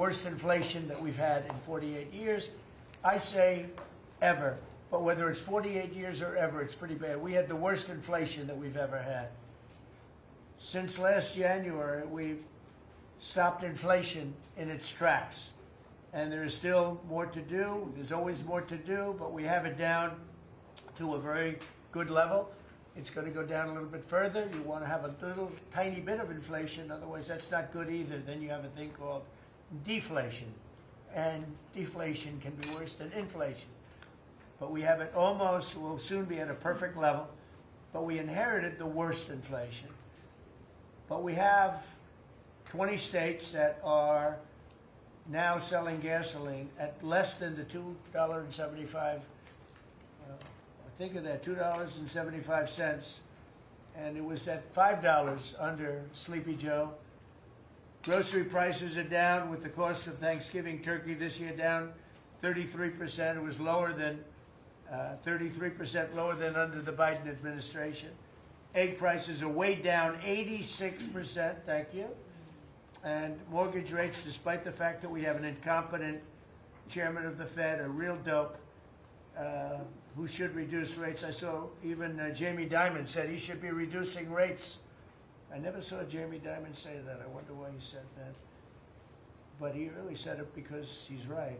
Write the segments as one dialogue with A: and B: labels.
A: worst inflation that we've had in 48 years. I say ever, but whether it's 48 years or ever, it's pretty bad. We had the worst inflation that we've ever had. Since last January, we've stopped inflation in its tracks. And there is still more to do. There's always more to do, but we have it down to a very good level. It's going to go down a little bit further. You want to have a little tiny bit of inflation, otherwise that's not good either. Then you have a thing called deflation, and deflation can be worse than inflation. But we have it almost, we'll soon be at a perfect level, but we inherited the worst inflation. But we have 20 states that are now selling gasoline at less than the $2.75, think of that, $2.75, and it was at $5 under Sleepy Joe. Grocery prices are down with the cost of Thanksgiving turkey this year down 33%. It was lower than 33% lower than under the Biden administration. Egg prices are way down 86%, thank you. And mortgage rates, despite the fact that we have an incompetent chairman of the Fed, a real dope, who should reduce rates. I saw even Jamie Dimon said he should be reducing rates. I never saw Jamie Dimon say that. I wonder why he said that. But he really said it because he's right.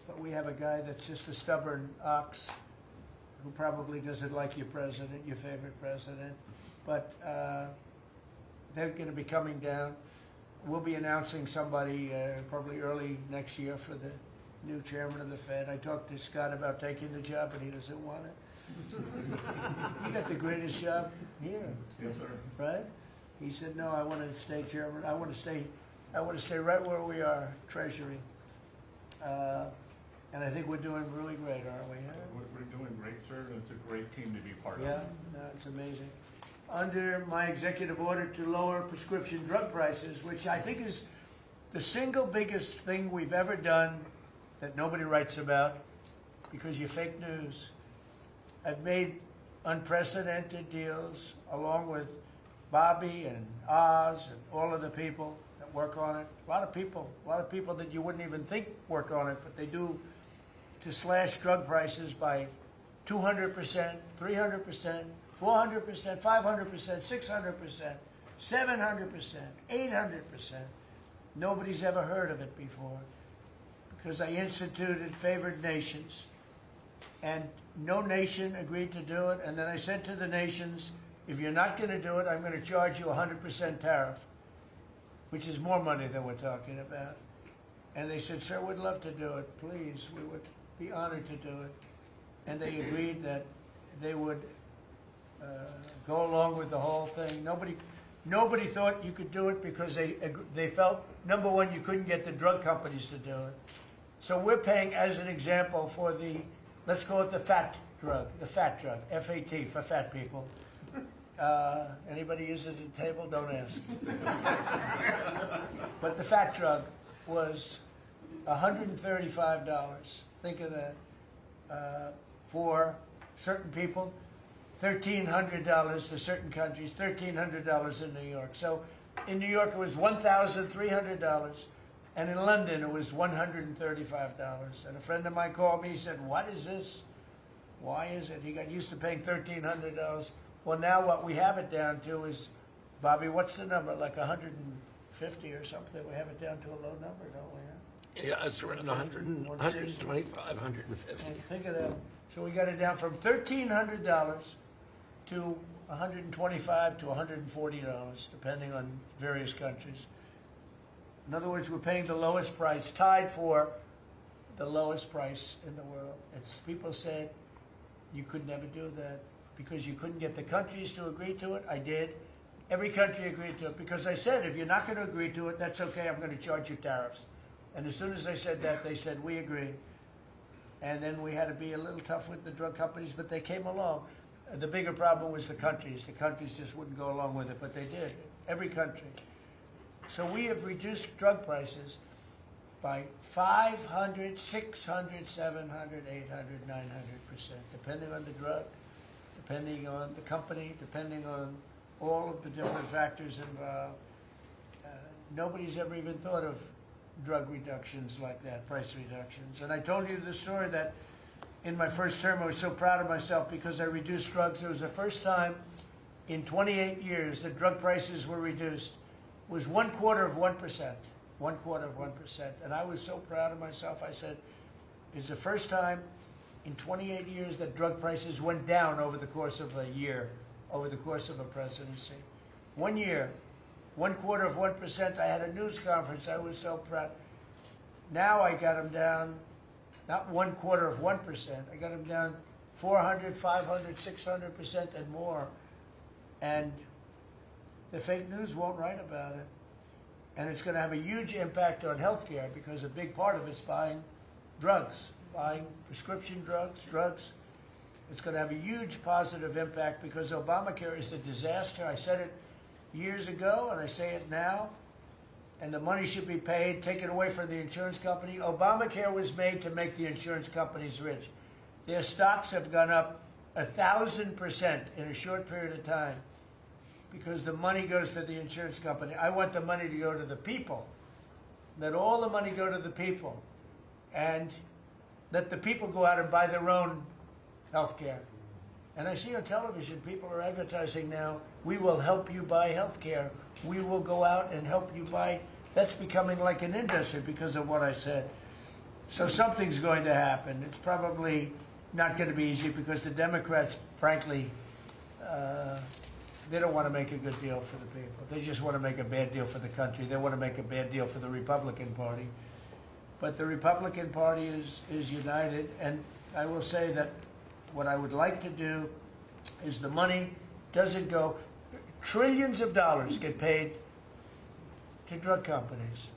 A: But we have a guy that's just a stubborn ox who probably doesn't like your president, your favorite president. But they're going to be coming down. We'll be announcing somebody probably early next year for the new chairman of the Fed. I talked to Scott about taking the job, but he doesn't want it. You got the greatest job here.
B: Yes, sir.
A: Right? He said, no, I want to stay chairman. I want to stay right where we are, Treasury. And I think we're doing really great, aren't we?
B: We're doing great, sir. It's a great team to be part of.
A: Yeah, no, it's amazing. Under my executive order to lower prescription drug prices, which I think is the single biggest thing we've ever done that nobody writes about because you're fake news. I've made unprecedented deals along with Bobby and Oz and all of the people that work on it. A lot of people that you wouldn't even think work on it, but they do, to slash drug prices by 200%, 300%, 400%, 500%, 600%, 700%, 800%. Nobody's ever heard of it before because I instituted favored nations, and no nation agreed to do it. And then I said to the nations, if you're not going to do it, I'm going to charge you 100% tariff, which is more money than we're talking about. And they said, sir, we'd love to do it. Please, we would be honored to do it. And they agreed that they would go along with the whole thing. Nobody thought you could do it because they felt, number one, you couldn't get the drug companies to do it. So we're paying, as an example, for the, let's call it the fat drug, F-A-T, for fat people. Anybody use it at the table? Don't ask. But the fat drug was $135. Think of that. For certain people, $1,300 for certain countries, $1,300 in New York. So in New York, it was $1,300. And in London, it was $135. And a friend of mine called me, he said, what is this? Why is it? He got used to paying $1,300. Well, now what we have it down to is, Bobby, what's the number? Like 150 or something? We have it down to a low number, don't we?
C: Yeah, it's around 100, 125, 150.
A: Think of that. So we got it down from $1,300 to $125 to $140, depending on various countries. In other words, we're paying the lowest price, tied for the lowest price in the world. People said you could never do that because you couldn't get the countries to agree to it. I did. Every country agreed to it because I said, if you're not going to agree to it, that's okay. I'm going to charge you tariffs. And as soon as I said that, they said, we agree. And then we had to be a little tough with the drug companies, but they came along. The bigger problem was the countries. The countries just wouldn't go along with it, but they did. Every country. So we have reduced drug prices by 500, 600, 700, 800, 900%, depending on the drug, depending on the company, depending on all of the different factors involved. Nobody's ever even thought of drug reductions like that, price reductions. And I told you the story that in my first term I was so proud of myself because I reduced drugs. It was the first time in 28 years that drug prices were reduced. It was 1/4%. 1/4%. And I was so proud of myself. I said, it's the first time in 28 years that drug prices went down over the course of a year, over the course of a presidency. 1 year, 1/4%. I had a news conference. I was so proud. Now I got them down, not 1/4%. I got them down 400, 500, 600% and more. And the fake news won't write about it. And it's going to have a huge impact on healthcare because a big part of it's buying drugs, buying prescription drugs. It's going to have a huge positive impact because Obamacare is a disaster. I said it years ago and I say it now. And the money should be paid, taken away from the insurance company. Obamacare was made to make the insurance companies rich. Their stocks have gone up 1,000% in a short period of time because the money goes to the insurance company. I want the money to go to the people. Let all the money go to the people. And let the people go out and buy their own health care. And I see on television, people are advertising now, we will help you buy health care. We will go out and help you buy. That's becoming like an industry because of what I said. So something's going to happen. It's probably not going to be easy because the Democrats, frankly, they don't want to make a good deal for the people. They just want to make a bad deal for the country. They want to make a bad deal for the Republican Party. But the Republican Party is united. And I will say that what I would like to do is the money doesn't go, trillions of dollars get paid to drug companies.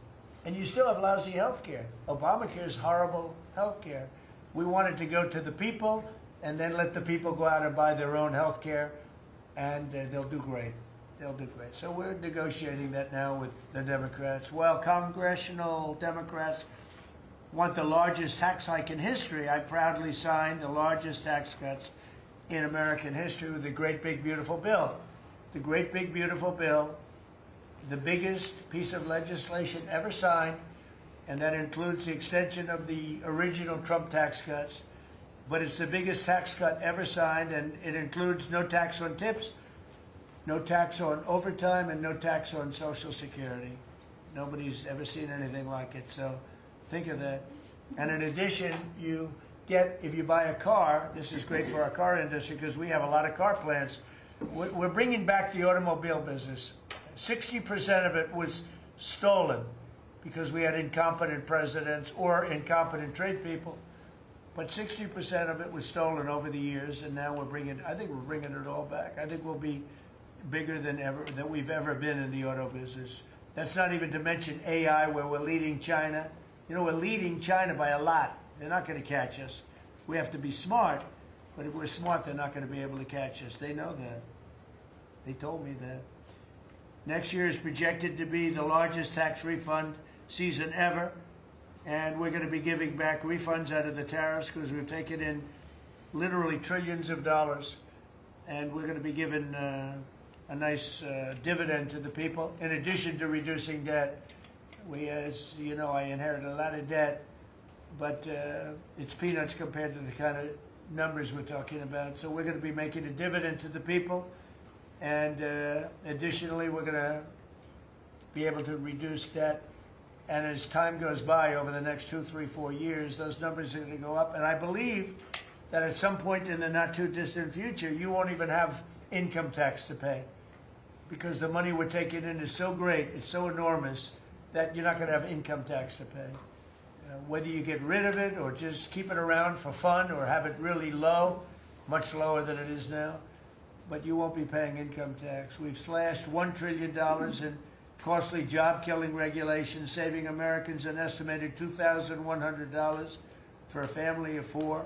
A: And you still have lousy health care. Obamacare is horrible health care. We want it to go to the people and then let the people go out and buy their own health care. And they'll do great. They'll do great. So we're negotiating that now with the Democrats. Well, congressional Democrats want the largest tax hike in history. I proudly signed the largest tax cuts in American history with the Great Big Beautiful Bill. The Great Big Beautiful Bill, the biggest piece of legislation ever signed, and that includes the extension of the original Trump tax cuts. But it's the biggest tax cut ever signed, and it includes no tax on tips, no tax on overtime, and no tax on Social Security. Nobody's ever seen anything like it, so think of that. And in addition, you get, if you buy a car, this is great for our car industry because we have a lot of car plants. We're bringing back the automobile business. 60% of it was stolen because we had incompetent presidents or incompetent trade people. But 60% of it was stolen over the years, and now I think we're bringing it all back. I think we'll be bigger than we've ever been in the auto business. That's not even to mention AI, where we're leading China. You know, we're leading China by a lot. They're not going to catch us. We have to be smart, but if we're smart, they're not going to be able to catch us. They know that. They told me that. Next year is projected to be the largest tax refund season ever. And we're going to be giving back refunds out of the tariffs because we've taken in literally trillions of dollars. And we're going to be giving a nice dividend to the people, in addition to reducing debt. As you know, I inherited a lot of debt, but it's peanuts compared to the kind of numbers we're talking about. So we're going to be making a dividend to the people. And additionally, we're going to be able to reduce debt. And as time goes by over the next 2, 3, 4 years, those numbers are going to go up. And I believe that at some point in the not too distant future, you won't even have income tax to pay because the money we're taking in is so great, it's so enormous, that you're not going to have income tax to pay. Whether you get rid of it or just keep it around for fun or have it really low, much lower than it is now, but you won't be paying income tax. We've slashed $1 trillion in costly job-killing regulations, saving Americans an estimated $2,100 for a family of 4.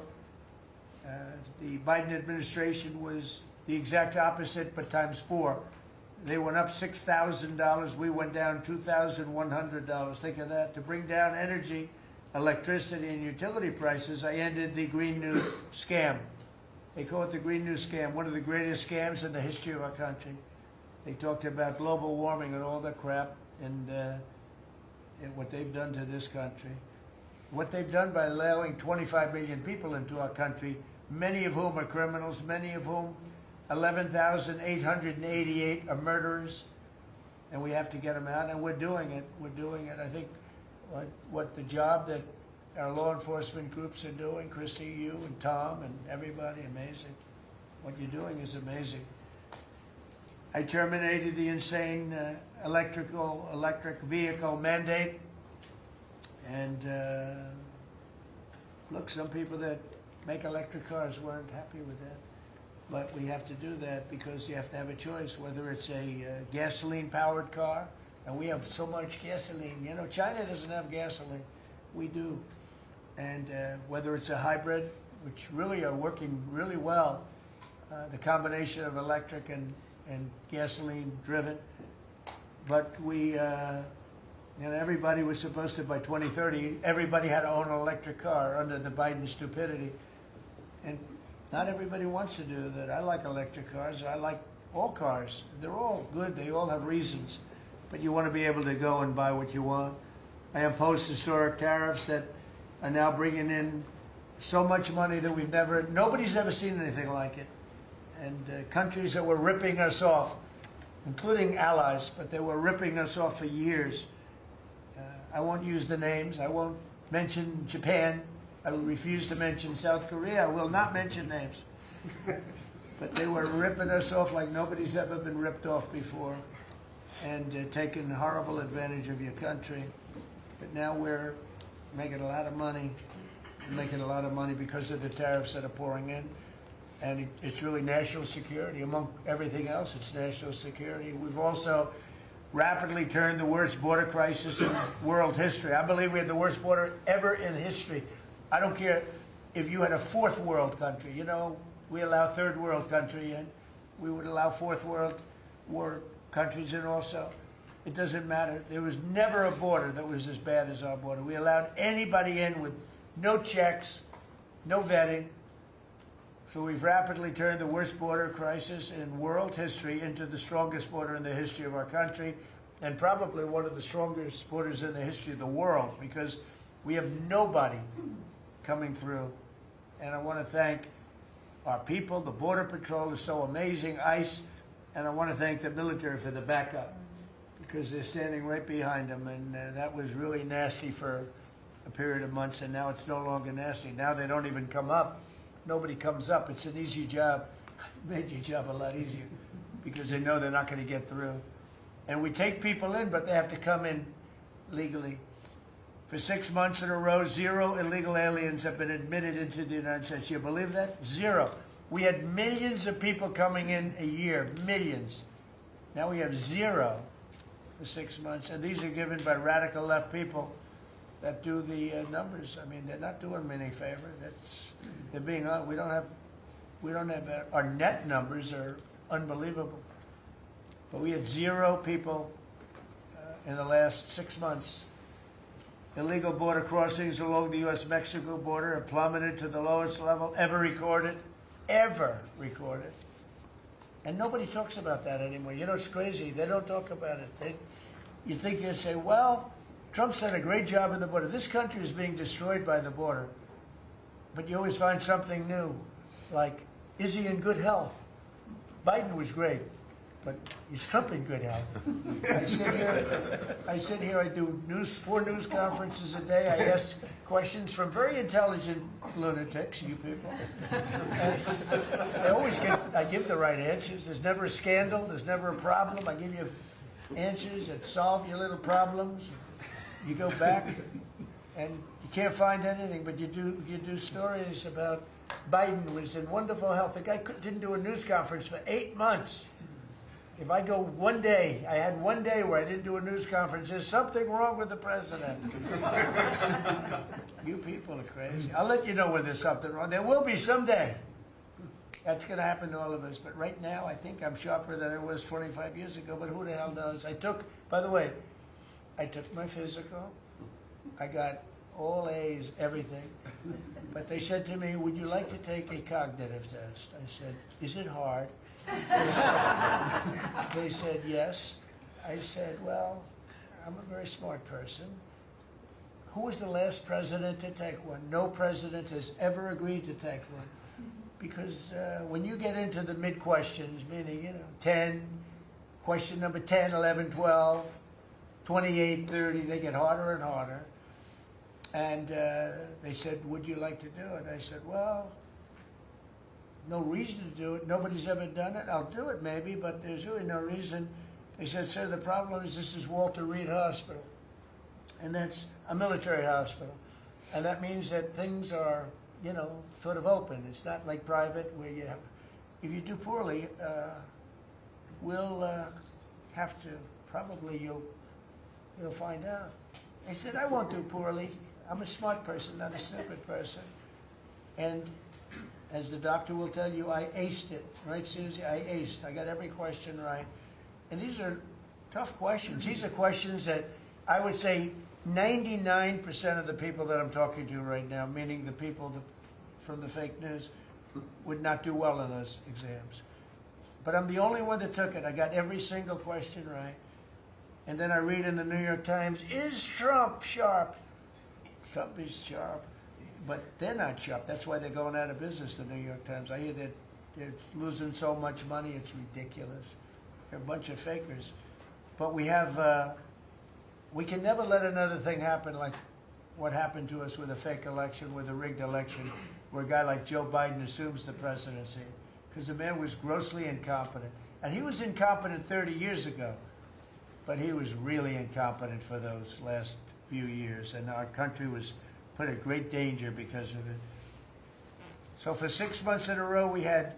A: The Biden administration was the exact opposite, but times 4. They went up $6,000. We went down $2,100. Think of that. To bring down energy, electricity, and utility prices, I ended the Green New Scam. They call it the Green New Scam, one of the greatest scams in the history of our country. They talked about global warming and all that crap, and what they've done to this country, what they've done by allowing 25 million people into our country, many of whom are criminals, many of whom, 11,888 are murderers, and we have to get them out, and we're doing it. We're doing it. I think what the job that our law enforcement groups are doing, Christy, you and Tom and everybody, amazing. What you're doing is amazing. I terminated the insane electric vehicle mandate, and look, some people that make electric cars weren't happy with that. But we have to do that because you have to have a choice, whether it's a gasoline-powered car, and we have so much gasoline. You know, China doesn't have gasoline. We do. And whether it's a hybrid, which really are working really well, the combination of electric and gasoline-driven. But we, everybody was supposed to, by 2030, everybody had to own an electric car under the Biden stupidity. And not everybody wants to do that. I like electric cars. I like all cars. They're all good. They all have reasons. But you want to be able to go and buy what you want. I imposed historic tariffs that are now bringing in so much money that nobody's ever seen anything like it. And countries that were ripping us off, including allies, but they were ripping us off for years. I won't use the names. I won't mention Japan. I will refuse to mention South Korea. I will not mention names. But they were ripping us off like nobody's ever been ripped off before, and taking horrible advantage of your country. But now we're making a lot of money. We're making a lot of money because of the tariffs that are pouring in. And it's really national security. Among everything else, it's national security. We've also rapidly turned the worst border crisis in world history. I believe we had the worst border ever in history. I don't care if you had a fourth world country. You know, we allow third world country in. We would allow fourth world war countries in also. It doesn't matter. There was never a border that was as bad as our border. We allowed anybody in with no checks, no vetting. So we've rapidly turned the worst border crisis in world history into the strongest border in the history of our country, and probably one of the strongest borders in the history of the world, because we have nobody coming through. And I want to thank our people. The Border Patrol is so amazing, ICE, and I want to thank the military for the backup, because they're standing right behind them, and that was really nasty for a period of months, and now it's no longer nasty. Now they don't even come up. Nobody comes up. It's an easy job. It made your job a lot easier because they know they're not going to get through. And we take people in, but they have to come in legally. For 6 months in a row, 0 illegal aliens have been admitted into the United States. You believe that? 0. We had millions of people coming in a year, millions. Now we have 0 for 6 months, and these are given by radical left people that do the numbers. I mean, they're not doing me any favor. They're being we don't have our net numbers are unbelievable. But we had 0 people in the last 6 months. Illegal border crossings along the U.S.-Mexico border have plummeted to the lowest level ever recorded. And nobody talks about that anymore. You know, it's crazy. They don't talk about it. You think they'd say, well, Trump's done a great job in the border. This country is being destroyed by the border. But you always find something new, like, is he in good health? Biden was great, but is Trump in good health? I sit here, I do 4 news conferences a day. I ask questions from very intelligent lunatics, you people. And I give the right answers. There's never a scandal. There's never a problem. I give you answers that solve your little problems. You go back and you can't find anything, but you do stories about Biden was in wonderful health. The guy didn't do a news conference for 8 months. If I go one day, I had one day where I didn't do a news conference, there's something wrong with the president. You people are crazy. I'll let you know when there's something wrong. There will be someday. That's going to happen to all of us. But right now, I think I'm sharper than I was 25 years ago, but who the hell knows? By the way, I took my physical. I got all A's, everything. But they said to me, would you like to take a cognitive test? I said, is it hard? They said yes. I said, well, I'm a very smart person. Who was the last president to take one? No president has ever agreed to take one. Because when you get into the mid-questions, meaning, 10, question number 10, 11, 12, 28, 30, they get harder and harder. And they said, would you like to do it? I said, well, no reason to do it. Nobody's ever done it. I'll do it maybe, but there's really no reason. They said, sir, the problem is this is Walter Reed Hospital. And that's a military hospital. And that means that things are, sort of open. It's not like private where you have, if you do poorly, we'll have to, probably you'll find out. I said, I won't do poorly. I'm a smart person, not a stupid person. And as the doctor will tell you, I aced it. Right, Susie? I aced. I got every question right. And these are tough questions. These are questions that I would say 99% of the people that I'm talking to right now, meaning the people from the fake news, would not do well in those exams. But I'm the only one that took it. I got every single question right. And then I read in the New York Times, is Trump sharp? Trump is sharp. But they're not sharp. That's why they're going out of business, the New York Times. I hear that they're losing so much money, it's ridiculous. They're a bunch of fakers. But we have, we can never let another thing happen like what happened to us with a fake election, with a rigged election, where a guy like Joe Biden assumes the presidency. Because the man was grossly incompetent. And he was incompetent 30 years ago. But he was really incompetent for those last few years. And our country was put at great danger because of it. So for 6 months in a row, we had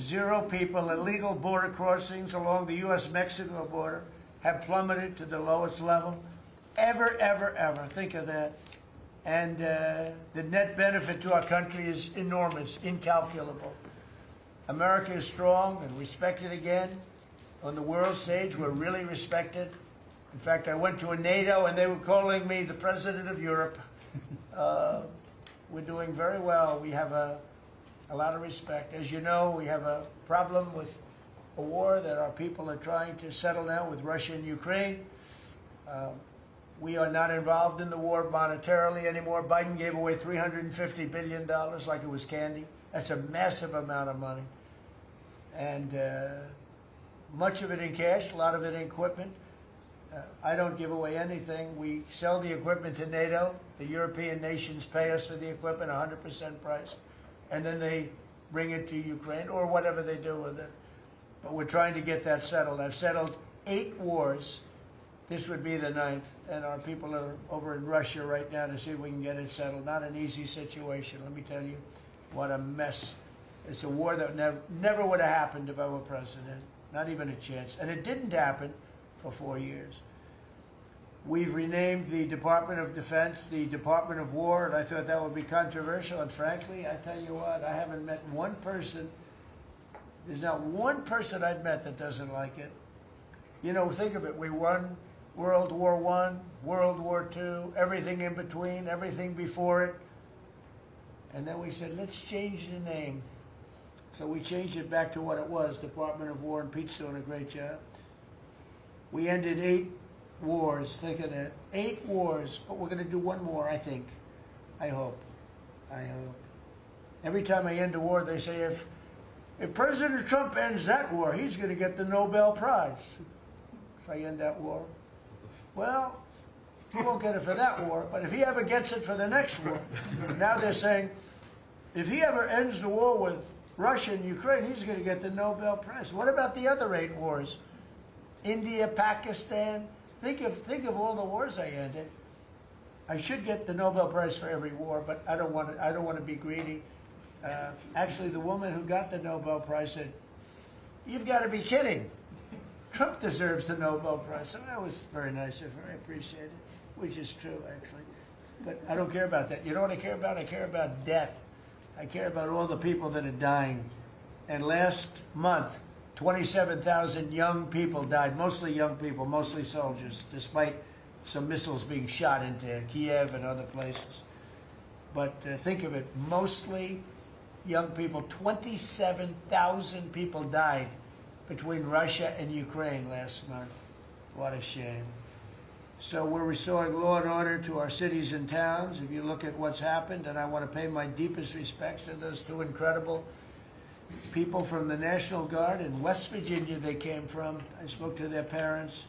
A: 0 people. Illegal border crossings along the U.S.-Mexico border have plummeted to the lowest level ever, ever, ever. Think of that. And the net benefit to our country is enormous, incalculable. America is strong and respected again. On the world stage, we're really respected. In fact, I went to a NATO and they were calling me the president of Europe. We're doing very well. We have a lot of respect. As you know, we have a problem with a war that our people are trying to settle now with Russia and Ukraine. We are not involved in the war monetarily anymore. Biden gave away $350 billion like it was candy. That's a massive amount of money. And much of it in cash, a lot of it in equipment. I don't give away anything. We sell the equipment to NATO. The European nations pay us for the equipment, 100% price. And then they bring it to Ukraine or whatever they do with it. But we're trying to get that settled. I've settled 8 wars. This would be the 9th. And our people are over in Russia right now to see if we can get it settled. Not an easy situation. Let me tell you what a mess. It's a war that never would have happened if I were president. Not even a chance. And it didn't happen for 4 years. We've renamed the Department of Defense the Department of War, and I thought that would be controversial. And frankly, I tell you what, I haven't met one person. There's not one person I've met that doesn't like it. Think of it. We won World War I, World War II, everything in between, everything before it. And then we said, let's change the name. So we changed it back to what it was, Department of War, and Pete's doing a great job. We ended 8 wars. Think of that. 8 wars, but we're going to do one more, I think. I hope. Every time I end a war, they say, if President Trump ends that war, he's going to get the Nobel Prize. If I end that war. Well, he won't get it for that war, but if he ever gets it for the next war, now they're saying, if he ever ends the war with Russia and Ukraine, he's going to get the Nobel Prize. What about the other 8 wars? India, Pakistan. Think of all the wars I ended. I should get the Nobel Prize for every war, but I don't want to be greedy. Actually, the woman who got the Nobel Prize said, "You've got to be kidding. Trump deserves the Nobel Prize." So that was very nice of her. I appreciate it, which is true, actually. But I don't care about that. You know what I care about? I care about death. I care about all the people that are dying. And last month, 27,000 young people died, mostly young people, mostly soldiers, despite some missiles being shot into Kiev and other places. But think of it, mostly young people. 27,000 people died between Russia and Ukraine last month. What a shame. So we're restoring law and order to our cities and towns. If you look at what's happened, and I want to pay my deepest respects to those two incredible people from the National Guard in West Virginia they came from. I spoke to their parents.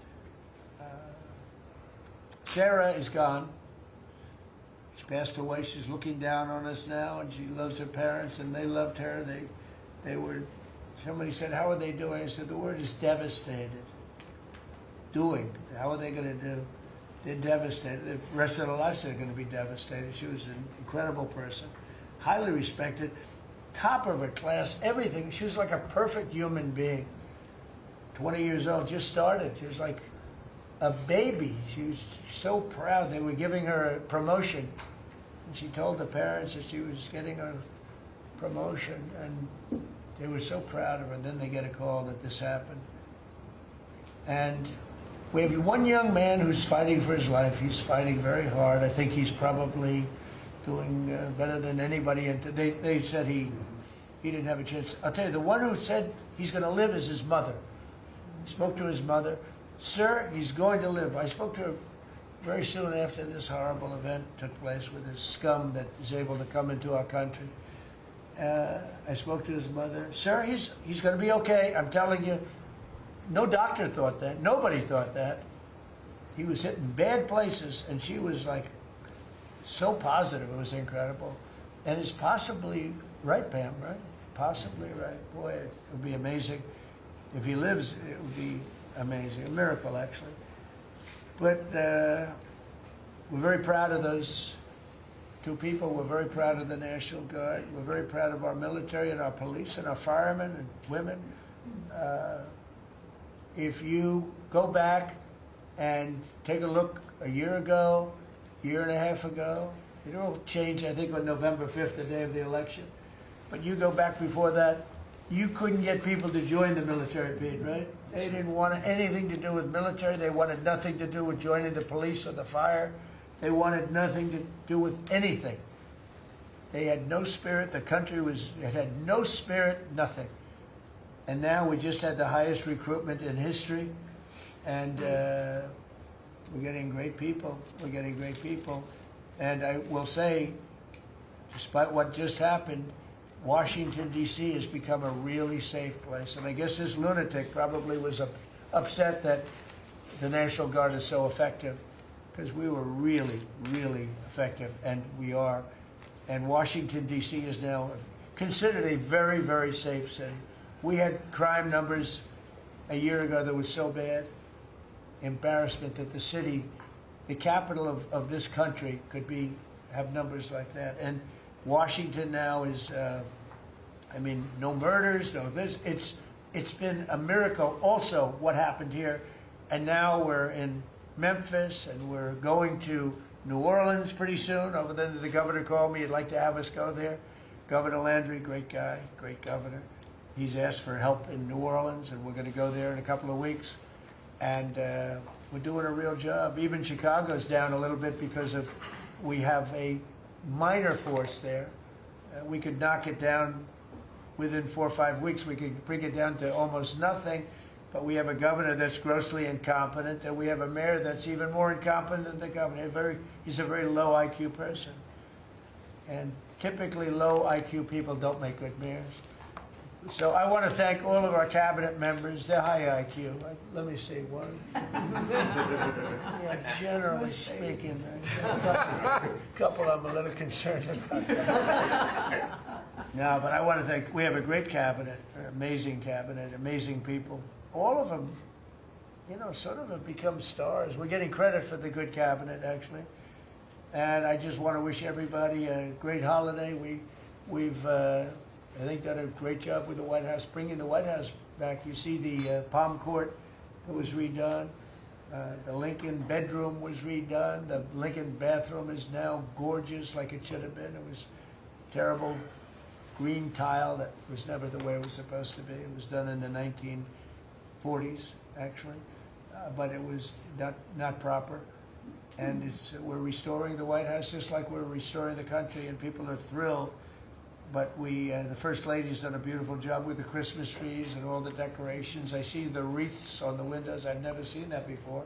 A: Sarah is gone. She passed away. She's looking down on us now, and she loves her parents, and they loved her. They were, somebody said, how are they doing? I said, the word is devastated. Doing. How are they going to do? They're devastated. The rest of their lives they're going to be devastated. She was an incredible person, highly respected, top of her class, everything. She was like a perfect human being. 20 years old, just started. She was like a baby. She was so proud. They were giving her a promotion. And she told the parents that she was getting a promotion, and they were so proud of her. And then they get a call that this happened. And we have one young man who's fighting for his life. He's fighting very hard. I think he's probably doing better than anybody. And they said he didn't have a chance. I'll tell you, the one who said he's going to live is his mother. He spoke to his mother. Sir, he's going to live. I spoke to her very soon after this horrible event took place with this scum that is able to come into our country. I spoke to his mother. Sir, he's going to be okay. I'm telling you. No doctor thought that. Nobody thought that. He was hitting bad places, and she was like so positive. It was incredible. And it's possibly right, Pam, right? Possibly right. Boy, it would be amazing. If he lives, it would be amazing. A miracle, actually. But we're very proud of those two people. We're very proud of the National Guard. We're very proud of our military and our police and our firemen and women. If you go back and take a look a year ago, year and a half ago, it'll change, I think, on November 5th, the day of the election. But you go back before that, you couldn't get people to join the military, Pete, right? They didn't want anything to do with military. They wanted nothing to do with joining the police or the fire. They wanted nothing to do with anything. They had no spirit. The country it had no spirit, nothing. And now we just had the highest recruitment in history, and we're getting great people. We're getting great people. And I will say, despite what just happened, Washington, D.C. has become a really safe place. And I guess this lunatic probably was upset that the National Guard is so effective, because we were really, really effective, and we are. And Washington, D.C. is now considered a very, very safe city. We had crime numbers a year ago that was so bad, embarrassment that the city, the capital of this country, could have numbers like that. And Washington now is, no murders, no this. It's been a miracle also what happened here. And now we're in Memphis, and we're going to New Orleans pretty soon. Over there, the governor called me. He'd like to have us go there. Governor Landry, great guy, great governor. He's asked for help in New Orleans, and we're going to go there in a couple of weeks. And we're doing a real job. Even Chicago's down a little bit because we have a minor force there. We could knock it down within 4 or 5 weeks. We could bring it down to almost nothing. But we have a governor that's grossly incompetent, and we have a mayor that's even more incompetent than the governor. He's a very low IQ person. And typically low IQ people don't make good mayors. So I want to thank all of our cabinet members. They're high IQ. Let me see one. Yeah, generally speaking, a couple I'm a little concerned about. No, but I want to thank. We have a great cabinet, an amazing cabinet, amazing people. All of them, sort of have become stars. We're getting credit for the good cabinet, actually. And I just want to wish everybody a great holiday. We've I think done a great job with the White House, bringing the White House back. You see the Palm Court that was redone. The Lincoln bedroom was redone. The Lincoln bathroom is now gorgeous, like it should have been. It was terrible green tile that was never the way it was supposed to be. It was done in the 1940s, actually, but it was not proper. And we're restoring the White House just like we're restoring the country, and people are thrilled. But the First Lady's done a beautiful job with the Christmas trees and all the decorations. I see the wreaths on the windows. I've never seen that before.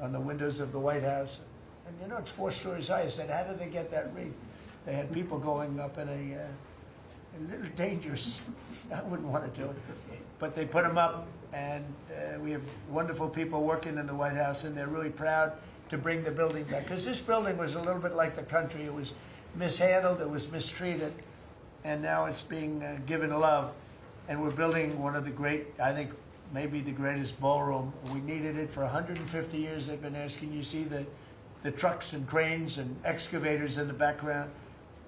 A: on the windows of the White House. And you know, it's 4 stories high. I said, how did they get that wreath? They had people going up in a little dangerous. I wouldn't want to do it. But they put them up, and we have wonderful people working in the White House, and they're really proud to bring the building back. Because this building was a little bit like the country. It was mishandled, it was mistreated, and now it's being given love. And we're building one of the great, I think, maybe the greatest ballroom. We needed it for 150 years. They've been asking. You see the trucks and cranes and excavators in the background,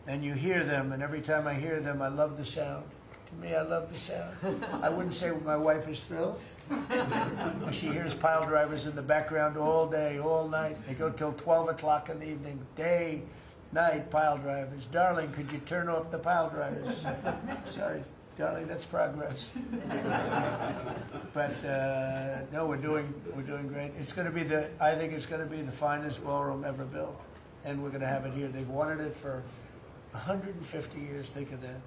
A: and you hear them, and every time I hear them, I love the sound. To me, I love the sound. I wouldn't say my wife is thrilled. She hears pile drivers in the background all day, all night. They go till 12 o'clock in the evening, day, night, pile drivers. Darling, could you turn off the pile drivers? Sorry, darling, that's progress. But no, we're doing great. It's going to be I think it's going to be the finest ballroom ever built, and we're going to have it here. They've wanted it for 150 years. Think of that.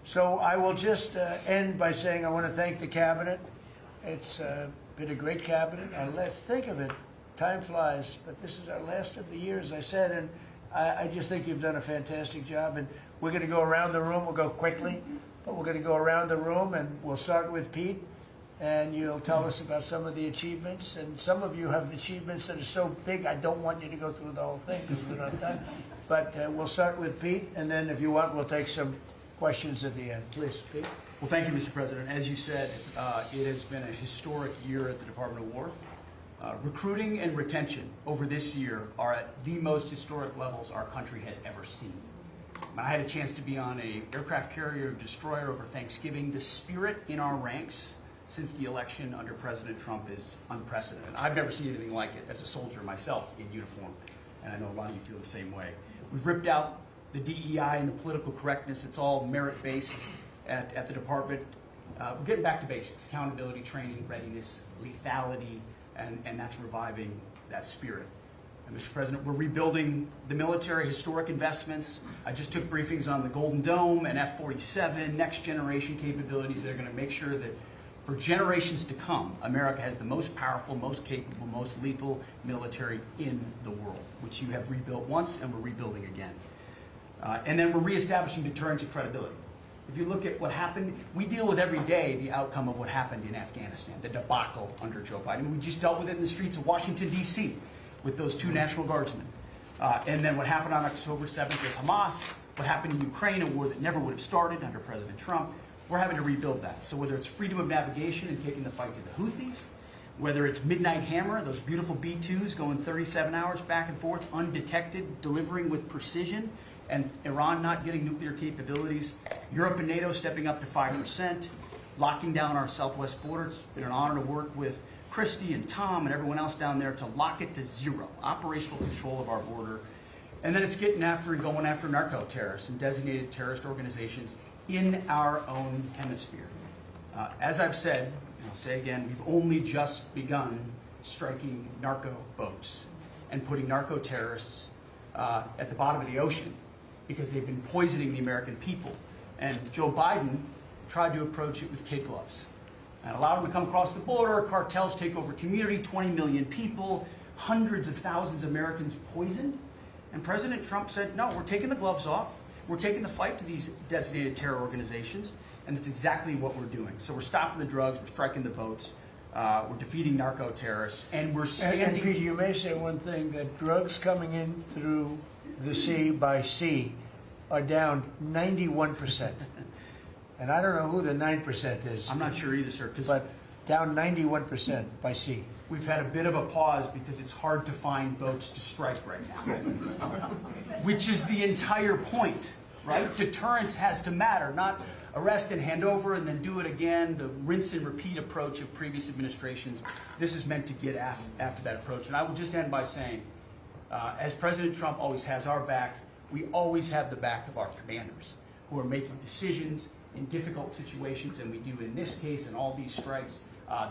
A: So I will just end by saying I want to thank the cabinet. It's been a great cabinet. Let's think of it. Time flies, but this is our last of the year, as I said, and I just think you've done a fantastic job. And we're going to go around the room. We'll go quickly, but we're going to go around the room, and we'll start with Pete, and you'll tell us about some of the achievements. And some of you have achievements that are so big, I don't want you to go through the whole thing because we don't have time. But we'll start with Pete, and then if you want, we'll take some questions at the end. Please, Pete.
D: Well, thank you, Mr. President. As you said, it has been a historic year at the Department of War. Recruiting and retention over this year are at the most historic levels our country has ever seen. I had a chance to be on an aircraft carrier destroyer over Thanksgiving. The spirit in our ranks since the election under President Trump is unprecedented. I've never seen anything like it as a soldier myself in uniform, and I know a lot of you feel the same way. We've ripped out the DEI and the political correctness. It's all merit-based at the department. We're getting back to basics: accountability, training, readiness, lethality, and that's reviving that spirit. And Mr. President, we're rebuilding the military, historic investments. I just took briefings on the Golden Dome and F-47, next generation capabilities that are going to make sure that for generations to come, America has the most powerful, most capable, most lethal military in the world, which you have rebuilt once and we're rebuilding again. And then we're reestablishing deterrence and credibility. If you look at what happened, we deal with every day the outcome of what happened in Afghanistan, the debacle under Joe Biden. We just dealt with it in the streets of Washington, D.C. with those 2 National Guardsmen. And then what happened on October 7th with Hamas, what happened in Ukraine, a war that never would have started under President Trump. We're having to rebuild that. So whether it's freedom of navigation and taking the fight to the Houthis, whether it's Midnight Hammer, those beautiful B-2s going 37 hours back and forth, undetected, delivering with precision, and Iran not getting nuclear capabilities, Europe and NATO stepping up to 5%, locking down our southwest border. It's been an honor to work with Christy and Tom and everyone else down there to lock it to 0, operational control of our border. And then it's getting after and going after narco-terrorists and designated terrorist organizations in our own hemisphere. As I've said, and I'll say again, we've only just begun striking narco boats and putting narco-terrorists at the bottom of the ocean because they've been poisoning the American people. And Joe Biden tried to approach it with kid gloves and allowed them to come across the border, cartels take over community, 20 million people, hundreds of thousands of Americans poisoned. And President Trump said, no, we're taking the gloves off. We're taking the fight to these designated terror organizations, and that's exactly what we're doing. So we're stopping the drugs, we're striking the boats, we're defeating narco-terrorists, and we're standing...
A: And Peter, you may say one thing, that drugs coming in through the sea by sea are down 91%. And I don't know who the 9% is.
D: I'm not sure either, sir.
A: But down 91% by sea.
D: We've had a bit of a pause because it's hard to find boats to strike right now. Which is the entire point, right? Deterrence has to matter, not arrest and hand over and then do it again, the rinse and repeat approach of previous administrations. This is meant to get after that approach. And I will just end by saying, as President Trump always has our back, we always have the back of our commanders who are making decisions in difficult situations, and we do in this case and all these strikes.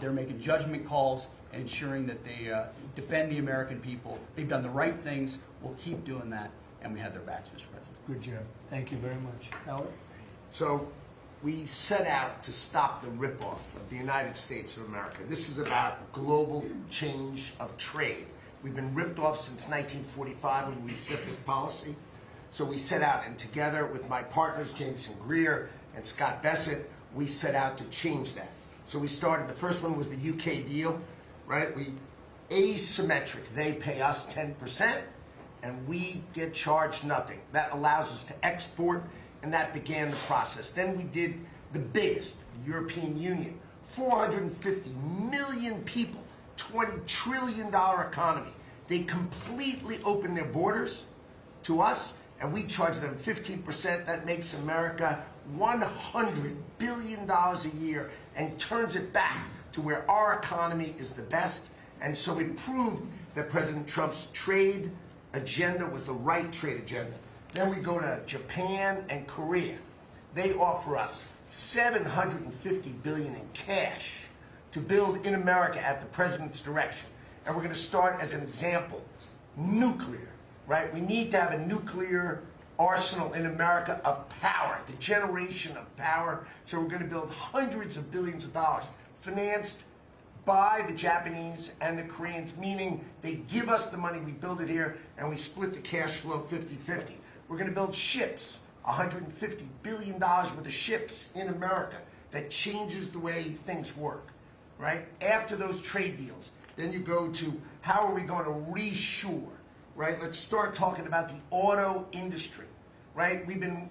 D: They're making judgment calls and ensuring that they defend the American people. They've done the right things. We'll keep doing that, and we have their backs, Mr. President.
A: Good job. Thank you very much. Howard?
C: So we set out to stop the ripoff of the United States of America. This is about global change of trade. We've been ripped off since 1945 when we set this policy. So we set out, and together with my partners, Jameson Greer and Scott Bessett, we set out to change that. So we started, the first one was the UK deal, right? We asymmetric. They pay us 10%, and we get charged nothing. That allows us to export, and that began the process. Then we did the biggest, the European Union, 450 million people, $20 trillion economy. They completely opened their borders to us, and we charge them 15%. That makes America $100 billion a year and turns it back to where our economy is the best. And so it proved that President Trump's trade agenda was the right trade agenda. Then we go to Japan and Korea. They offer us $750 billion in cash to build in America at the president's direction. And we're going to start, as an example, nuclear, right? We need to have a nuclear arsenal in America of power, the generation of power. So we're going to build hundreds of billions of dollars, financed by the Japanese and the Koreans, meaning they give us the money, we build it here, and we split the cash flow 50-50. We're going to build ships, $150 billion worth of ships in America. That changes the way things work, right? After those trade deals, then you go to how are we going to reshore, right? Let's start talking about the auto industry, right? We've been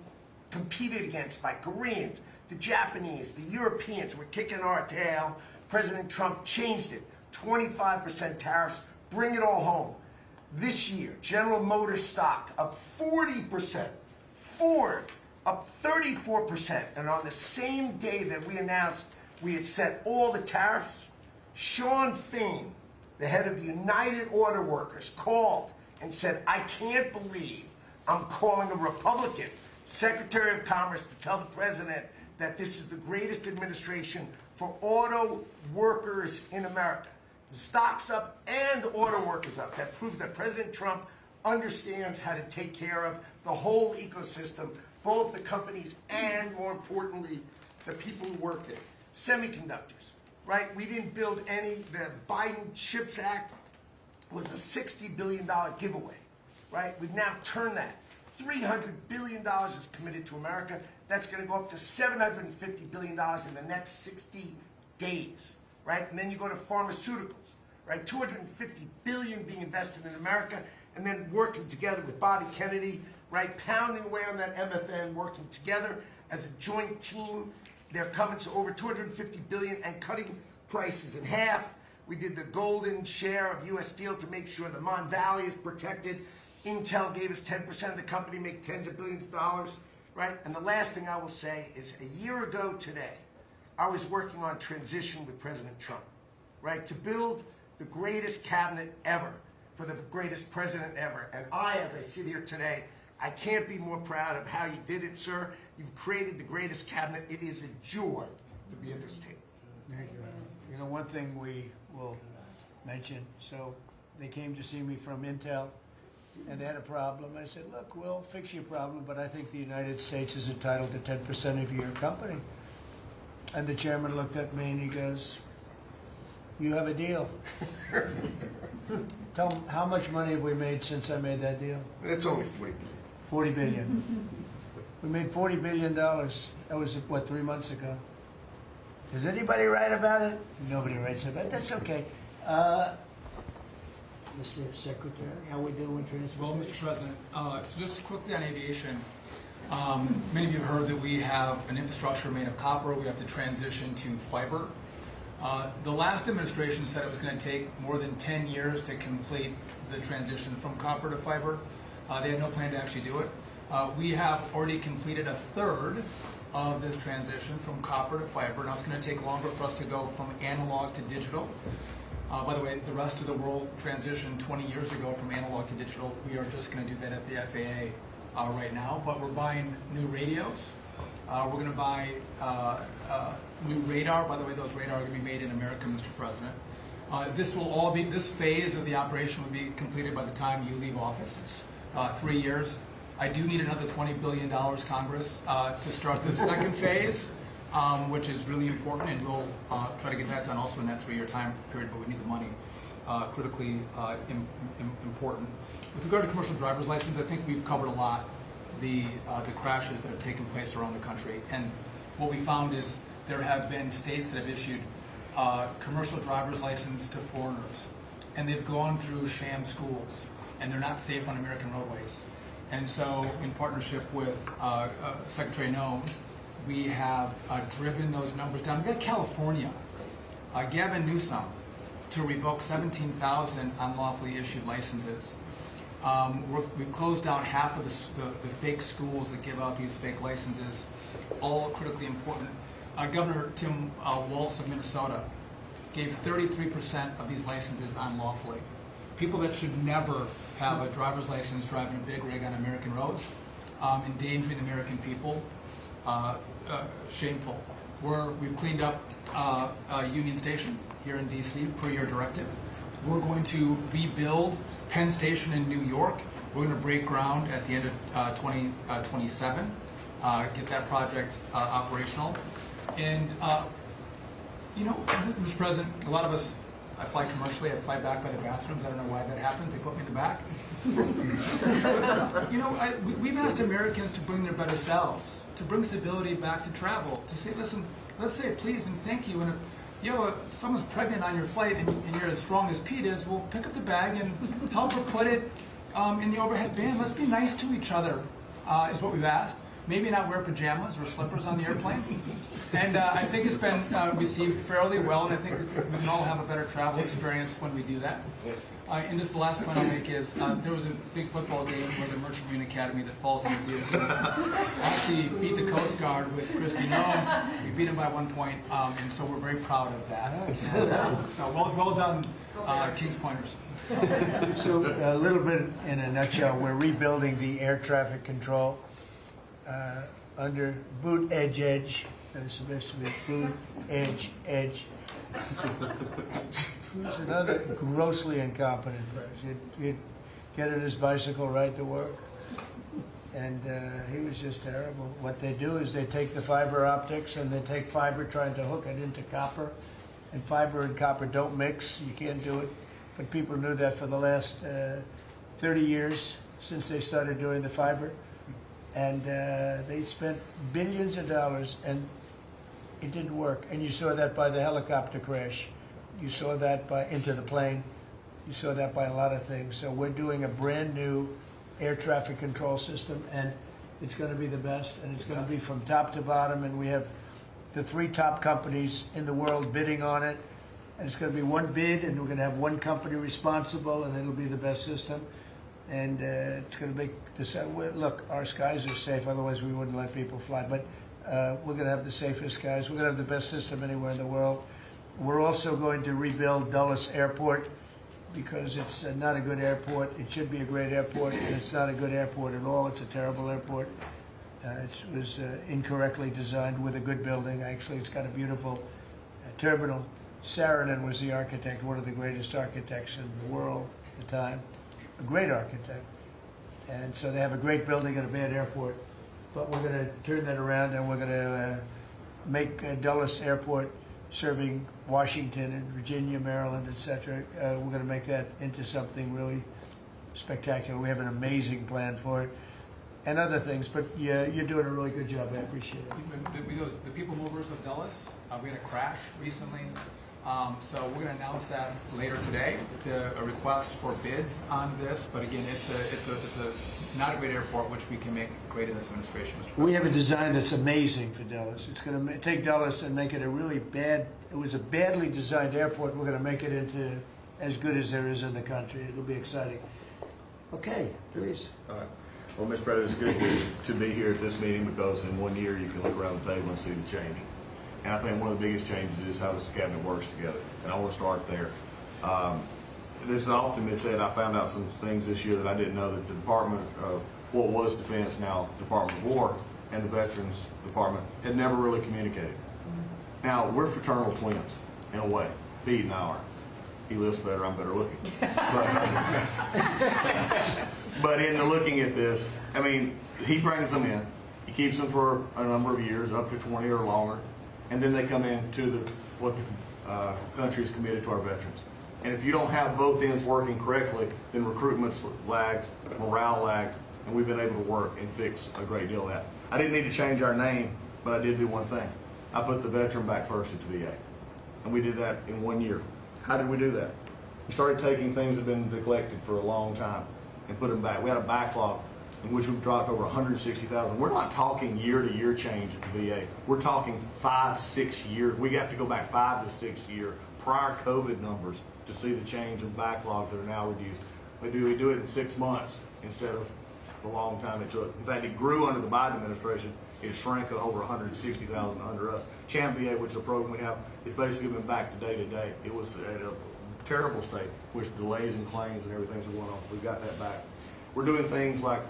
C: competed against by Koreans, the Japanese, the Europeans. We're kicking our tail. President Trump changed it. 25% tariffs, bring it all home. This year, General Motors stock up 40%, Ford up 34%, and on the same day that we announced we had set all the tariffs, Sean Fain, the head of the United Auto Workers, called and said, I can't believe I'm calling a Republican Secretary of Commerce to tell the president that this is the greatest administration for auto workers in America. The stock's up and the auto workers up. That proves that President Trump understands how to take care of the whole ecosystem, both the companies and, more importantly, the people who work there. Semiconductors, right? We didn't build any. The Biden CHIPS Act was a $60 billion giveaway, right? We've now turned that. $300 billion is committed to America. That's going to go up to $750 billion in the next 60 days, right? And then you go to pharmaceuticals, right? $250 billion being invested in America, and then working together with Bobby Kennedy, right? Pounding away on that MFN, working together as a joint team. They're coming to over $250 billion and cutting prices in half. We did the golden share of U.S. Steel to make sure the Mon Valley is protected. Intel gave us 10% of the company, make tens of billions of dollars, right? And the last thing I will say is a year ago today, I was working on transition with President Trump, right? To build the greatest cabinet ever for the greatest president ever. And I, as I sit here today, I can't be more proud of how you did it, sir. You've created the greatest cabinet. It is a joy to be at this table.
A: Thank you. You know, one thing we will mention, so they came to see me from Intel, and they had a problem. I said, look, we'll fix your problem, but I think the United States is entitled to 10% of your company. And the chairman looked at me and he goes, you have a deal. Tell him, how much money have we made since I made that deal?
C: It's only 40 billion.
A: 40 billion. We made $40 billion. That was, what, 3 months ago? Does anybody write about it? Nobody writes about it. That's okay. Mr. Secretary, how we doing with transportation?
E: Well, Mr. President, so just quickly on aviation, many of you have heard that we have an infrastructure made of copper. We have to transition to fiber. The last administration said it was going to take more than 10 years to complete the transition from copper to fiber. They had no plan to actually do it. We have already completed a third of this transition from copper to fiber. Now it's going to take longer for us to go from analog to digital. By the way, the rest of the world transitioned 20 years ago from analog to digital. We are just going to do that at the FAA right now. But we're buying new radios. We're going to buy new radar. By the way, those radar are going to be made in America, Mr. President. This phase of the operation will be completed by the time you leave office. It's 3 years. I do need another $20 billion, Congress, to start the second phase, which is really important, and we'll try to get that done also in that 3-year time period, but we need the money. critically important. With regard to commercial driver's license, I think we've covered a lot the crashes that have taken place around the country. And what we found is there have been states that have issued commercial driver's license to foreigners, and they've gone through sham schools, and they're not safe on American roadways. And so, in partnership with Secretary Noem, we have driven those numbers down. We've got California, Gavin Newsom, to revoke 17,000 unlawfully issued licenses. We've closed down half of the fake schools that give out these fake licenses, all critically important. Governor Tim Walz of Minnesota gave 33% of these licenses unlawfully. People that should never have a driver's license driving a big rig on American roads, endangering the American people, shameful. We've cleaned up Union Station here in DC per your directive. We're going to rebuild Penn Station in New York. We're going to break ground at the end of 2027, get that project operational. And, Mr. President, a lot of us, I fly commercially, I fly back by the bathrooms. I don't know why that happens. They put me in the back. We've asked Americans to bring their better selves, to bring stability back to travel, to say, listen, let's say please and thank you. And if someone's pregnant on your flight and you're as strong as Pete is, well, pick up the bag and help her put it in the overhead bin. Let's be nice to each other, is what we've asked. Maybe not wear pajamas or slippers on the airplane. And I think it's been received fairly well, and I think we can all have a better travel experience when we do that. And just the last point I'll make is there was a big football game where the Merchant Marine Academy that falls under DOT actually beat the Coast Guard with Christy Noem. We beat them by 1 point, and so we're very proud of that. And, so well done, Kings Pointers.
A: So a little bit in a nutshell, we're rebuilding the air traffic control under boot edge. That's supposed to be boot edge. Who's another grossly incompetent person? He'd get on his bicycle, ride to work, and he was just terrible. What they do is they take the fiber optics and they take fiber trying to hook it into copper, and fiber and copper don't mix. You can't do it. But people knew that for the last 30 years since they started doing the fiber. And they spent billions of dollars, and it didn't work. And you saw that by the helicopter crash. You saw that by into the plane. You saw that by a lot of things. So we're doing a brand new air traffic control system, and it's going to be the best. And it's going to be from top to bottom. And we have the 3 top companies in the world bidding on it. And it's going to be one bid, and we're going to have one company responsible, and it'll be the best system. And it's going to make this. Look, our skies are safe. Otherwise, we wouldn't let people fly. But we're going to have the safest skies. We're going to have the best system anywhere in the world. We're also going to rebuild Dulles Airport because it's not a good airport. It should be a great airport, and it's not a good airport at all. It's a terrible airport. It was incorrectly designed with a good building. Actually, it's got a beautiful terminal. Saarinen was the architect, one of the greatest architects in the world at the time. A great architect. And so they have a great building and a bad airport. But we're going to turn that around, and we're going to make Dulles Airport, serving Washington and Virginia, Maryland, etc. We're going to make that into something really spectacular. We have an amazing plan for it, and other things. But yeah, you're doing a really good job. I appreciate it.
E: The people movers of Dulles, we had a crash recently. So we're going to announce that later today. A request for bids on this, but again, it's a not a great airport, which we can make great in this administration.
A: We have a design that's amazing for Dulles. It's going to take Dulles and make it a really bad. It was a badly designed airport. We're going to make it into as good as there is in the country. It'll be exciting. Okay, please.
F: All right. Well, Mr. President, it's good to be here at this meeting because in 1 year you can look around the table and see the change. And I think one of the biggest changes is how this cabinet works together. And I want to start there. This has often been said, I found out some things this year that I didn't know, that the Department of what was Defense, now Department of War, and the Veterans Department had never really communicated. Now, we're fraternal twins, in a way. Pete and I are. He lives better, I'm better looking. But in looking at this, I mean, he brings them in. He keeps them for a number of years, up to 20 or longer. And then they come in to what the country is committed to our veterans. And if you don't have both ends working correctly, then recruitment lags, morale lags, and we've been able to work and fix a great deal of that. I didn't need to change our name, but I did do one thing. I put the veteran back first at the VA. And we did that in 1 year. How did we do that? We started taking things that have been neglected for a long time and put them back. We had a backlog in which we've dropped over 160,000. We're not talking year-to-year change at the VA. We're talking 5-6 years. We have to go back 5 to 6 years prior COVID numbers to see the change in backlogs that are now reduced. We do it in 6 months instead of the long time it took. In fact, it grew under the Biden administration. It shrank over 160,000 under us. Champ VA, which is a program we have, is basically been back to day to day. It was at a terrible state, which delays in claims and everything's going on. We got that back. We're doing things like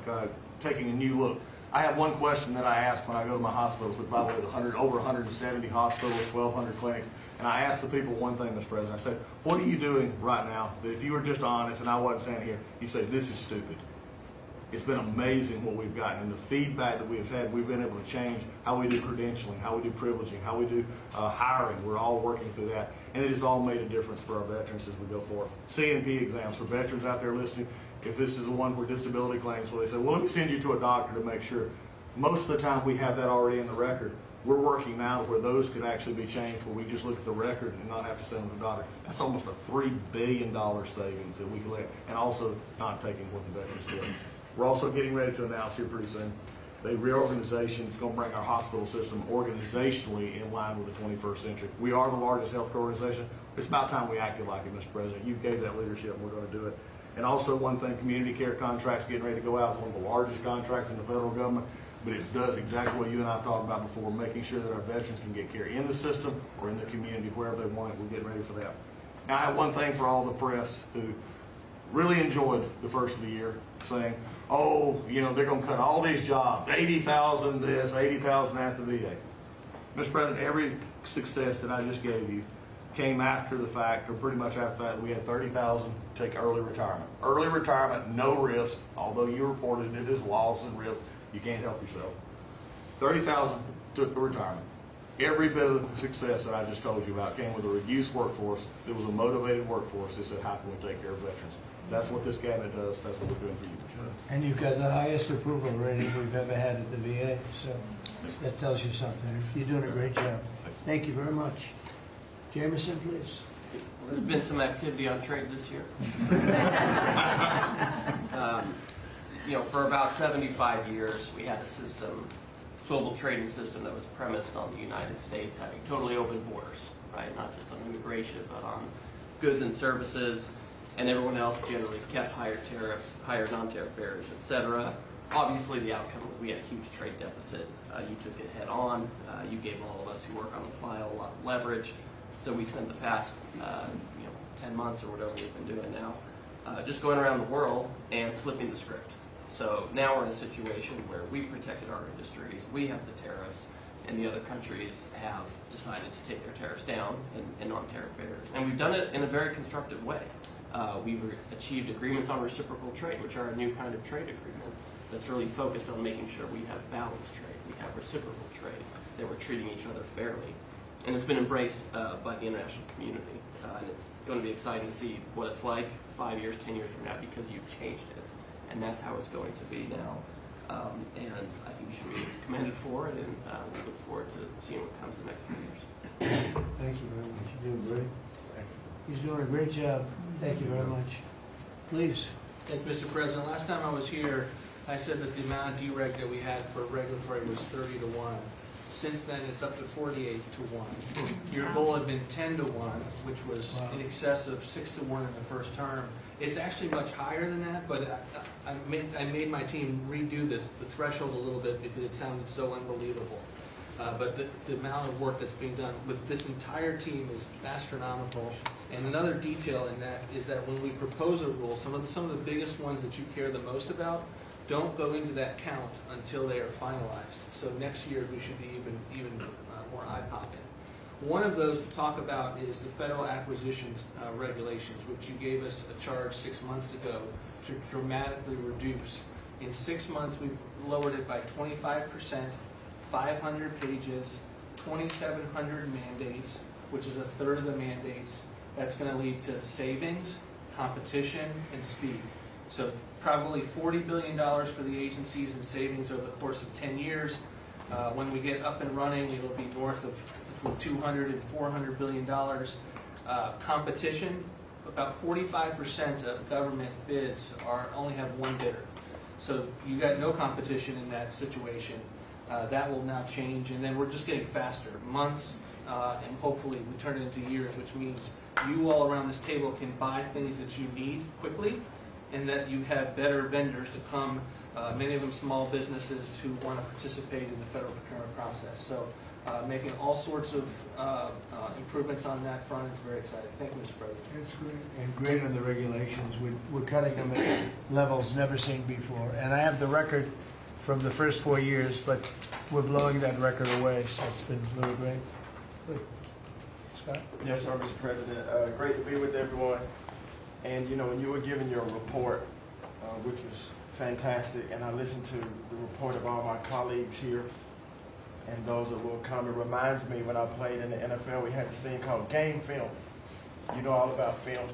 F: taking a new look. I have one question that I ask when I go to my hospitals, which by the way, over 170 hospitals, 1,200 clinics, and I ask the people one thing, Mr. President. I said, what are you doing right now that if you were just honest and I wasn't standing here, you'd say, this is stupid. It's been amazing what we've gotten, and the feedback that we've had. We've been able to change how we do credentialing, how we do privileging, how we do hiring. We're all working through that, and it has all made a difference for our veterans as we go forward. CNP exams for veterans out there listening. If this is the one where disability claims, where they say, well, let me send you to a doctor to make sure. Most of the time we have that already in the record. We're working now where those could actually be changed, where we just look at the record and not have to send them to the doctor. That's almost a $3 billion savings that we could let, and also not taking what the veterans did. We're also getting ready to announce here pretty soon a reorganization that's going to bring our hospital system organizationally in line with the 21st century. We are the largest healthcare organization. It's about time we acted like it, Mr. President. You gave that leadership, and we're going to do it. And also one thing, community care contracts getting ready to go out. It's one of the largest contracts in the federal government, but it does exactly what you and I have talked about before, making sure that our veterans can get care in the system or in the community, wherever they want it. We're getting ready for that. Now, I have one thing for all the press who really enjoyed the first of the year, saying, oh, you know, they're going to cut all these jobs, 80,000 this, 80,000 at the VA. Mr. President, every success that I just gave you came after the fact, or pretty much after the fact, that we had 30,000 take early retirement. Early retirement, no risk, although you reported it as loss and risk, you can't help yourself. 30,000 took the retirement. Every bit of the success that I just told you about came with a reduced workforce. It was a motivated workforce that said, how can we take care of veterans? That's what this cabinet does. That's what we're doing for you, Mr. President.
A: And you've got the highest approval rating we've ever had at the VA, so that tells you something. You're doing a great job. Thank you very much. Jameson, please.
G: There's been some activity on trade this year. You know, for about 75 years, we had a system, global trading system that was premised on the United States having totally open borders, right? Not just on immigration, but on goods and services, and everyone else generally kept higher tariffs, higher non-tariff barriers, etc. Obviously, the outcome was we had a huge trade deficit. You took it head on. You gave all of us who work on the file a lot of leverage. So we spent the past 10 months or whatever we've been doing now just going around the world and flipping the script. So now we're in a situation where we've protected our industries, we have the tariffs, and the other countries have decided to take their tariffs down and non-tariff barriers. And we've done it in a very constructive way. We've achieved agreements on reciprocal trade, which are a new kind of trade agreement that's really focused on making sure we have balanced trade, we have reciprocal trade, that we're treating each other fairly. And it's been embraced by the international community. And it's going to be exciting to see what it's like 5 years, 10 years from now, because you've changed it. And that's how it's going to be now. And I think you should be commended for it, and we look forward to seeing what comes in the next few years.
A: Thank you very much. You're doing great. He's doing a great job. Thank you very much. Please.
H: Thank you, Mr. President. Last time I was here, I said that the amount of dereg that we had for regulatory was 30 to 1. Since then, it's up to 48 to 1. Your goal had been 10 to 1, which was in excess of 6 to 1 in the first term. It's actually much higher than that, but I made my team redo the threshold a little bit because it sounded so unbelievable. But the amount of work that's being done with this entire team is astronomical. And another detail in that is that when we propose a rule, some of the biggest ones that you care the most about don't go into that count until they are finalized. So next year we should be even more eye-popping. One of those to talk about is the federal acquisitions regulations, which you gave us a charge 6 months ago to dramatically reduce. In 6 months, we've lowered it by 25%, 500 pages, 2,700 mandates, which is a third of the mandates. That's going to lead to savings, competition, and speed. So probably $40 billion for the agencies in savings over the course of 10 years. When we get up and running, it'll be north of between $200 and $400 billion. Competition, about 45% of government bids only have one bidder. So you got no competition in that situation. That will now change, and then we're just getting faster, months, and hopefully we turn it into years, which means you all around this table can buy things that you need quickly, and that you have better vendors to come, many of them small businesses who want to participate in the federal procurement process. So making all sorts of improvements on that front is very exciting. Thank you, Mr. President.
A: It's great. And great on the regulations. We're cutting them at levels never seen before. And I have the record from the first 4 years, but we're blowing that record away, so it's been really great. Good. Scott?
I: Yes, sir, Mr. President. Great to be with everyone. And, you know, when you were giving your report, which was fantastic, and I listened to the report of all my colleagues here and those that will come, it reminds me when I played in the NFL, we had this thing called game film. You know all about film.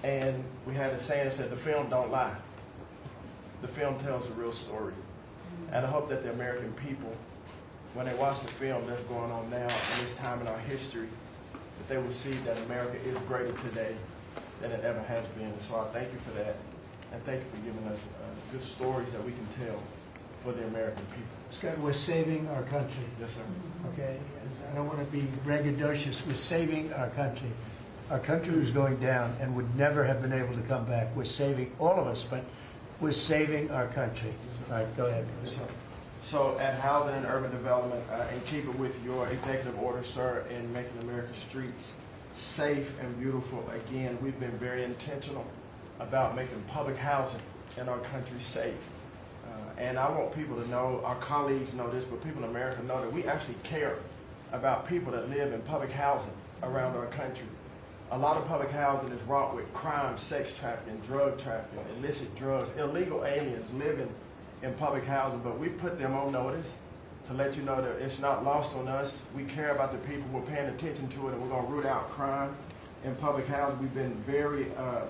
I: And we had a saying that said, the film don't lie. The film tells a real story. And I hope that the American people, when they watch the film that's going on now in this time in our history, that they will see that America is greater today than it ever has been. So I thank you for that. And thank you for giving us good stories that we can tell for the American people.
A: Scott, we're saving our country.
I: Yes, sir.
A: Okay? And I don't want to be braggadocious. We're saving our country. Our country was going down and would never have been able to come back. We're saving all of us, but we're saving our country. All right, go ahead.
I: Yes, sir. So at Housing and Urban Development, in keeping with your executive order, sir, in making America's streets safe and beautiful, again, we've been very intentional about making public housing in our country safe. And I want people to know, our colleagues know this, but people in America know that we actually care about people that live in public housing around our country. A lot of public housing is wrought with crime, sex trafficking, drug trafficking, illicit drugs, illegal aliens living in public housing, but we put them on notice to let you know that it's not lost on us. We care about the people, we're paying attention to it, and we're going to root out crime in public housing. We've been very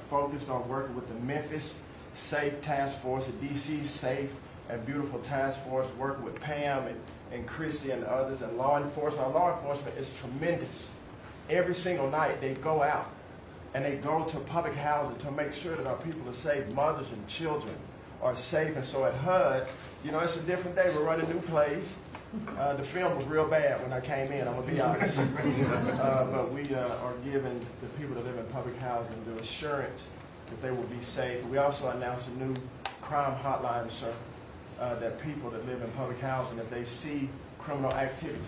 I: focused on working with the Memphis Safe Task Force, the DC Safe and Beautiful Task Force, working with Pam and Christy and others, and law enforcement. Our law enforcement is tremendous. Every single night they go out and they go to public housing to make sure that our people are safe, mothers and children are safe. And so at HUD, you know, it's a different day. We're running new plays. The film was real bad when I came in, I'm going to be honest. But we are giving the people that live in public housing the assurance that they will be safe. We also announced a new crime hotline, sir, that people that live in public housing, if they see criminal activity,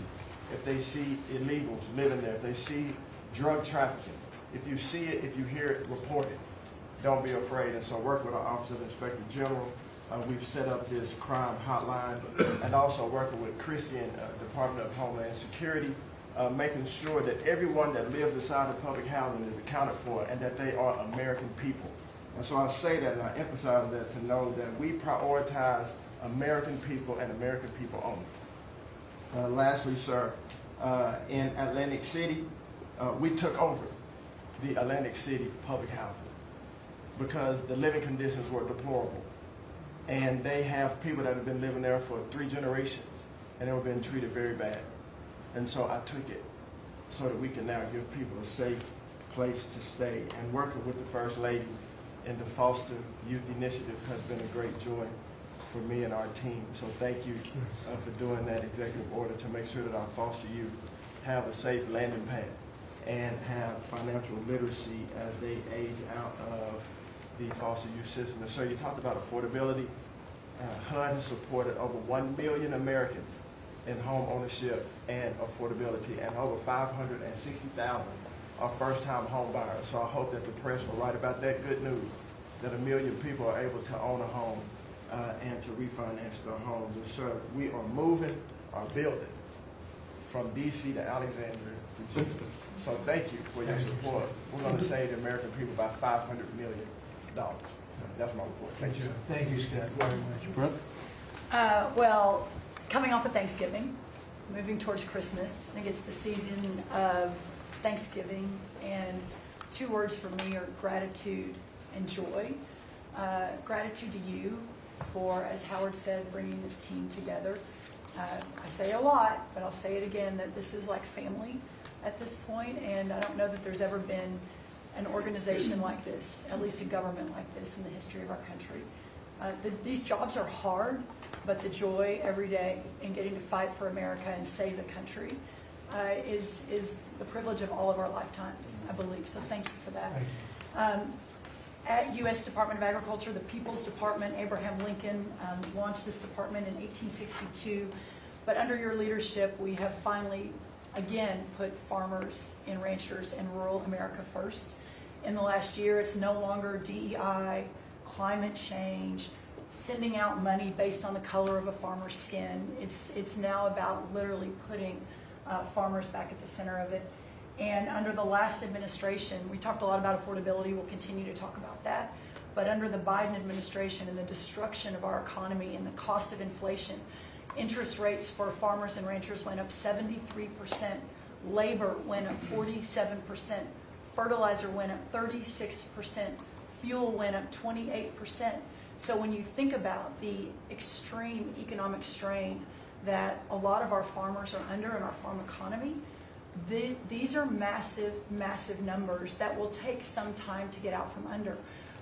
I: if they see illegals living there, if they see drug trafficking, if you see it, if you hear it, report it. Don't be afraid. And so work with our Office of Inspector General. We've set up this crime hotline, and also working with Christie and Department of Homeland Security, making sure that everyone that lives beside the public housing is accounted for and that they are American people. And so I say that and I emphasize that to know that we prioritize American people and American people only. Lastly, sir, in Atlantic City, we took over the Atlantic City public housing because the living conditions were deplorable. And they have people that have been living there for 3 generations and they were being treated very bad. And so I took it so that we can now give people a safe place to stay. And working with the First Lady in the Foster Youth Initiative has been a great joy for me and our team. So thank you for doing that executive order to make sure that our foster youth have a safe landing pad and have financial literacy as they age out of the foster youth system. And so you talked about affordability. HUD has supported over 1 million Americans in home ownership and affordability, and over 560,000 are first-time home buyers. So I hope that the press will write about that good news, that 1 million people are able to own a home and to refinance their homes. And so we are moving our building from DC to Alexandria, Virginia. So thank you for your support. We're going to save the American people about $500 million. So that's my report. Thank you.
A: Thank you, Scott, very much. Brooke?
J: Well, coming off of Thanksgiving, moving towards Christmas, I think it's the season of Thanksgiving, and two words for me are gratitude and joy. Gratitude to you for, as Howard said, bringing this team together. I say a lot, but I'll say it again, that this is like family at this point, and I don't know that there's ever been an organization like this, at least a government like this, in the history of our country. These jobs are hard, but the joy every day in getting to fight for America and save the country is the privilege of all of our lifetimes, I believe. So thank you for that. At U.S. Department of Agriculture, the People's Department, Abraham Lincoln launched this department in 1862. But under your leadership, we have finally, again, put farmers and ranchers and rural America first. In the last year, it's no longer DEI, climate change, sending out money based on the color of a farmer's skin. It's now about literally putting farmers back at the center of it. And under the last administration, we talked a lot about affordability. We'll continue to talk about that. But under the Biden administration and the destruction of our economy and the cost of inflation, interest rates for farmers and ranchers went up 73%. Labor went up 47%. Fertilizer went up 36%. Fuel went up 28%. So when you think about the extreme economic strain that a lot of our farmers are under in our farm economy, these are massive, massive numbers that will take some time to get out from under.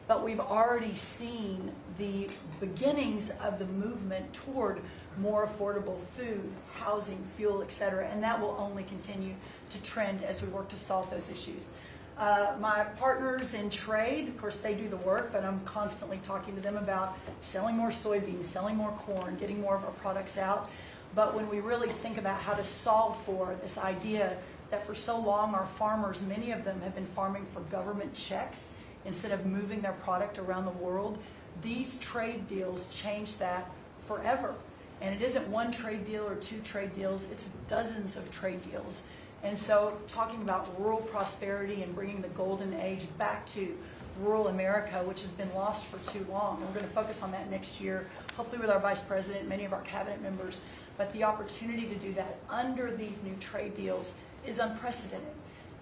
J: But we've already seen the beginnings of the movement toward more affordable food, housing, fuel, etc., and that will only continue to trend as we work to solve those issues. My partners in trade, of course, they do the work, but I'm constantly talking to them about selling more soybeans, selling more corn, getting more of our products out. But when we really think about how to solve for this idea that for so long our farmers, many of them have been farming for government checks instead of moving their product around the world, these trade deals change that forever. And it isn't one trade deal or two trade deals, it's dozens of trade deals. And so talking about rural prosperity and bringing the golden age back to rural America, which has been lost for too long. And we're going to focus on that next year, hopefully with our Vice President, many of our cabinet members. But the opportunity to do that under these new trade deals is unprecedented.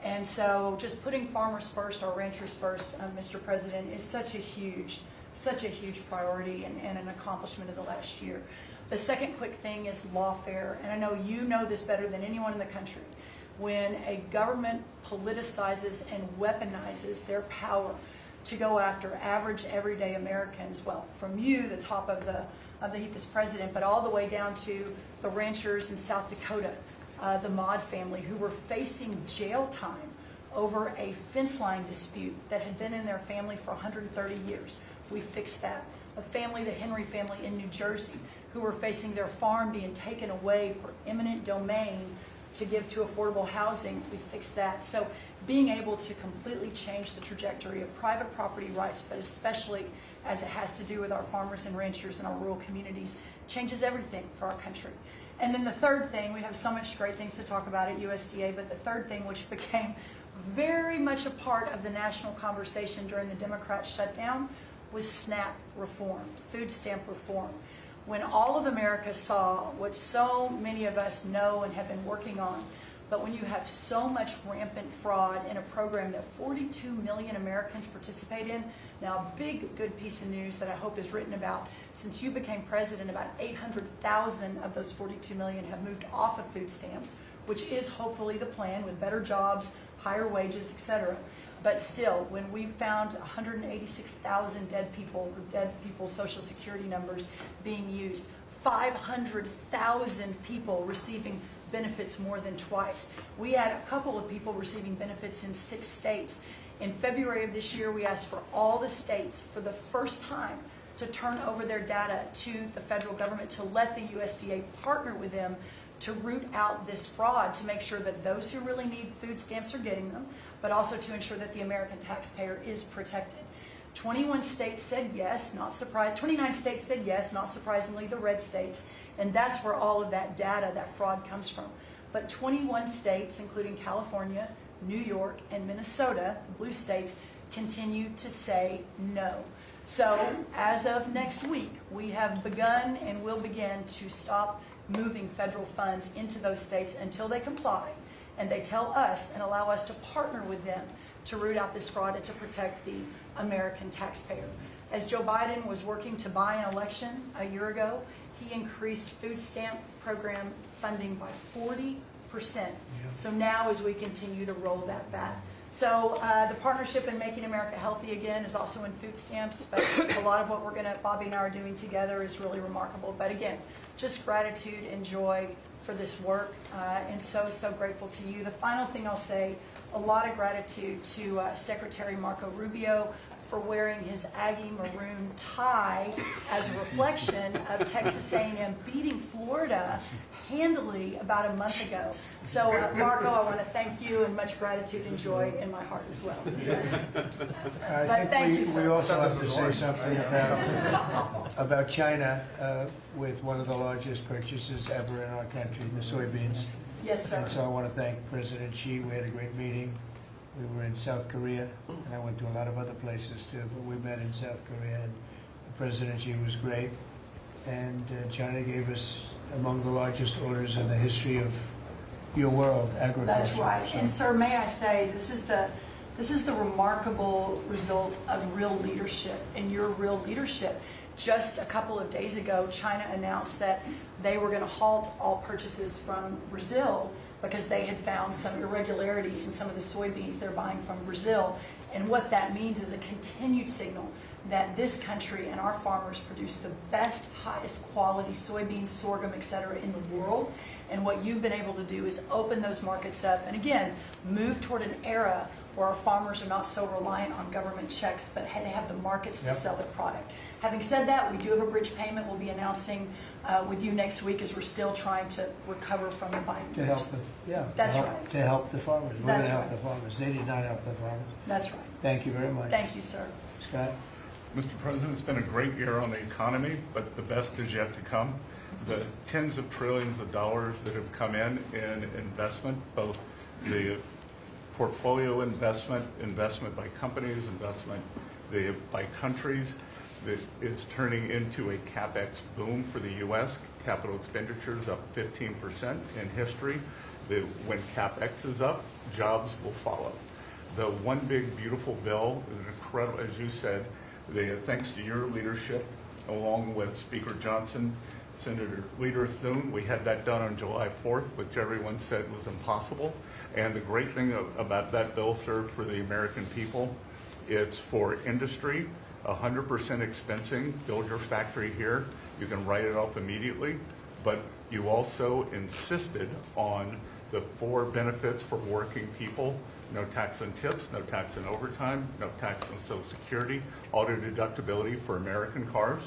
J: And so just putting farmers first, our ranchers first, Mr. President, is such a huge priority and an accomplishment of the last year. The second quick thing is lawfare. And I know you know this better than anyone in the country. When a government politicizes and weaponizes their power to go after average, everyday Americans, well, from you, the top of the heap as president, but all the way down to the ranchers in South Dakota, the Maud family, who were facing jail time over a fence line dispute that had been in their family for 130 years. We fixed that. A family, the Henry family in New Jersey, who were facing their farm being taken away for eminent domain to give to affordable housing, we fixed that. So being able to completely change the trajectory of private property rights, but especially as it has to do with our farmers and ranchers and our rural communities, changes everything for our country. And then the third thing, we have so much great things to talk about at USDA, but the third thing, which became very much a part of the national conversation during the Democrat shutdown, was SNAP reform, food stamp reform. When all of America saw what so many of us know and have been working on, but when you have so much rampant fraud in a program that 42 million Americans participate in, now a big good piece of news that I hope is written about, since you became president, about 800,000 of those 42 million have moved off of food stamps, which is hopefully the plan with better jobs, higher wages, etc. But still, when we found 186,000 dead people's Social Security numbers being used, 500,000 people receiving benefits more than twice. We had a couple of people receiving benefits in 6 states. In February of this year, we asked for all the states for the first time to turn over their data to the federal government to let the USDA partner with them to root out this fraud, to make sure that those who really need food stamps are getting them, but also to ensure that the American taxpayer is protected. 21 states said yes, not surprised. 29 states said yes, not surprisingly, the red states, and that's where all of that data, that fraud comes from. But 21 states, including California, New York, and Minnesota, the blue states, continue to say no. So as of next week, we have begun and will begin to stop moving federal funds into those states until they comply and they tell us and allow us to partner with them to root out this fraud and to protect the American taxpayer. As Joe Biden was working to buy an election a year ago, he increased food stamp program funding by 40%. So now as we continue to roll that back. So the partnership in Making America Healthy Again is also in food stamps, but a lot of what Bobby and I are doing together is really remarkable. But again, just gratitude and joy for this work, and so grateful to you. The final thing I'll say, a lot of gratitude to Secretary Marco Rubio for wearing his Aggie maroon tie as a reflection of Texas A&M beating Florida handily about a month ago. So, Marco, I want to thank you, and much gratitude and joy in my heart as well. Yes.
A: I
J: thank you,
A: think
J: sir.
A: we also have to say something about China with one of the largest purchases ever in our country, the soybeans.
J: Yes, sir.
A: And so I want to thank President Xi. We had a great meeting. We were in South Korea, and I went to a lot of other places too, but we met in South Korea, and President Xi was great. And China gave us among the largest orders in the history of your world, agriculture.
J: That's right. And sir, may I say, this is the remarkable result of real leadership, and your real leadership. Just a couple of days ago, China announced that they were going to halt all purchases from Brazil because they had found some irregularities in some of the soybeans they're buying from Brazil. And what that means is a continued signal that this country and our farmers produce the best, highest quality soybeans, sorghum, et cetera, in the world. And what you've been able to do is open those markets up and, again, move toward an era where our farmers are not so reliant on government checks, but they have the markets to sell their product. Having said that, we do have a bridge payment we'll be announcing with you next week, as we're still trying to recover from the Biden
A: To help
J: years.
A: the, to help the farmers. We're going
J: That's
A: to help
J: right.
A: the farmers. They did not help the farmers.
J: That's right.
A: Thank you very much.
J: Thank you, sir.
A: Scott?
B: Mr. President, it's been a great year on the economy, but the best is yet to come. The tens of trillions of dollars that have come in investment, both the portfolio investment by companies, investment by countries, that is turning into a CapEx boom for the U.S. Capital expenditures up 15% in history. When CapEx is up, jobs will follow. The one big beautiful bill is incredible, as you said, thanks to your leadership, along with Speaker Johnson, Senator Leader Thune, we had that done on July 4th, which everyone said was impossible. And the great thing about that bill, sir, for the American people, it's for industry, 100% expensing, build your factory here, you can write it off immediately, but you also insisted on the 4 benefits for working people: no tax on tips, no tax on overtime, no tax on Social Security, auto deductibility for American cars,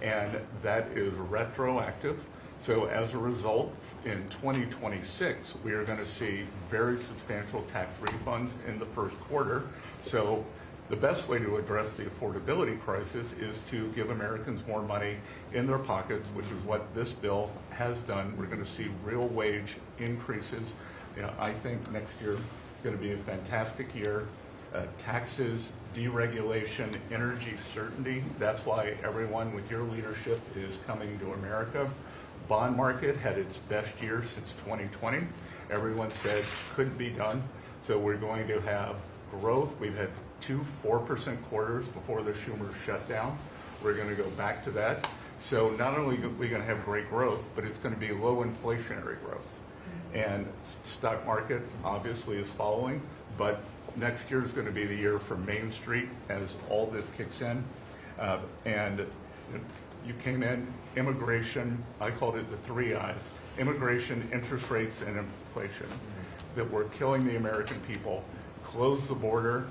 B: and that is retroactive. So as a result, in 2026, we are going to see very substantial tax refunds in the first quarter. So the best way to address the affordability crisis is to give Americans more money in their pockets, which is what this bill has done. We're going to see real wage increases. I think next year is going to be a fantastic year. Taxes, deregulation, energy certainty. That's why everyone with your leadership is coming to America. Bond market had its best year since 2020. Everyone said couldn't be done. So we're going to have growth. We've had 2 4% quarters before the Schumer shutdown. We're going to go back to that. So not only are we going to have great growth, but it's going to be low inflationary growth. And stock market obviously is following, but next year is going to be the year for Main Street as all this kicks in. And you came in, immigration, I called it the 3 I's: immigration, interest rates, and inflation, that were killing the American people. Close the border,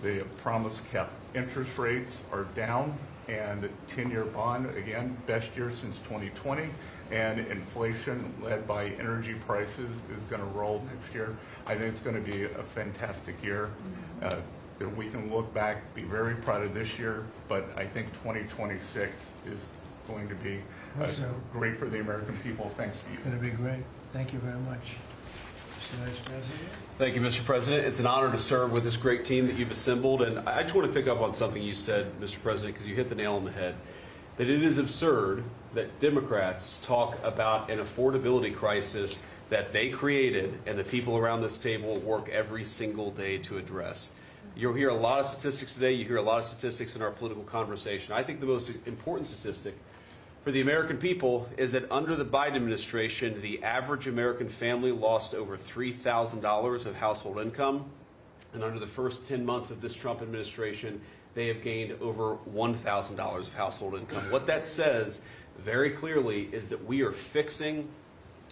B: the promise kept. Interest rates are down, and 10-year bond, again, best year since 2020, and inflation led by energy prices is going to roll next year. I think it's going to be a fantastic year. That we can look back, be very proud of this year, but I think 2026 is going to be great for the American people. Thanks to you.
A: It's going to be great. Thank you very much. Mr. Vice President.
K: Thank you, Mr. President. It's an honor to serve with this great team that you've assembled. And I just want to pick up on something you said, Mr. President, because you hit the nail on the head, that it is absurd that Democrats talk about an affordability crisis that they created and the people around this table work every single day to address. You'll hear a lot of statistics today. You hear a lot of statistics in our political conversation. I think the most important statistic for the American people is that under the Biden administration, the average American family lost over $3,000 of household income. And under the first 10 months of this Trump administration, they have gained over $1,000 of household income. What that says very clearly is that we are fixing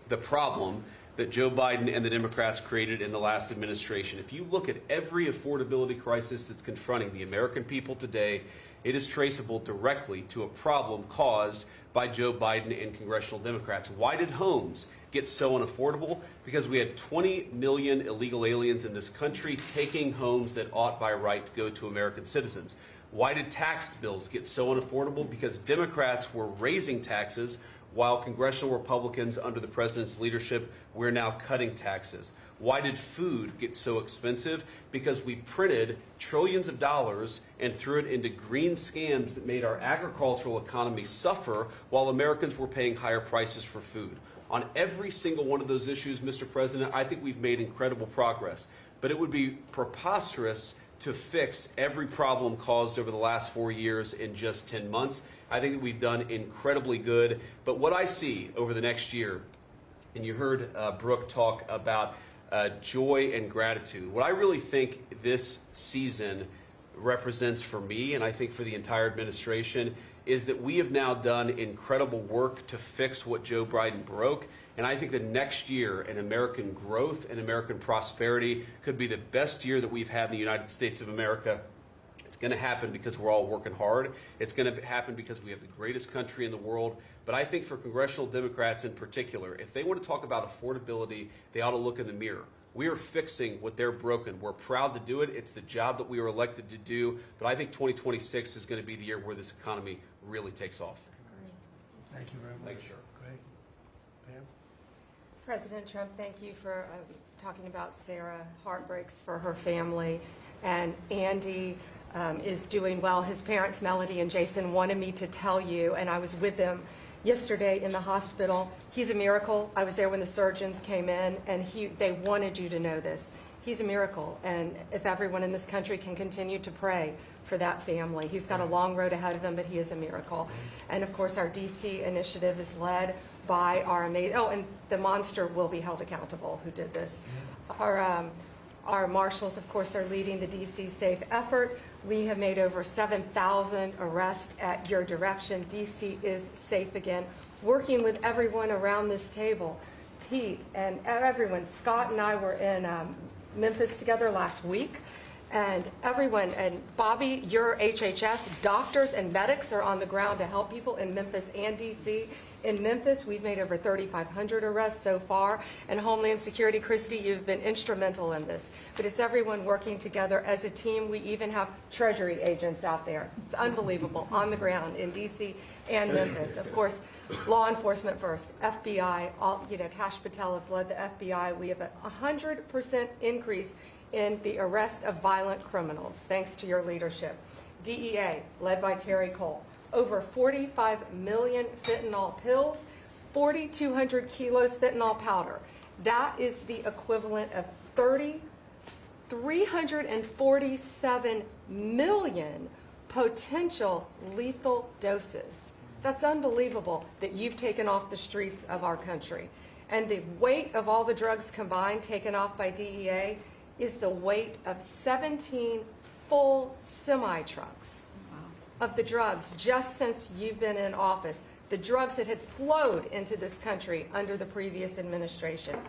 K: the problem that Joe Biden and the Democrats created in the last administration. If you look at every affordability crisis that's confronting the American people today, it is traceable directly to a problem caused by Joe Biden and congressional Democrats. Why did homes get so unaffordable? Because we had 20 million illegal aliens in this country taking homes that ought by right to go to American citizens. Why did tax bills get so unaffordable? Because Democrats were raising taxes while congressional Republicans under the president's leadership, we're now cutting taxes. Why did food get so expensive? Because we printed trillions of dollars and threw it into green scams that made our agricultural economy suffer while Americans were paying higher prices for food. On every single one of those issues, Mr. President, I think we've made incredible progress. But it would be preposterous to fix every problem caused over the last 4 years in just 10 months. I think that we've done incredibly good. But what I see over the next year, and you heard Brooke talk about joy and gratitude. What I really think this season represents for me, and I think for the entire administration, is that we have now done incredible work to fix what Joe Biden broke. And I think the next year in American growth and American prosperity could be the best year that we've had in the United States of America. It's going to happen because we're all working hard. It's going to happen because we have the greatest country in the world. But I think for congressional Democrats in particular, if they want to talk about affordability, they ought to look in the mirror. We are fixing what they're broken. We're proud to do it. It's the job that we were elected to do. But I think 2026 is going to be the year where this economy really takes off.
A: Thank you very much.
K: Thanks, sir.
A: Great. Pam?
L: President Trump, thank you for talking about Sarah. Heartbreaks for her family. And Andy is doing well. His parents, Melody and Jason, wanted me to tell you, and I was with them yesterday in the hospital. He's a miracle. I was there when the surgeons came in, and they wanted you to know this. He's a miracle, and if everyone in this country can continue to pray for that family. He's got a long road ahead of him, but he is a miracle. And of course, our DC initiative is led by our amazing, and the monster will be held accountable who did this. Our marshals, of course, are leading the DC Safe effort. We have made over 7,000 arrests at your direction. DC is safe again. Working with everyone around this table, Pete and everyone. Scott and I were in Memphis together last week. And everyone, and Bobby, your HHS, doctors and medics are on the ground to help people in Memphis and DC. In Memphis, we've made over 3,500 arrests so far. And Homeland Security, Christy, you've been instrumental in this. But it's everyone working together as a team. We even have Treasury agents out there. It's unbelievable, on the ground in DC and Memphis. Of course, law enforcement first, FBI, Kash Patel has led the FBI. We have a 100% increase in the arrest of violent criminals, thanks to your leadership. DEA, led by Terry Cole, over 45 million fentanyl pills, 4,200 kilos fentanyl powder. That is the equivalent of 347 million potential lethal doses. That's unbelievable that you've taken off the streets of our country. And the weight of all the drugs combined taken off by DEA is the weight of 17 full semi-trucks of the drugs just since you've been in office. The drugs that had flowed into this country under the previous administration.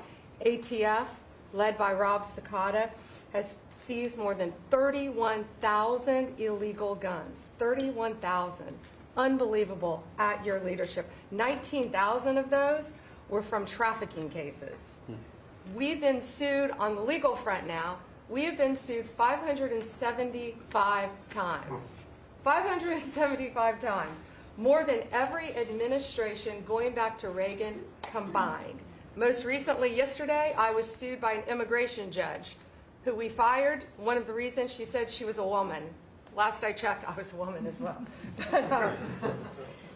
L: ATF, led by Rob Sakata, has seized more than 31,000 illegal guns. 31,000. Unbelievable at your leadership. 19,000 of those were from trafficking cases. We've been sued on the legal front now. We have been sued 575 times. 575 times. More than every administration going back to Reagan combined. Most recently, yesterday, I was sued by an immigration judge who we fired. One of the reasons, she said she was a woman. Last I checked, I was a woman as well.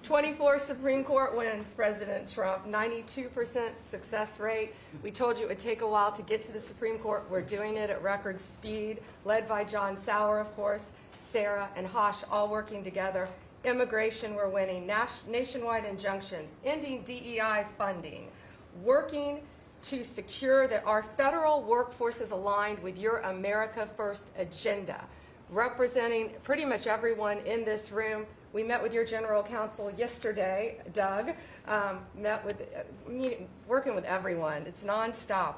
L: 24 Supreme Court wins, President Trump, 92% success rate. We told you it would take a while to get to the Supreme Court. We're doing it at record speed, led by John Sauer, of course, Sarah and Hosh, all working together. Immigration, we're winning. Nationwide injunctions, ending DEI funding, working to secure that our federal workforce is aligned with your America First agenda, representing pretty much everyone in this room. We met with your general counsel yesterday, Doug, working with everyone. It's nonstop.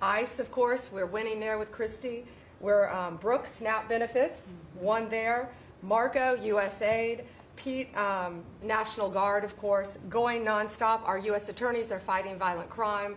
L: ICE, of course, we're winning there with Christie. We're Brooke, SNAP benefits, won there. Marco, USAID. Pete, National Guard, of course, going nonstop. Our U.S. attorneys are fighting violent crime,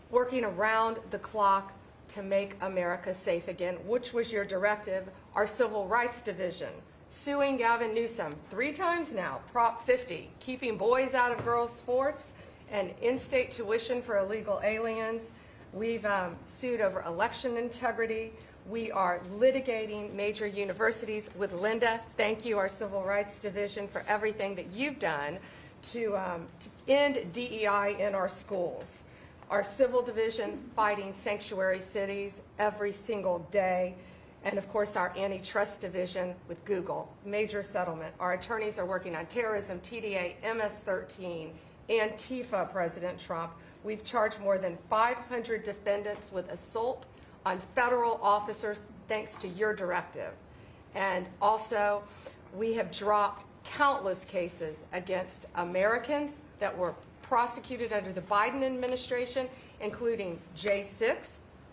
L: working around the clock to make America safe again, which was your directive. Our Civil Rights Division, suing Gavin Newsom 3 times now, Prop 50, keeping boys out of girls' sports, and in-state tuition for illegal aliens. We've sued over election integrity. We are litigating major universities with Linda. Thank you, our Civil Rights Division, for everything that you've done to end DEI in our schools. Our Civil Division fighting sanctuary cities every single day. And of course, our Antitrust Division with Google, major settlement. Our attorneys are working on terrorism, TDA, MS-13, Antifa, President Trump. We've charged more than 500 defendants with assault on federal officers thanks to your directive. And also, we have dropped countless cases against Americans that were prosecuted under the Biden administration, including J6,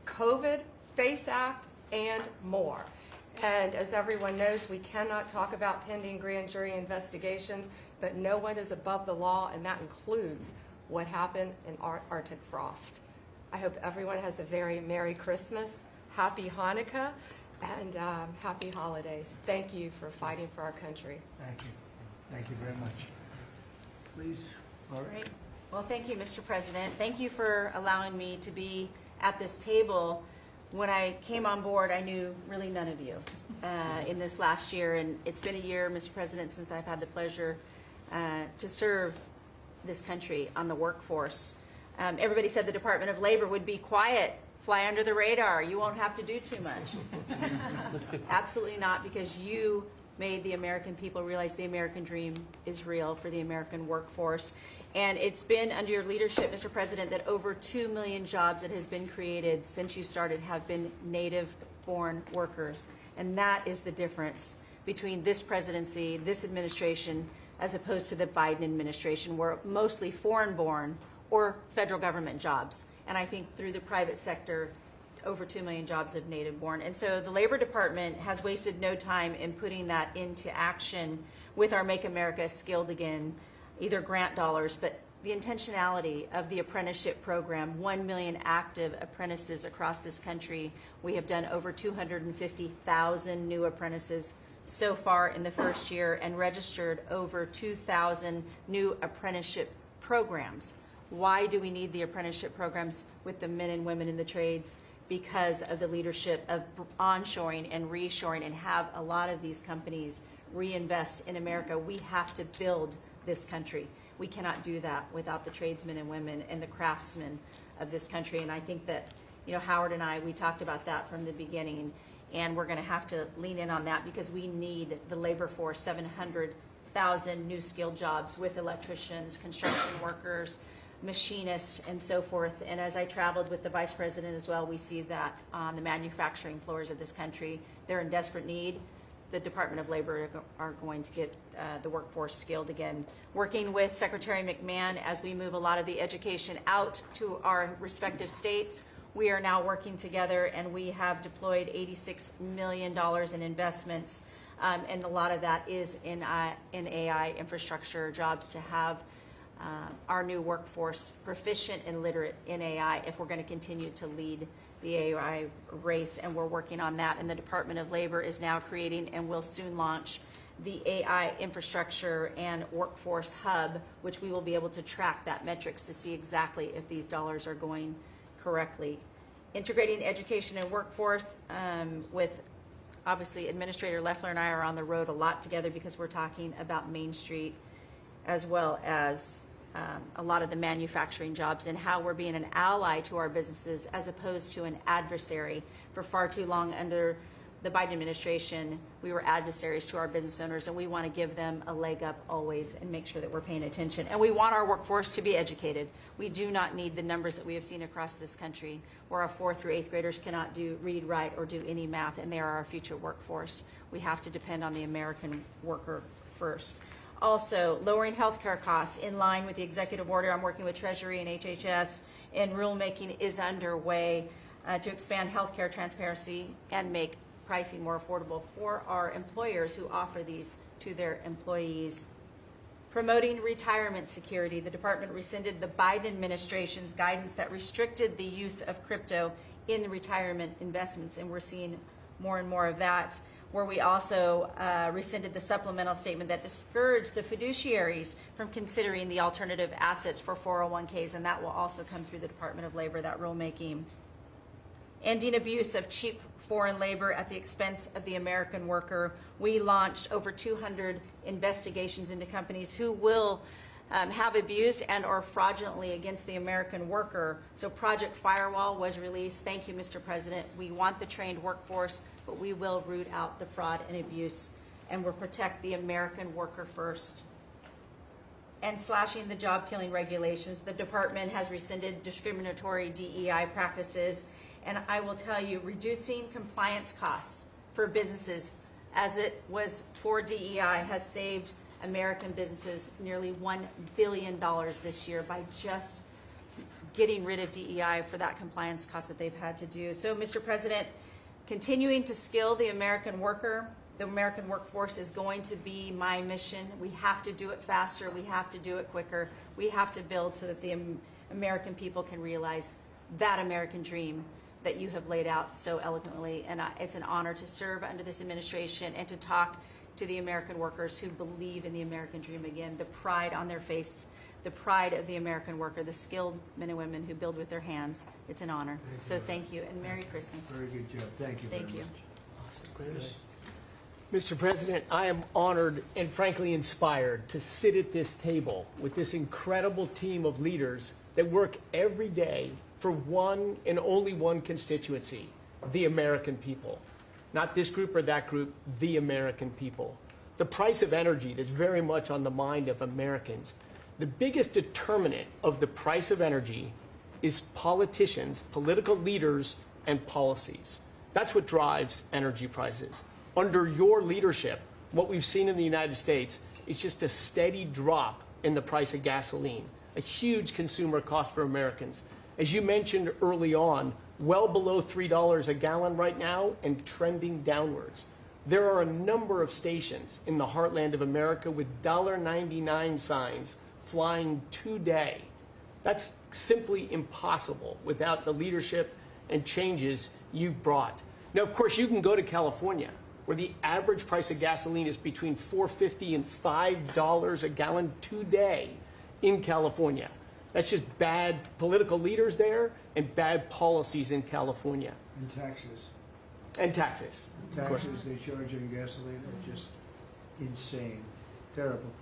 L: COVID, FACE Act, and more. And as everyone knows, we cannot talk about pending grand jury investigations, but no one is above the law, and that includes what happened in Arctic frost. I hope everyone has a very Merry Christmas, Happy Hanukkah, and Happy Holidays. Thank you for fighting for our country.
A: Thank you. Thank you very much. Please, Laura.
M: Great. Well, thank you, Mr. President. Thank you for allowing me to be at this table. When I came on board, I knew really none of you in this last year, and it's been a year, Mr. President, since I've had the pleasure to serve this country on the workforce. Everybody said the Department of Labor would be quiet, fly under the radar. You won't have to do too much. Absolutely not, because you made the American people realize the American dream is real for the American workforce. And it's been under your leadership, Mr. President, that over 2 million jobs that has been created since you started have been native-born workers. And that is the difference between this presidency, this administration, as opposed to the Biden administration, where mostly foreign-born or federal government jobs. And I think through the private sector, over 2 million jobs of native-born. And so the Labor Department has wasted no time in putting that into action with our Make America Skilled Again, either grant dollars, but the intentionality of the apprenticeship program, 1 million active apprentices across this country. We have done over 250,000 new apprentices so far in the first year and registered over 2,000 new apprenticeship programs. Why do we need the apprenticeship programs with the men and women in the trades? Because of the leadership of onshoring and reshoring, and have a lot of these companies reinvest in America. We have to build this country. We cannot do that without the tradesmen and women and the craftsmen of this country. And I think that, you know, Howard and I, we talked about that from the beginning, and we're going to have to lean in on that because we need the labor force, 700,000 new skilled jobs with electricians, construction workers, machinists, and so forth. And as I traveled with the Vice President as well, we see that on the manufacturing floors of this country, they're in desperate need. The Department of Labor are going to get the workforce skilled again. Working with Secretary McMahon as we move a lot of the education out to our respective states, we are now working together, and we have deployed $86 million in investments, and a lot of that is in AI infrastructure jobs to have our new workforce proficient and literate in AI if we're going to continue to lead the AI race, and we're working on that. And the Department of Labor is now creating and will soon launch the AI infrastructure and workforce hub, which we will be able to track that metrics to see exactly if these dollars are going correctly. Integrating education and workforce with obviously Administrator Leffler and I are on the road a lot together because we're talking about Main Street as well as a lot of the manufacturing jobs and how we're being an ally to our businesses as opposed to an adversary. For far too long under the Biden administration, we were adversaries to our business owners, and we want to give them a leg up always and make sure that we're paying attention. And we want our workforce to be educated. We do not need the numbers that we have seen across this country where our 4th through 8th graders cannot read, write, or do any math, and they are our future workforce. We have to depend on the American worker first. Also, lowering healthcare costs in line with the executive order. I'm working with Treasury and HHS, and rulemaking is underway to expand healthcare transparency and make pricing more affordable for our employers who offer these to their employees. Promoting retirement security. The department rescinded the Biden administration's guidance that restricted the use of crypto in the retirement investments, and we're seeing more and more of that, where we also rescinded the supplemental statement that discouraged the fiduciaries from considering the alternative assets for 401ks, and that will also come through the Department of Labor, that rulemaking. Ending abuse of cheap foreign labor at the expense of the American worker. We launched over 200 investigations into companies who will have abused and or fraudulently against the American worker. So Project Firewall was released. Thank you, Mr. President. We want the trained workforce, but we will root out the fraud and abuse, and we'll protect the American worker first. And slashing the job-killing regulations. The department has rescinded discriminatory DEI practices. And I will tell you, reducing compliance costs for businesses, as it was for DEI, has saved American businesses nearly $1 billion this year by just getting rid of DEI for that compliance cost that they've had to do. So, Mr. President, continuing to skill the American worker, the American workforce is going to be my mission. We have to do it faster. We have to do it quicker. We have to build so that the American people can realize that American dream that you have laid out so eloquently. And it's an honor to serve under this administration and to talk to the American workers who believe in the American dream again, the pride on their face, the pride of the American worker, the skilled men and women who build with their hands. It's an honor. Thank you, and Merry Christmas.
A: Very good job. Thank you very much.
N: Awesome. Mr. President, I am honored and frankly inspired to sit at this table with this incredible team of leaders that work every day for one and only one constituency, the American people. Not this group or that group, the American people. The price of energy is very much on the mind of Americans. The biggest determinant of the price of energy is politicians, political leaders, and policies. That's what drives energy prices. Under your leadership, what we've seen in the United States is just a steady drop in the price of gasoline, a huge consumer cost for Americans. As you mentioned early on, well below $3 a gallon right now and trending downwards. There are a number of stations in the heartland of America with $1.99 signs flying today. That's simply impossible without the leadership and changes you've brought. Now, of course, you can go to California, where the average price of gasoline is between $4.50 and $5 a gallon today in California. That's just bad political leaders there and bad policies in California.
A: And taxes.
N: And taxes.
A: The taxes they charge on gasoline are just insane. Terrible.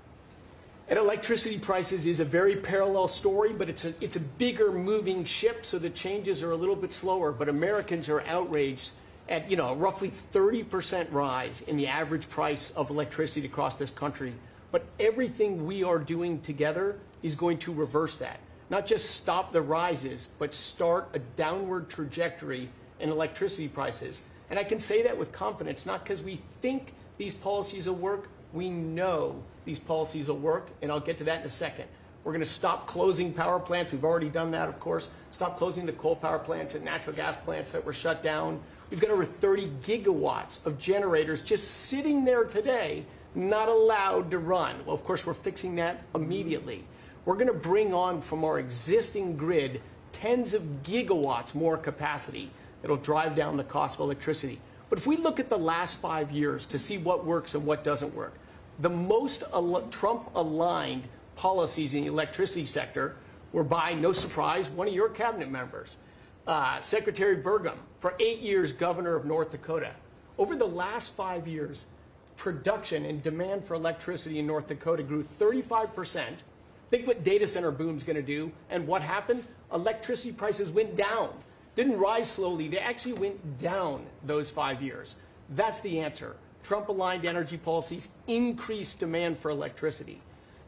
N: And electricity prices is a very parallel story, but it's a bigger moving ship, so the changes are a little bit slower. But Americans are outraged at roughly 30% rise in the average price of electricity across this country. But everything we are doing together is going to reverse that. Not just stop the rises, but start a downward trajectory in electricity prices. And I can say that with confidence, not because we think these policies will work. We know these policies will work, and I'll get to that in a second. We're going to stop closing power plants. We've already done that, of course. Stop closing the coal power plants and natural gas plants that were shut down. We've got over 30 gigawatts of generators just sitting there today, not allowed to run. Well, of course, we're fixing that immediately. We're going to bring on from our existing grid tens of gigawatts more capacity that'll drive down the cost of electricity. But if we look at the last 5 years to see what works and what doesn't work, the most Trump-aligned policies in the electricity sector were by, no surprise, one of your cabinet members, Secretary Burgum, for 8 years governor of North Dakota. Over the last 5 years, production and demand for electricity in North Dakota grew 35%. Think what data center boom's going to do. And what happened? Electricity prices went down. Didn't rise slowly. They actually went down those 5 years. That's the answer. Trump-aligned energy policies increased demand for electricity.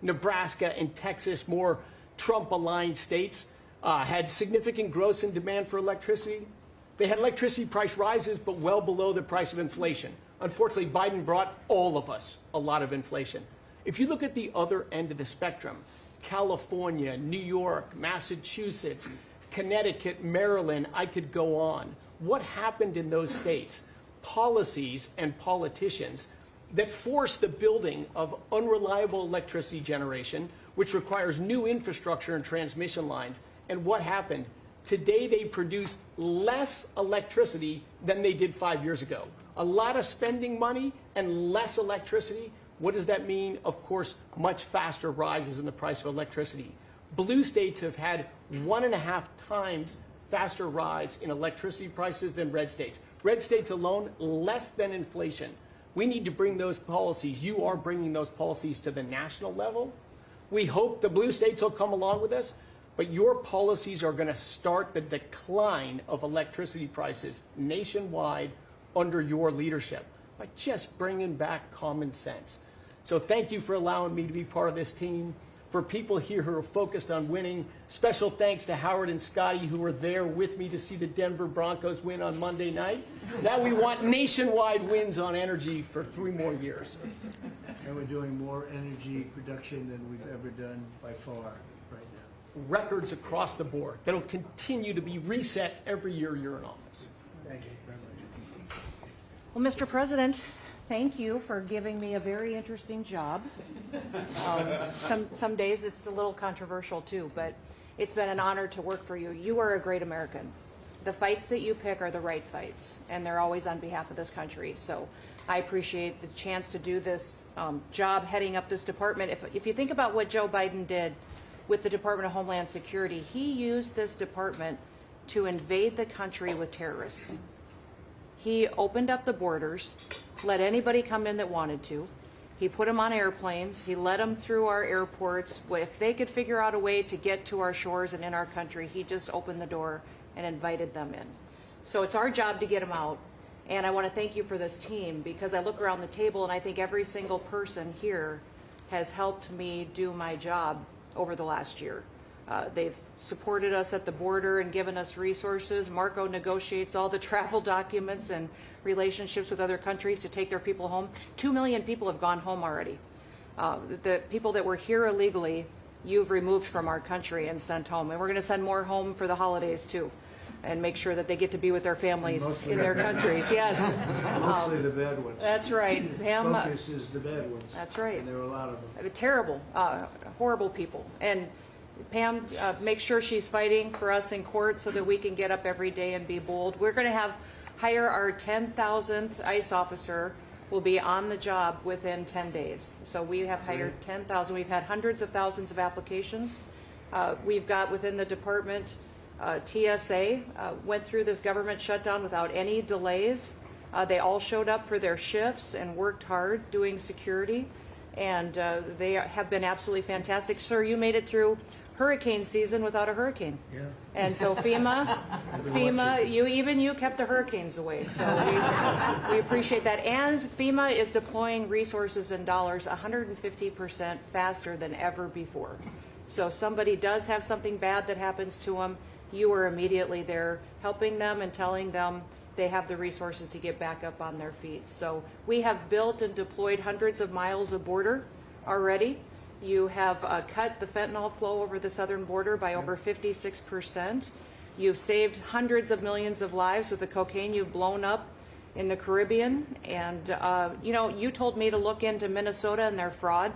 N: Nebraska and Texas, more Trump-aligned states, had significant growth in demand for electricity. They had electricity price rises, but well below the price of inflation. Unfortunately, Biden brought all of us a lot of inflation. If you look at the other end of the spectrum, California, New York, Massachusetts, Connecticut, Maryland, I could go on. What happened in those states? Policies and politicians that force the building of unreliable electricity generation, which requires new infrastructure and transmission lines. And what happened? Today they produce less electricity than they did 5 years ago. A lot of spending money and less electricity. What does that mean? Of course, much faster rises in the price of electricity. Blue states have had 1.5 times faster rise in electricity prices than red states. Red states alone, less than inflation. We need to bring those policies. You are bringing those policies to the national level. We hope the blue states will come along with us, but your policies are going to start the decline of electricity prices nationwide under your leadership by just bringing back common sense. So thank you for allowing me to be part of this team. For people here who are focused on winning, special thanks to Howard and Scotty who were there with me to see the Denver Broncos win on Monday night. Now we want nationwide wins on energy for 3 more years.
A: And we're doing more energy production than we've ever done by far right now.
N: Records across the board that'll continue to be reset every year you're in office.
A: Thank you very much.
O: Well, Mr. President, thank you for giving me a very interesting job. Some days it's a little controversial too, but it's been an honor to work for you. You are a great American. The fights that you pick are the right fights, and they're always on behalf of this country. So I appreciate the chance to do this job heading up this department. If you think about what Joe Biden did with the Department of Homeland Security, he used this department to invade the country with terrorists. He opened up the borders, let anybody come in that wanted to. He put them on airplanes. He let them through our airports. If they could figure out a way to get to our shores and in our country, he just opened the door and invited them in. So it's our job to get them out. And I want to thank you for this team, because I look around the table and I think every single person here has helped me do my job over the last year. They've supported us at the border and given us resources. Marco negotiates all the travel documents and relationships with other countries to take their people home. 2 million people have gone home already. The people that were here illegally, you've removed from our country and sent home. And we're going to send more home for the holidays too, and make sure that they get to be with their families in their countries. Yes.
A: Mostly the bad ones.
O: That's right. Pam,
A: Focus is the bad ones.
O: that's right.
A: And there are a lot of them.
O: Terrible, horrible people. And Pam, make sure she's fighting for us in court so that we can get up every day and be bold. We're going to hire our 10,000th ICE officer. Will be on the job within 10 days. So we have hired 10,000. We've had hundreds of thousands of applications. We've got within the department, TSA went through this government shutdown without any delays. They all showed up for their shifts and worked hard doing security. And they have been absolutely fantastic. Sir, you made it through hurricane season without a hurricane.
A: Yeah.
O: And so FEMA, you kept the hurricanes away. So we appreciate that. And FEMA is deploying resources and dollars 150% faster than ever before. So if somebody does have something bad that happens to them, you are immediately there helping them and telling them they have the resources to get back up on their feet. So we have built and deployed hundreds of miles of border already. You have cut the fentanyl flow over the southern border by over 56%. You've saved hundreds of millions of lives with the cocaine you've blown up in the Caribbean. And, you told me to look into Minnesota and their fraud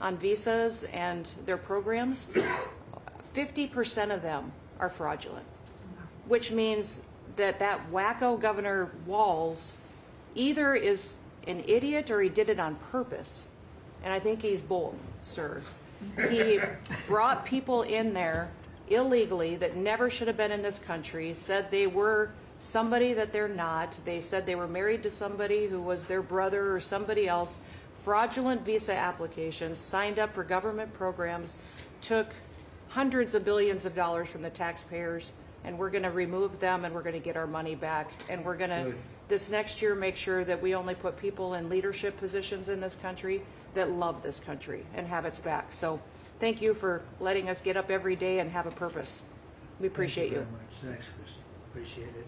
O: on visas and their programs. 50% of them are fraudulent, which means that wacko Governor Walz either is an idiot or he did it on purpose. And I think he's both, sir. He brought people in there illegally that never should have been in this country, said they were somebody that they're not. They said they were married to somebody who was their brother or somebody else. Fraudulent visa applications, signed up for government programs, took hundreds of billions of dollars from the taxpayers, and we're going to remove them and we're going to get our money back. And we're going to, this next year, make sure that we only put people in leadership positions in this country that love this country and have its back. So thank you for letting us get up every day and have a purpose. We appreciate you.
A: Thank you very much. Thanks, Chris. Appreciate it.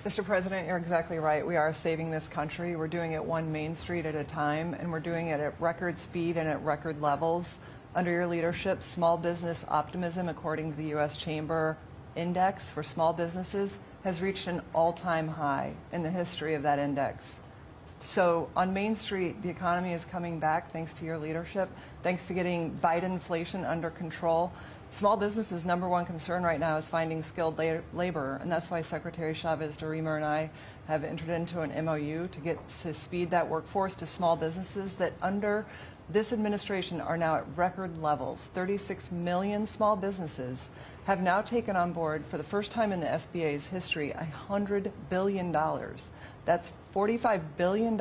P: Mr. President, you're exactly right. We are saving this country. We're doing it one Main Street at a time, and we're doing it at record speed and at record levels. Under your leadership, small business optimism, according to the U.S. Chamber Index for small businesses, has reached an all-time high in the history of that index. So on Main Street, the economy is coming back thanks to your leadership, thanks to getting Biden inflation under control. Small businesses' number one concern right now is finding skilled labor, and that's why Secretary Chavez DeRemer and I have entered into an MOU to get to speed that workforce to small businesses that under this administration are now at record levels. 36 million small businesses have now taken on board, for the first time in the SBA's history, $100 billion. That's $45 billion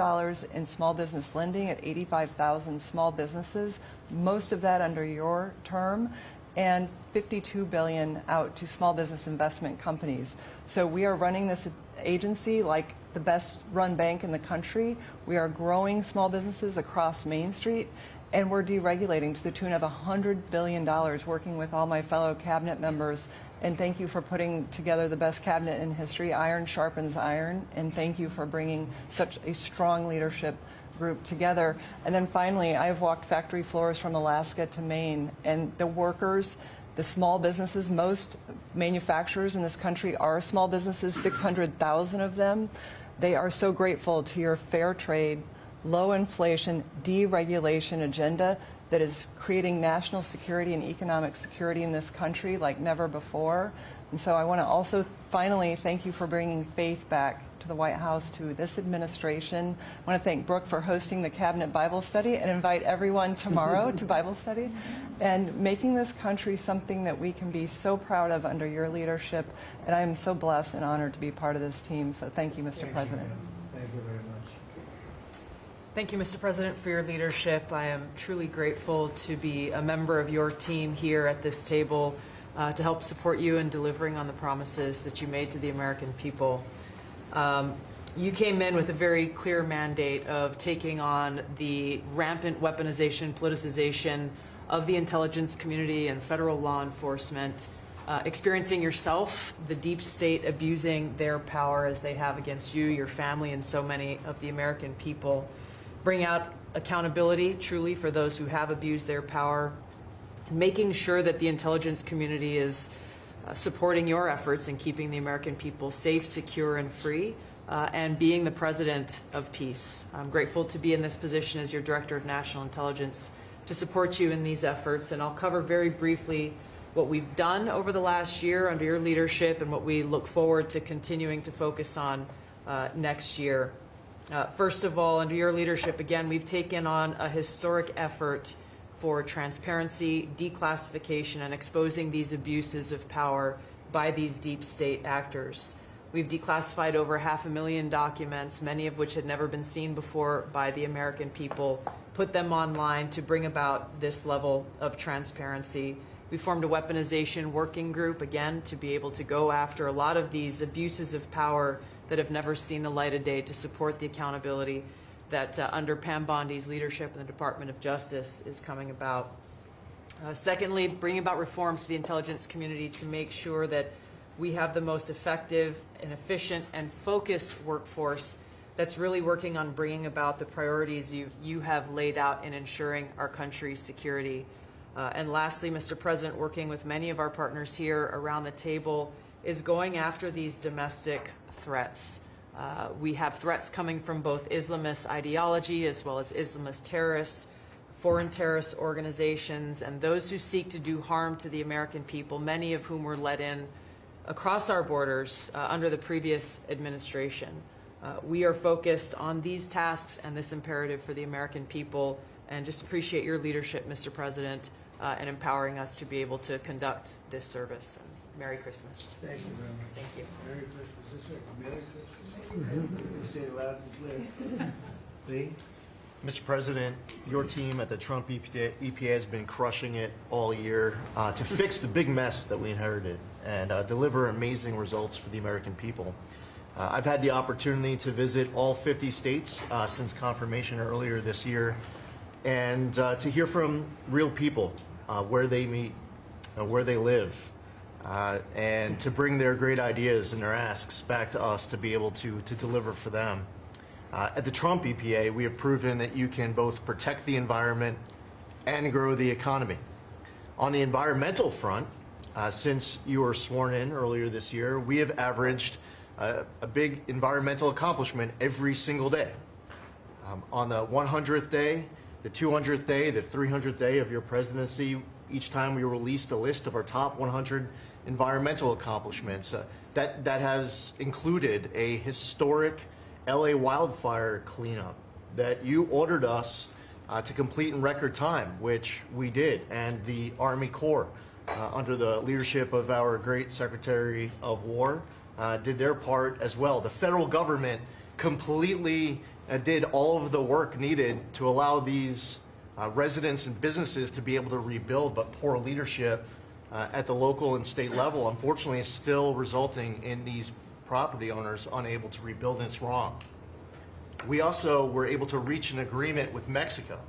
P: in small business lending at 85,000 small businesses, most of that under your term, and $52 billion out to small business investment companies. So we are running this agency like the best run bank in the country. We are growing small businesses across Main Street, and we're deregulating to the tune of $100 billion, working with all my fellow cabinet members. And thank you for putting together the best cabinet in history. Iron sharpens iron, and thank you for bringing such a strong leadership group together. And then finally, I've walked factory floors from Alaska to Maine, and the workers, the small businesses, most manufacturers in this country are small businesses, 600,000 of them. They are so grateful to your fair trade, low inflation, deregulation agenda that is creating national security and economic security in this country like never before. And so I want to also finally thank you for bringing faith back to the White House, to this administration. I want to thank Brooke for hosting the Cabinet Bible Study and invite everyone tomorrow to Bible study and making this country something that we can be so proud of under your leadership. And I'm so blessed and honored to be part of this team. So thank you, Mr. President.
A: Thank you very much.
Q: Thank you, Mr. President, for your leadership. I am truly grateful to be a member of your team here at this table to help support you in delivering on the promises that you made to the American people. You came in with a very clear mandate of taking on the rampant weaponization, politicization of the intelligence community and federal law enforcement, experiencing yourself, the deep state abusing their power as they have against you, your family, and so many of the American people. Bring out accountability, truly, for those who have abused their power, making sure that the intelligence community is supporting your efforts in keeping the American people safe, secure, and free, and being the president of peace. I'm grateful to be in this position as your Director of National Intelligence to support you in these efforts, and I'll cover very briefly what we've done over the last year under your leadership and what we look forward to continuing to focus on next year. First of all, under your leadership, again, we've taken on a historic effort for transparency, declassification, and exposing these abuses of power by these deep state actors. We've declassified over 500,000 documents, many of which had never been seen before by the American people, put them online to bring about this level of transparency. We formed a weaponization working group, again, to be able to go after a lot of these abuses of power that have never seen the light of day, to support the accountability that under Pam Bondi's leadership in the Department of Justice is coming about. Secondly, bringing about reforms to the intelligence community to make sure that we have the most effective and efficient and focused workforce that's really working on bringing about the priorities you have laid out in ensuring our country's security. And lastly, Mr. President, working with many of our partners here around the table is going after these domestic threats. We have threats coming from both Islamist ideology as well as Islamist terrorists, foreign terrorist organizations, and those who seek to do harm to the American people, many of whom were let in across our borders under the previous administration. We are focused on these tasks and this imperative for the American people, and just appreciate your leadership, Mr. President, in empowering us to be able to conduct this service. And Merry Christmas.
A: Thank you very much.
Q: Thank you.
A: Merry Christmas. Is this a Merry Christmas? You say it loud and clear. Lee?
R: Mr. President, your team at the Trump EPA has been crushing it all year to fix the big mess that we inherited and deliver amazing results for the American people. I've had the opportunity to visit all 50 states since confirmation earlier this year and to hear from real people where they meet, where they live, and to bring their great ideas and their asks back to us to be able to deliver for them. At the Trump EPA, we have proven that you can both protect the environment and grow the economy. On the environmental front, since you were sworn in earlier this year, we have averaged a big environmental accomplishment every single day. On the 100th day, the 200th day, the 300th day of your presidency, each time we released a list of our top 100 environmental accomplishments. That has included a historic LA wildfire cleanup that you ordered us to complete in record time, which we did, and the Army Corps, under the leadership of our great Secretary of War, did their part as well. The federal government completely did all of the work needed to allow these residents and businesses to be able to rebuild, but poor leadership at the local and state level, unfortunately, is still resulting in these property owners unable to rebuild, and it's wrong. We also were able to reach an agreement with Mexico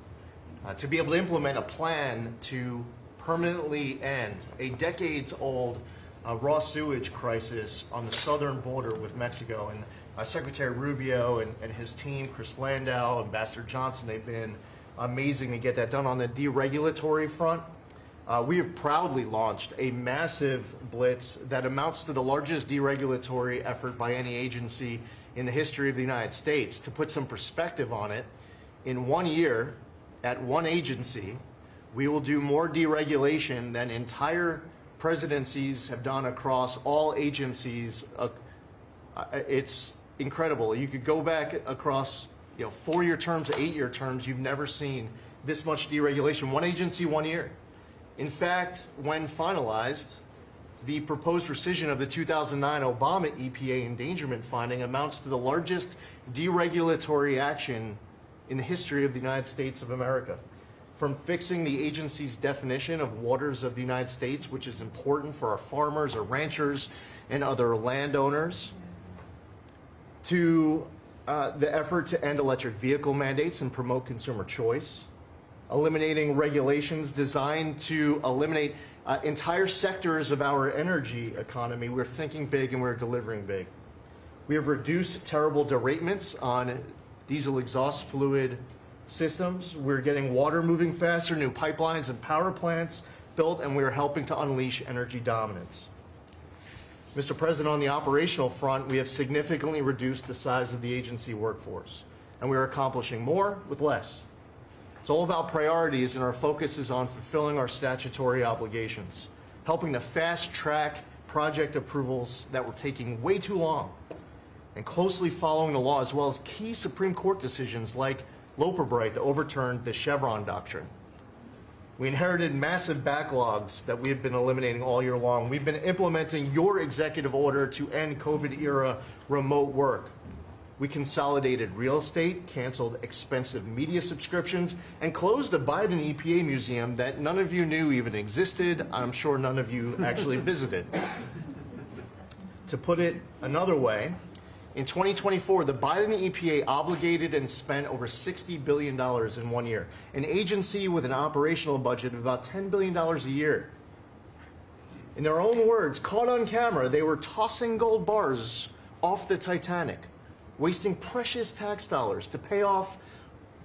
R: to be able to implement a plan to permanently end a decades-old raw sewage crisis on the southern border with Mexico. And Secretary Rubio and his team, Chris Landau, Ambassador Johnson, they've been amazing to get that done. On the deregulatory front, we have proudly launched a massive blitz that amounts to the largest deregulatory effort by any agency in the history of the United States. To put some perspective on it, in 1 year, at one agency, we will do more deregulation than entire presidencies have done across all agencies. It's incredible. You could go back across 4-year terms, 8-year terms, you've never seen this much deregulation. One agency, 1 year. In fact, when finalized, the proposed rescission of the 2009 Obama EPA endangerment finding amounts to the largest deregulatory action in the history of the United States of America. From fixing the agency's definition of waters of the United States, which is important for our farmers, our ranchers, and other landowners, to the effort to end electric vehicle mandates and promote consumer choice, eliminating regulations designed to eliminate entire sectors of our energy economy. We're thinking big and we're delivering big. We have reduced terrible deratements on diesel exhaust fluid systems. We're getting water moving faster, new pipelines and power plants built, and we're helping to unleash energy dominance. Mr. President, on the operational front, we have significantly reduced the size of the agency workforce, and we are accomplishing more with less. It's all about priorities, and our focus is on fulfilling our statutory obligations, helping to fast-track project approvals that were taking way too long, and closely following the law, as well as key Supreme Court decisions like Loper-Bright that overturned the Chevron doctrine. We inherited massive backlogs that we have been eliminating all year long. We've been implementing your executive order to end COVID-era remote work. We consolidated real estate, canceled expensive media subscriptions, and closed a Biden EPA museum that none of you knew even existed. I'm sure none of you actually visited. To put it another way, in 2024, the Biden EPA obligated and spent over $60 billion in 1 year, an agency with an operational budget of about $10 billion a year. In their own words, caught on camera, they were tossing gold bars off the Titanic, wasting precious tax dollars to pay off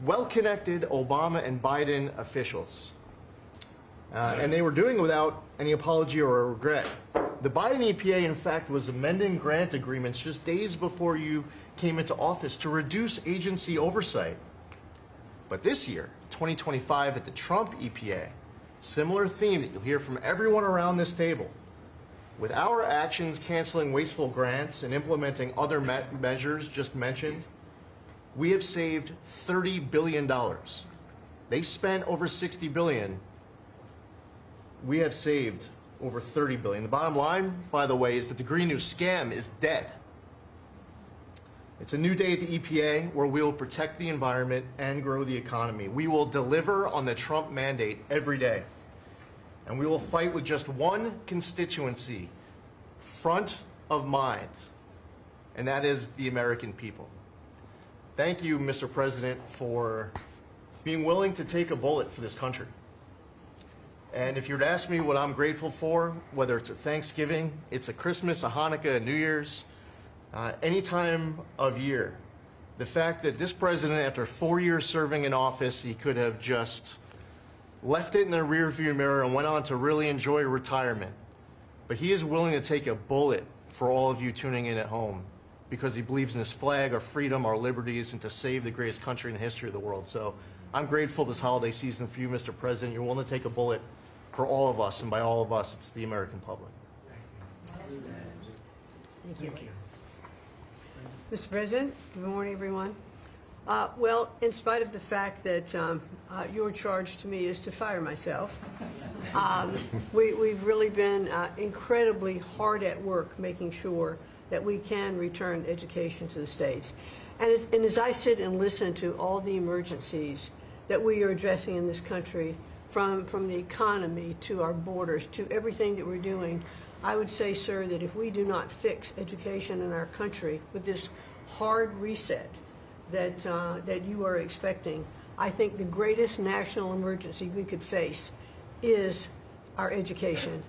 R: well-connected Obama and Biden officials. And they were doing it without any apology or regret. The Biden EPA, in fact, was amending grant agreements just days before you came into office to reduce agency oversight. But this year, 2025, at the Trump EPA, similar theme that you'll hear from everyone around this table. With our actions canceling wasteful grants and implementing other measures just mentioned, we have saved $30 billion. They spent over $60 billion. We have saved over $30 billion. The bottom line, by the way, is that the Green New scam is dead. It's a new day at the EPA where we will protect the environment and grow the economy. We will deliver on the Trump mandate every day. And we will fight with just one constituency front of mind, and that is the American people. Thank you, Mr. President, for being willing to take a bullet for this country. And if you were to ask me what I'm grateful for, whether it's a Thanksgiving, it's a Christmas, a Hanukkah, a New Year's, any time of year, the fact that this president, after 4 years serving in office, he could have just left it in the rearview mirror and went on to really enjoy retirement. But he is willing to take a bullet for all of you tuning in at home because he believes in this flag, our freedom, our liberties, and to save the greatest country in the history of the world. So I'm grateful this holiday season for you, Mr. President. You're willing to take a bullet for all of us, and by all of us, it's the American public.
S: Thank you. Mr. President, good morning, everyone. Well, in spite of the fact that your charge to me is to fire myself, we've really been incredibly hard at work making sure that we can return education to the states. And as I sit and listen to all the emergencies that we are addressing in this country, from the economy to our borders to everything that we're doing, I would say, sir, that if we do not fix education in our country with this hard reset that you are expecting, I think the greatest national emergency we could face is our education.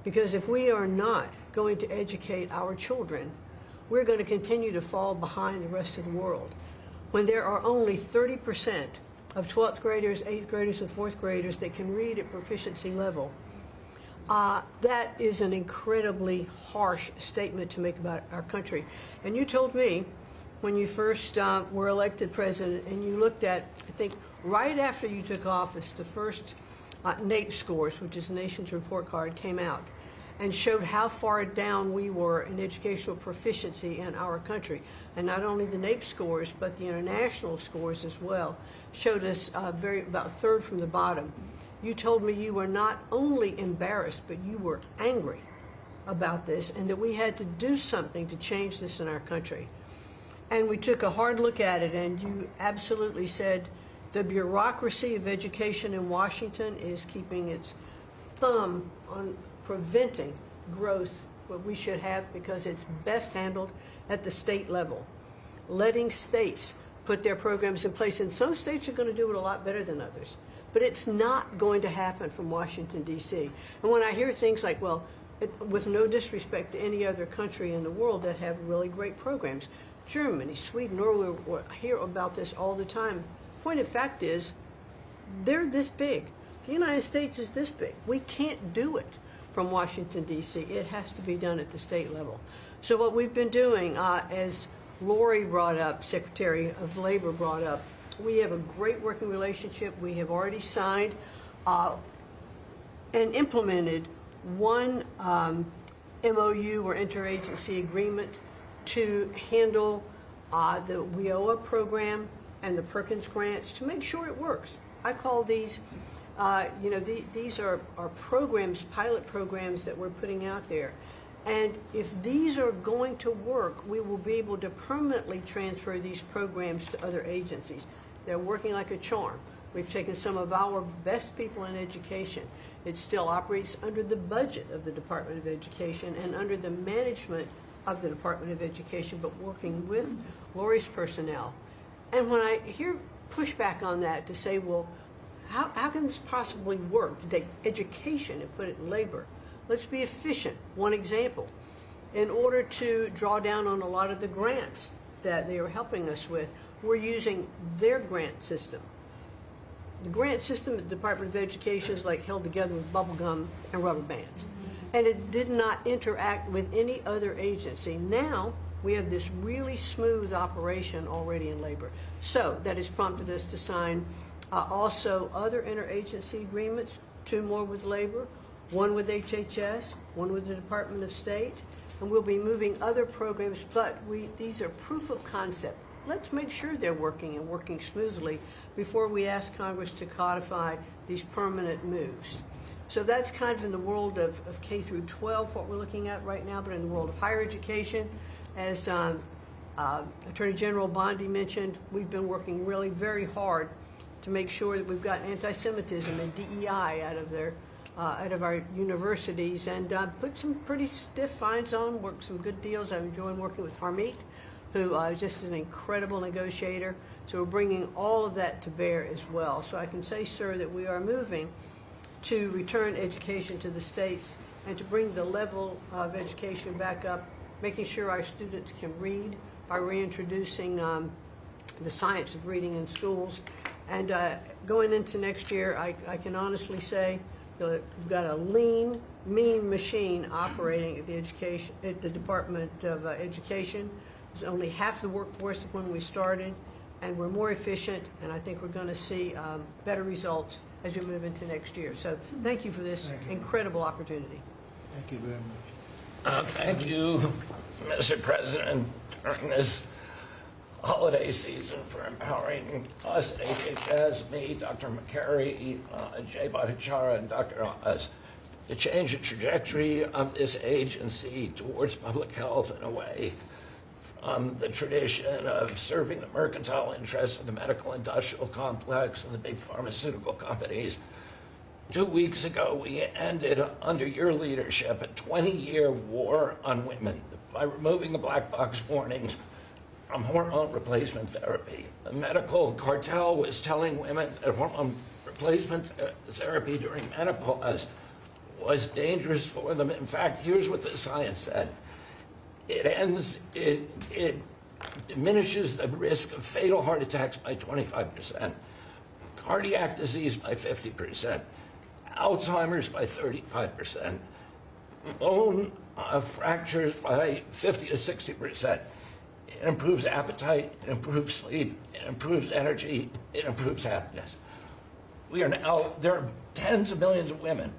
S: Because if we are not going to educate our children, we're going to continue to fall behind the rest of the world. When there are only 30% of 12th graders, 8th graders, and 4th graders that can read at proficiency level, that is an incredibly harsh statement to make about our country. And you told me when you first were elected president, and you looked at, I think, right after you took office, the first NAEP scores, which is the Nation's Report Card, came out and showed how far down we were in educational proficiency in our country. And not only the NAEP scores, but the international scores as well, showed us about third from the bottom. You told me you were not only embarrassed, but you were angry about this, and that we had to do something to change this in our country. And we took a hard look at it, and you absolutely said the bureaucracy of education in Washington is keeping its thumb on preventing growth, what we should have, because it's best handled at the state level. Letting states put their programs in place, and some states are going to do it a lot better than others. But it's not going to happen from Washington, D.C. And when I hear things like, well, with no disrespect to any other country in the world that have really great programs, Germany, Sweden, Norway, I hear about this all the time. Point of fact is, they're this big. The United States is this big. We can't do it from Washington, D.C. It has to be done at the state level. So what we've been doing, as Lori brought up, Secretary of Labor brought up, we have a great working relationship. We have already signed and implemented one MOU or interagency agreement to handle the WIOA program and the Perkins grants to make sure it works. I call these, these are programs, pilot programs that we're putting out there. And if these are going to work, we will be able to permanently transfer these programs to other agencies. They're working like a charm. We've taken some of our best people in education. It still operates under the budget of the Department of Education and under the management of the Department of Education, but working with Lori's personnel. And when I hear pushback on that to say, well, how can this possibly work to take education and put it in labor? Let's be efficient. One example, in order to draw down on a lot of the grants that they are helping us with, we're using their grant system. The grant system at the Department of Education is like held together with bubble gum and rubber bands. And it did not interact with any other agency. Now we have this really smooth operation already in labor. So that has prompted us to sign also other interagency agreements, 2 more with labor, 1 with HHS, 1 with the Department of State, and we'll be moving other programs, but these are proof of concept. Let's make sure they're working and working smoothly before we ask Congress to codify these permanent moves. So that's kind of in the world of K through 12, what we're looking at right now, but in the world of higher education, as Attorney General Bondi mentioned, we've been working really very hard to make sure that we've got anti-Semitism and DEI out of our universities, and put some pretty stiff fines on, worked some good deals. I'm enjoying working with Harmeet, who is just an incredible negotiator. So we're bringing all of that to bear as well. So I can say, sir, that we are moving to return education to the states and to bring the level of education back up, making sure our students can read by reintroducing the science of reading in schools. And going into next year, I can honestly say that we've got a lean, mean machine operating at the Department of Education. It's only half the workforce of when we started, and we're more efficient, and I think we're going to see better results as we move into next year. So thank you for this incredible opportunity.
A: Thank you very much.
T: Thank you, Mr. President, during this holiday season for empowering us at HHS, me, Dr. McCary, Jay Bhattacharya, and Dr. Oz, to change the trajectory of this agency towards public health in a way from the tradition of serving the mercantile interests of the medical industrial complex and the big pharmaceutical companies. 2 weeks ago, we ended, under your leadership, a 20-year war on women by removing the black box warnings from hormone replacement therapy. The medical cartel was telling women that hormone replacement therapy during menopause was dangerous for them. In fact, here's what the science said. It diminishes the risk of fatal heart attacks by 25%, cardiac disease by 50%, Alzheimer's by 35%, bone fractures by 50 to 60%. It improves appetite, it improves sleep, it improves energy, it improves happiness. There are tens of millions of women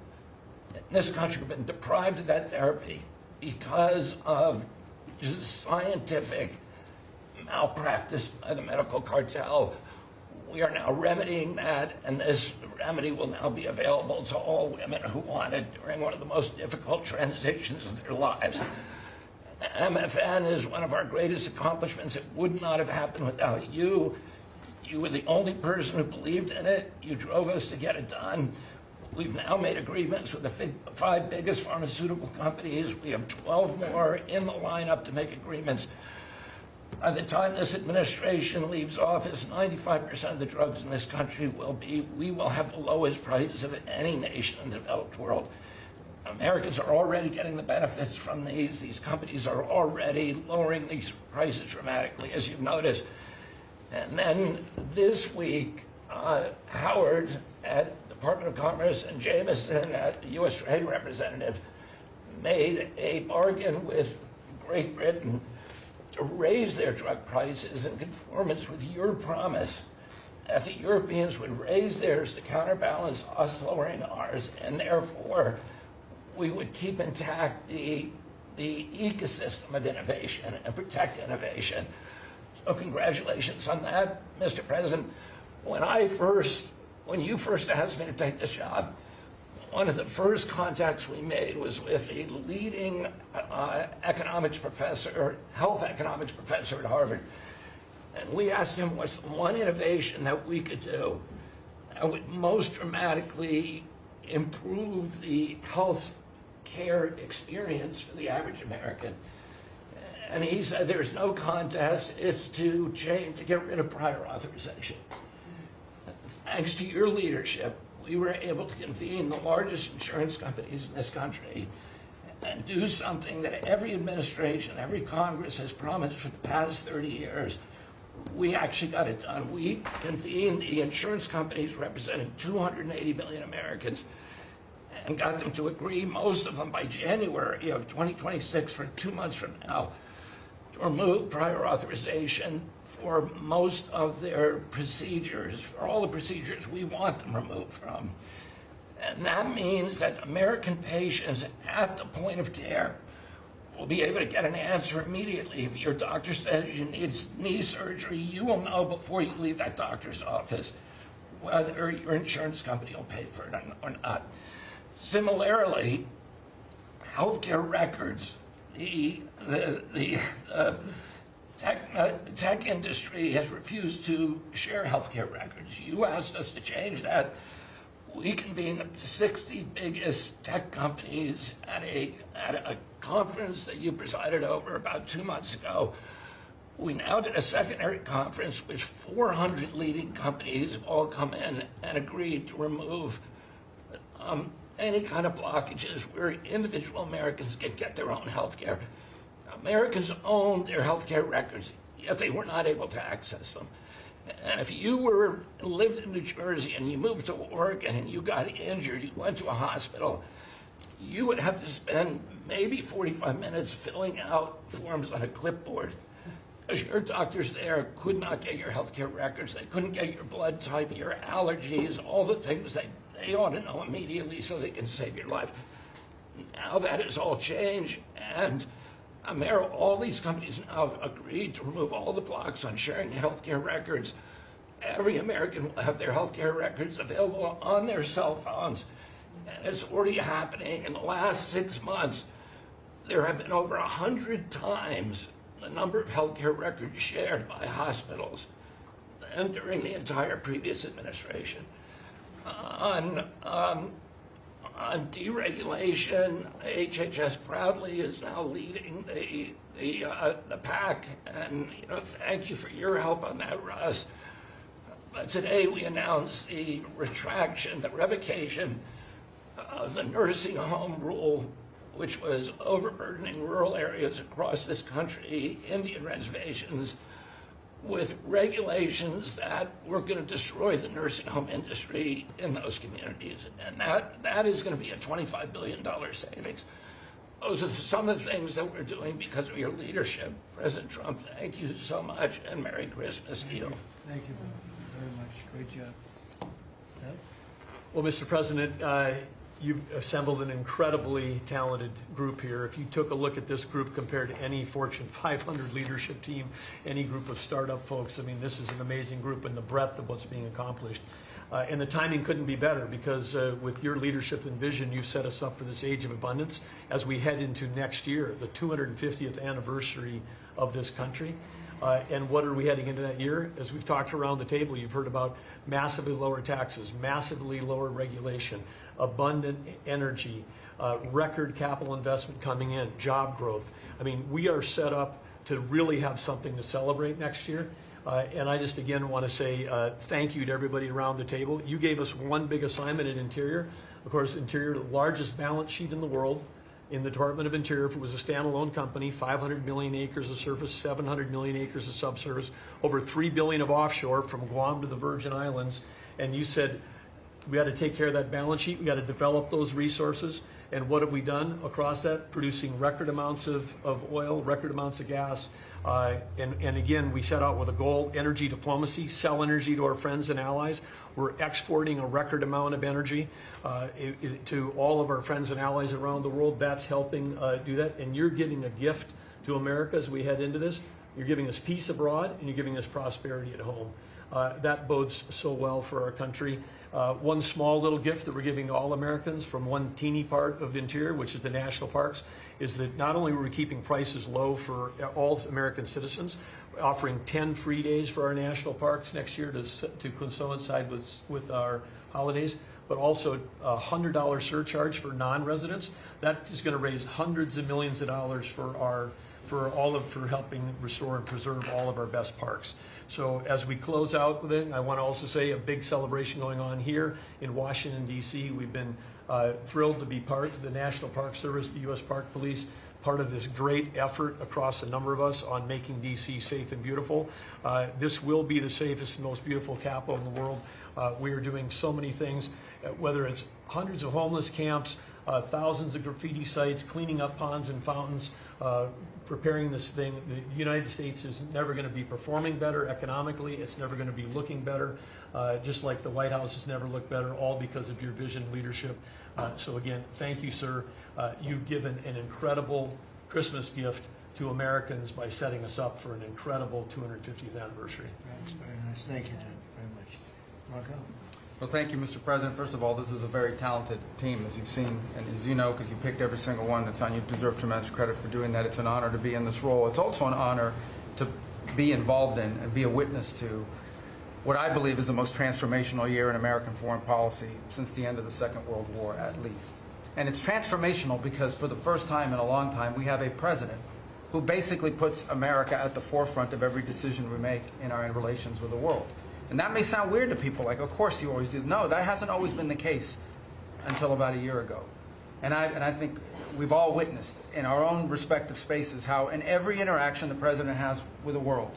T: in this country who have been deprived of that therapy because of just scientific malpractice by the medical cartel. We are now remedying that, and this remedy will now be available to all women who want it during one of the most difficult transitions of their lives. MFN is one of our greatest accomplishments. It would not have happened without you. You were the only person who believed in it. You drove us to get it done. We've now made agreements with the 5 biggest pharmaceutical companies. We have 12 more in the lineup to make agreements. By the time this administration leaves office, 95% of the drugs in this country we will have the lowest prices of any nation in the developed world. Americans are already getting the benefits from these. These companies are already lowering these prices dramatically, as you've noticed. And then this week, Howard at Department of Commerce and Jameson at the U.S. Trade Representative made a bargain with Great Britain to raise their drug prices in conformance with your promise that the Europeans would raise theirs to counterbalance us lowering ours, and therefore we would keep intact the ecosystem of innovation and protect innovation. So congratulations on that, Mr. President. When you first asked me to take this job, one of the first contacts we made was with a leading economics professor, health economics professor at Harvard. And we asked him what's the one innovation that we could do that would most dramatically improve the health care experience for the average American. And he said there's no contest, it's to get rid of prior authorization. Thanks to your leadership, we were able to convene the largest insurance companies in this country and do something that every administration, every Congress has promised for the past 30 years. We actually got it done. We convened the insurance companies representing 280 million Americans and got them to agree, most of them by January of 2026, for 2 months from now, to remove prior authorization for most of their procedures, for all the procedures we want them removed from. And that means that American patients at the point of care will be able to get an answer immediately. If your doctor says you need knee surgery, you will know before you leave that doctor's office whether your insurance company will pay for it or not. Similarly, healthcare records, the tech industry has refused to share healthcare records. You asked us to change that. We convened up to 60 biggest tech companies at a conference that you presided over about 2 months ago. We now did a secondary conference which 400 leading companies have all come in and agreed to remove any kind of blockages where individual Americans can get their own health care. Americans own their health care records, yet they were not able to access them. And if you lived in New Jersey and you moved to Oregon and you got injured, you went to a hospital, you would have to spend maybe 45 minutes filling out forms on a clipboard because your doctors there could not get your health care records. They couldn't get your blood type, your allergies, all the things they ought to know immediately so they can save your life. Now that has all changed, and all these companies now have agreed to remove all the blocks on sharing healthcare records. Every American will have their healthcare records available on their cell phones, and it's already happening. In the last 6 months, there have been over 100 times the number of healthcare records shared by hospitals than during the entire previous administration. On deregulation, HHS proudly is now leading the pack, and thank you for your help on that, Russ. But today we announced the revocation of the nursing home rule, which was overburdening rural areas across this country, Indian reservations, with regulations that were going to destroy the nursing home industry in those communities. And that is going to be a $25 billion savings. Those are some of the things that we're doing because of your leadership. President Trump, thank you so much, and Merry Christmas to you.
A: Thank you very much. Great job. Yep.
N: Well, Mr. President, you've assembled an incredibly talented group here. If you took a look at this group compared to any Fortune 500 leadership team, any group of startup folks, I mean, this is an amazing group in the breadth of what's being accomplished. And the timing couldn't be better because with your leadership and vision, you've set us up for this age of abundance as we head into next year, the 250th anniversary of this country. And what are we heading into that year? As we've talked around the table, you've heard about massively lower taxes, massively lower regulation, abundant energy, record capital investment coming in, job growth. I mean, we are set up to really have something to celebrate next year. And I just, again, want to say thank you to everybody around the table. You gave us one big assignment in Interior. Of course, Interior, the largest balance sheet in the world. In the Department of Interior, if it was a standalone company, 500 million acres of surface, 700 million acres of subsurface, over 3 billion of offshore from Guam to the Virgin Islands. And you said, we got to take care of that balance sheet. We got to develop those resources. And what have we done across that? Producing record amounts of oil, record amounts of gas. And again, we set out with a goal, energy diplomacy, sell energy to our friends and allies. We're exporting a record amount of energy to all of our friends and allies around the world. That's helping do that. And you're giving a gift to America as we head into this. You're giving us peace abroad, and you're giving us prosperity at home. That bodes so well for our country. One small little gift that we're giving to all Americans from one teeny part of Interior, which is the national parks, is that not only are we keeping prices low for all American citizens, offering 10 free days for our national parks next year to coincide with our holidays, but also a $100 surcharge for non-residents. That is going to raise hundreds of millions of dollars for helping restore and preserve all of our best parks. So as we close out with it, I want to also say a big celebration going on here in Washington, D.C. We've been thrilled to be part of the National Park Service, the U.S. Park Police, part of this great effort across a number of us on making D.C. safe and beautiful. This will be the safest and most beautiful capital in the world. We are doing so many things, whether it's hundreds of homeless camps, thousands of graffiti sites, cleaning up ponds and fountains, preparing this thing. The United States is never going to be performing better economically. It's never going to be looking better, just like the White House has never looked better, all because of your vision and leadership. So again, thank you, sir. You've given an incredible Christmas gift to Americans by setting us up for an incredible 250th anniversary.
A: That's very nice. Thank you, Jim, very much. Marco?
U: Well, thank you, Mr. President. First of all, this is a very talented team, as you've seen, and as you know, because you picked every single one that's on. You deserve tremendous credit for doing that. It's an honor to be in this role. It's also an honor to be involved in and be a witness to what I believe is the most transformational year in American foreign policy since the end of the Second World War, at least. And it's transformational because for the first time in a long time, we have a president who basically puts America at the forefront of every decision we make in our relations with the world. And that may sound weird to people, like, of course you always do. No, that hasn't always been the case until about a year ago. And I think we've all witnessed in our own respective spaces how in every interaction the president has with the world,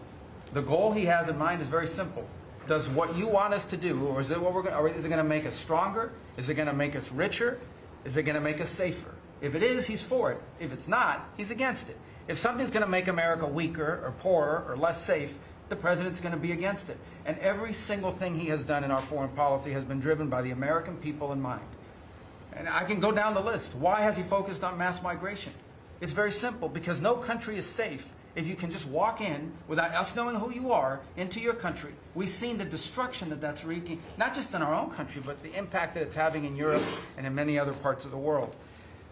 U: the goal he has in mind is very simple. Does what you want us to do, or is it what we're going, or is it going to make us stronger? Is it going to make us richer? Is it going to make us safer? If it is, he's for it. If it's not, he's against it. If something's going to make America weaker or poorer or less safe, the president's going to be against it. And every single thing he has done in our foreign policy has been driven by the American people in mind. And I can go down the list. Why has he focused on mass migration? It's very simple, because no country is safe if you can just walk in without us knowing who you are into your country. We've seen the destruction that that's wreaking, not just in our own country, but the impact that it's having in Europe and in many other parts of the world.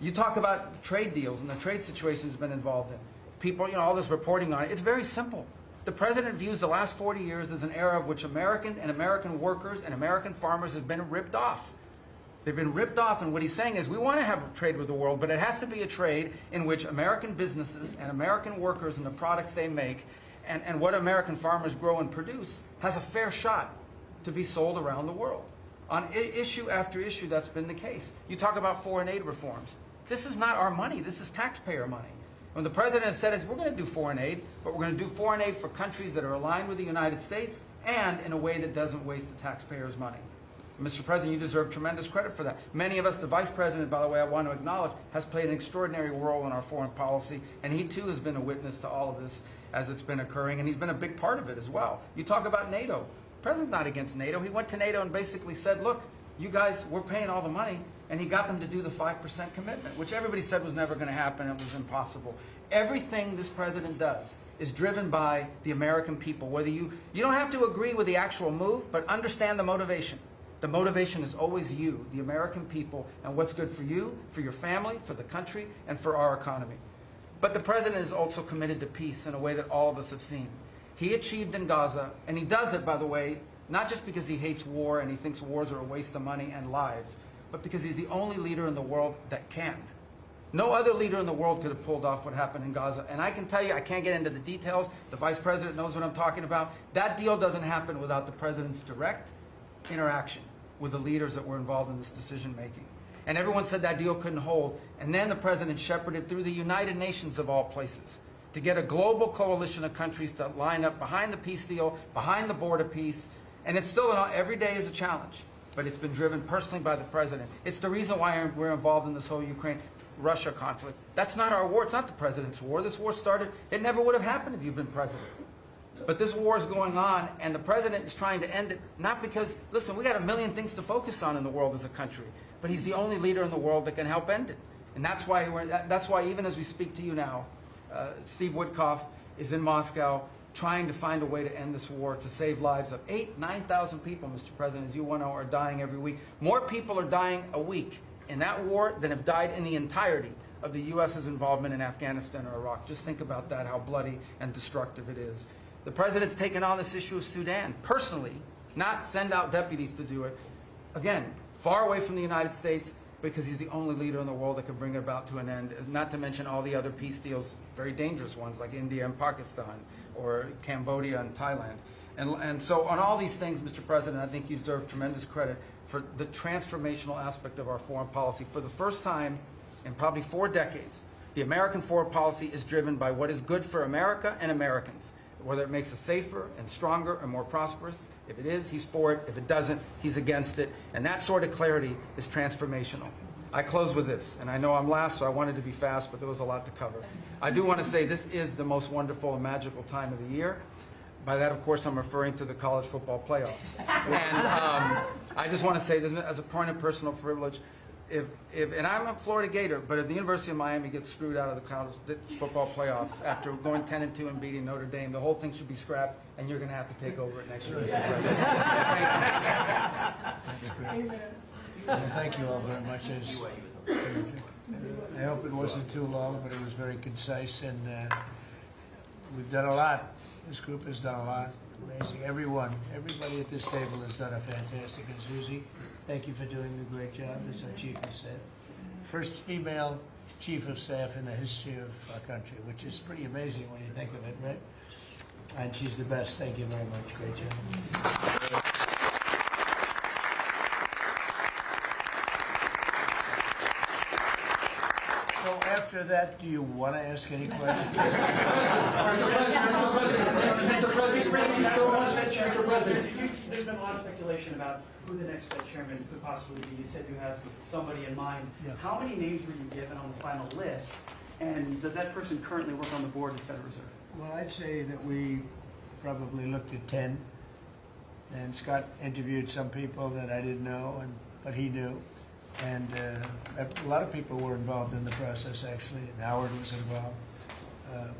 U: You talk about trade deals and the trade situation has been involved in. People, all this reporting on it. It's very simple. The president views the last 40 years as an era of which American workers and American farmers have been ripped off. They've been ripped off, and what he's saying is we want to have a trade with the world, but it has to be a trade in which American businesses and American workers and the products they make and what American farmers grow and produce has a fair shot to be sold around the world. On issue after issue, that's been the case. You talk about foreign aid reforms. This is not our money. This is taxpayer money. When the president has said, we're going to do foreign aid, but we're going to do foreign aid for countries that are aligned with the United States and in a way that doesn't waste the taxpayers' money. Mr. President, you deserve tremendous credit for that. Many of us, the Vice President, by the way, I want to acknowledge, has played an extraordinary role in our foreign policy, and he too has been a witness to all of this as it's been occurring, and he's been a big part of it as well. You talk about NATO. The president's not against NATO. He went to NATO and basically said, look, you guys, we're paying all the money, and he got them to do the 5% commitment, which everybody said was never going to happen. It was impossible. Everything this president does is driven by the American people. Whether you don't have to agree with the actual move, but understand the motivation. The motivation is always you, the American people, and what's good for you, for your family, for the country, and for our economy. But the president is also committed to peace in a way that all of us have seen. He achieved in Gaza, and he does it, by the way, not just because he hates war and he thinks wars are a waste of money and lives, but because he's the only leader in the world that can. No other leader in the world could have pulled off what happened in Gaza. And I can tell you, I can't get into the details. The Vice President knows what I'm talking about. That deal doesn't happen without the president's direct interaction with the leaders that were involved in this decision making. And everyone said that deal couldn't hold. And then the president shepherded through the United Nations of all places to get a global coalition of countries to line up behind the peace deal, behind the border peace. And it's still, every day is a challenge, but it's been driven personally by the president. It's the reason why we're involved in this whole Ukraine-Russia conflict. That's not our war. It's not the president's war. This war started, it never would have happened if you'd been president. But this war is going on, and the president is trying to end it, not because, listen, we got a million things to focus on in the world as a country, but he's the only leader in the world that can help end it. And that's why even as we speak to you now, Steve Witkoff is in Moscow trying to find a way to end this war, to save lives of 9,000 people, Mr. President, as you know, are dying every week. More people are dying a week in that war than have died in the entirety of the U.S.'s involvement in Afghanistan or Iraq. Just think about that, how bloody and destructive it is. The president's taken on this issue of Sudan personally, not send out deputies to do it. Again, far away from the United States, because he's the only leader in the world that can bring it about to an end, not to mention all the other peace deals, very dangerous ones like India and Pakistan, or Cambodia and Thailand. And so on all these things, Mr. President, I think you deserve tremendous credit for the transformational aspect of our foreign policy. For the first time in probably 4 decades, the American foreign policy is driven by what is good for America and Americans. Whether it makes us safer and stronger and more prosperous. If it is, he's for it. If it doesn't, he's against it. And that sort of clarity is transformational. I close with this, and I know I'm last, so I wanted to be fast, but there was a lot to cover. I do want to say this is the most wonderful and magical time of the year. By that, of course, I'm referring to the college football playoffs. And I just want to say this as a point of personal privilege. and I'm a Florida Gator, but if the University of Miami gets screwed out of the college football playoffs after going 10-2 and beating Notre Dame, the whole thing should be scrapped, and you're going to have to take over it next year.
A: Well, thank you all very much. It's terrific. I hope it wasn't too long, but it was very concise, and we've done a lot. This group has done a lot. Amazing. Everybody at this table has done a fantastic. And Susie, thank you for doing a great job as our chief of staff. First female chief of staff in the history of our country, which is pretty amazing when you think of it, right? And she's the best. Thank you very much. Great job. So after that, do you want to ask any questions?
D: Mr. President, thank you so much. Mr. President, there's been a lot of speculation about who the next Fed chairman could possibly be. You said you have somebody in mind.
A: Yeah.
D: How many names were you given on the final list? And does that person currently work on the board of the Federal Reserve?
A: Well, I'd say that we probably looked at 10. And Scott interviewed some people that I didn't know, but he knew. And a lot of people were involved in the process, actually, and Howard was involved.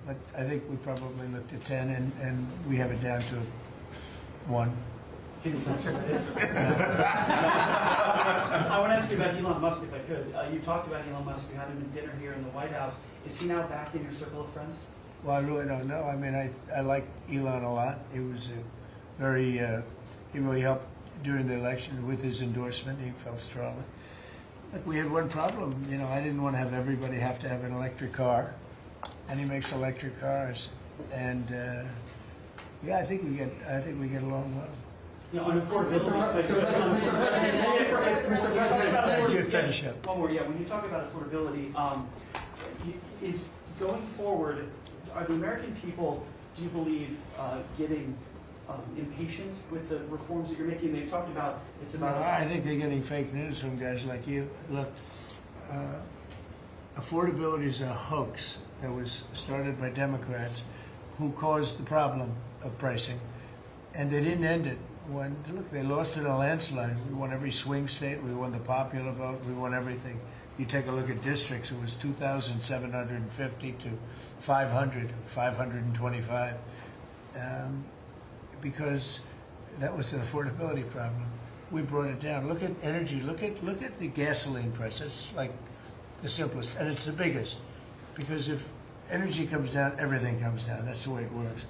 A: But I think we probably looked at 10, and we have it down to 1.
D: I want to ask you about Elon Musk, if I could. You talked about Elon Musk. You had him at dinner here in the White House. Is he now back in your circle of friends?
A: Well, I really don't know. I mean, I like Elon a lot. He was he really helped during the election with his endorsement. He felt strongly. Look, we had one problem. You know, I didn't want to have everybody have to have an electric car, and he makes electric cars. And yeah, I think we get along well.
D: You know, on affordability.
A: Thank you. Finish up.
D: One more, yeah. When you talk about affordability, is going forward, are the American people, do you believe, getting impatient with the reforms that you're making? They've talked about it's about.
A: No, I think they're getting fake news from guys like you. Look, affordability is a hoax that was started by Democrats who caused the problem of pricing, and they didn't end it. Look, they lost in a landslide. We won every swing state. We won the popular vote. We won everything. You take a look at districts. It was 2,750 to 500, 525. Because that was an affordability problem. We brought it down. Look at energy. Look at the gasoline price. It's like the simplest, and it's the biggest. Because if energy comes down, everything comes down. That's the way it works.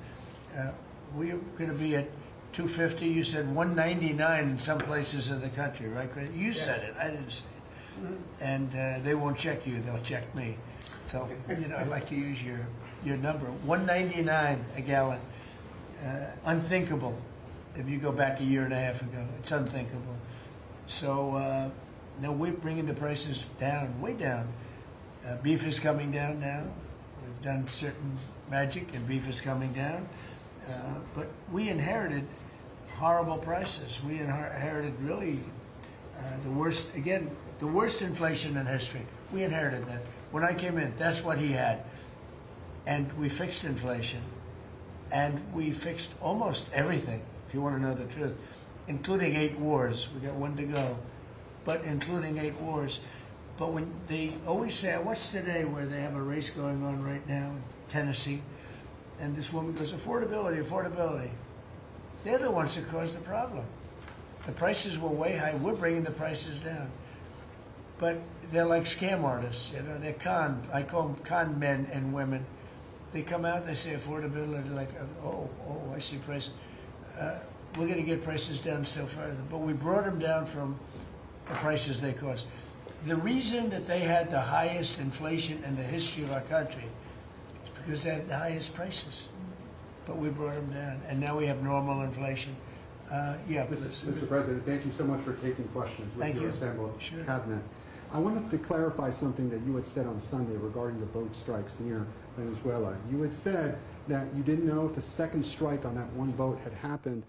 A: We're going to be at 250. You said 199 in some places in the country, right? You said it. I didn't say it. Mm-hmm. And they won't check you. They'll check me. So I'd like to use your number. 199 a gallon. Unthinkable if you go back a year and a half ago. It's unthinkable. So no, we're bringing the prices down, way down. Beef is coming down now. We've done certain magic, and beef is coming down. But we inherited horrible prices. We inherited really the worst inflation in history. We inherited that. When I came in, that's what he had. And we fixed inflation. And we fixed almost everything, if you want to know the truth, including 8 wars. We got 1 to go, but including 8 wars. But when they always say, I watched today where they have a race going on right now in Tennessee, and this woman goes, affordability, affordability. They're the ones that caused the problem. The prices were way high. We're bringing the prices down. But they're like scam artists. They're I call them con men and women. They come out, they say affordability, like, oh, I see prices. We're going to get prices down still further. But we brought them down from the prices they cost. The reason that they had the highest inflation in the history of our country is because they had the highest prices. But we brought them down, and now we have normal inflation.
V: Mr. President, thank you so much for taking questions with your assembled cabinet. I wanted to clarify something that you had said on Sunday regarding the boat strikes near Venezuela. You had said that you didn't know if the second strike on that one boat had happened,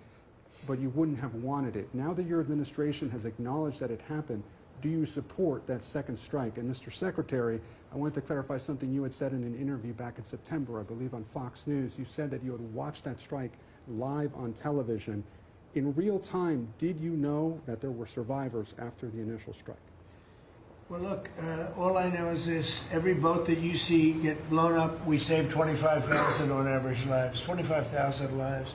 V: but you wouldn't have wanted it. Now that your administration has acknowledged that it happened, do you support that second strike? And Mr. Secretary, I wanted to clarify something you had said in an interview back in September, I believe on Fox News. You said that you had watched that strike live on television. In real time, did you know that there were survivors after the initial strike?
A: Well, look, all I know is this. Every boat that you see get blown up, we save 25,000 on average lives, 25,000 lives.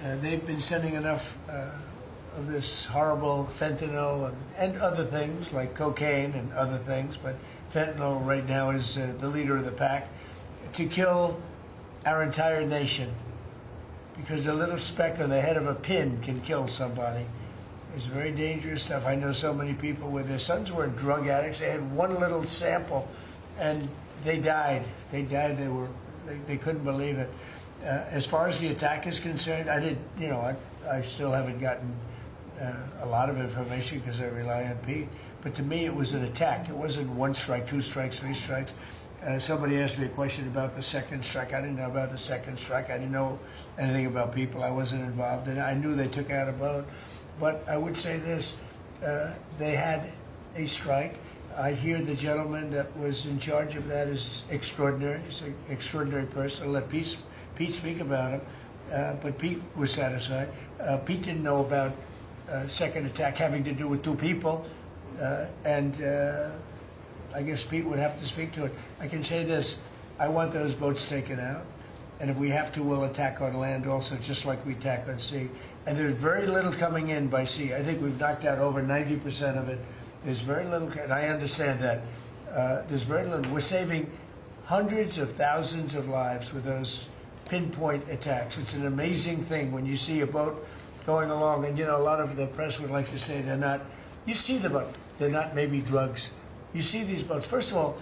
A: They've been sending enough of this horrible fentanyl and other things like cocaine and other things, but fentanyl right now is the leader of the pack, to kill our entire nation. Because a little speck on the head of a pin can kill somebody. It's very dangerous stuff. I know so many people where their sons were drug addicts. They had one little sample, and they died. They died. They couldn't believe it. As far as the attack is concerned, I still haven't gotten a lot of information because I rely on Pete. But to me, it was an attack. It wasn't 1 strike, 2 strikes, 3 strikes. Somebody asked me a question about the second strike. I didn't know about the second strike. I didn't know anything about people. I wasn't involved in it. I knew they took out a boat. But I would say this, they had a strike. I hear the gentleman that was in charge of that is extraordinary. He's an extraordinary person. I'll let Pete speak about him. But Pete was satisfied. Pete didn't know about second attack having to do with 2 people. I guess Pete would have to speak to it. I can say this, I want those boats taken out. And if we have to, we'll attack on land also, just like we attack on sea. And there's very little coming in by sea. I think we've knocked out over 90% of it. There's very little, and I understand that. There's very little. We're saving hundreds of thousands of lives with those pinpoint attacks. It's an amazing thing when you see a boat going along. And, a lot of the press would like to say they're not. You see the boat. They're not maybe drugs. You see these boats. First of all,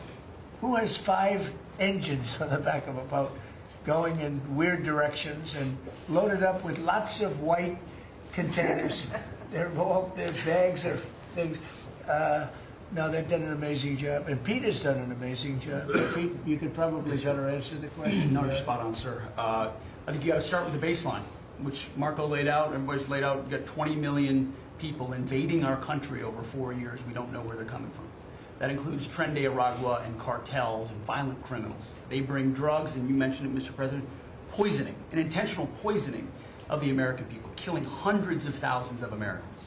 A: who has 5 engines on the back of a boat going in weird directions and loaded up with lots of white containers? They're bags of things. No, they've done an amazing job. And Pete has done an amazing job. Pete, you could probably better answer the question.
C: No, you're spot on, sir. I think you got to start with the baseline, which Marco laid out, everybody's laid out. You've got 20 million people invading our country over 4 years. We don't know where they're coming from. That includes Tren de Aragua and cartels and violent criminals. They bring drugs, and you mentioned it, Mr. President, poisoning, an intentional poisoning of the American people, killing hundreds of thousands of Americans.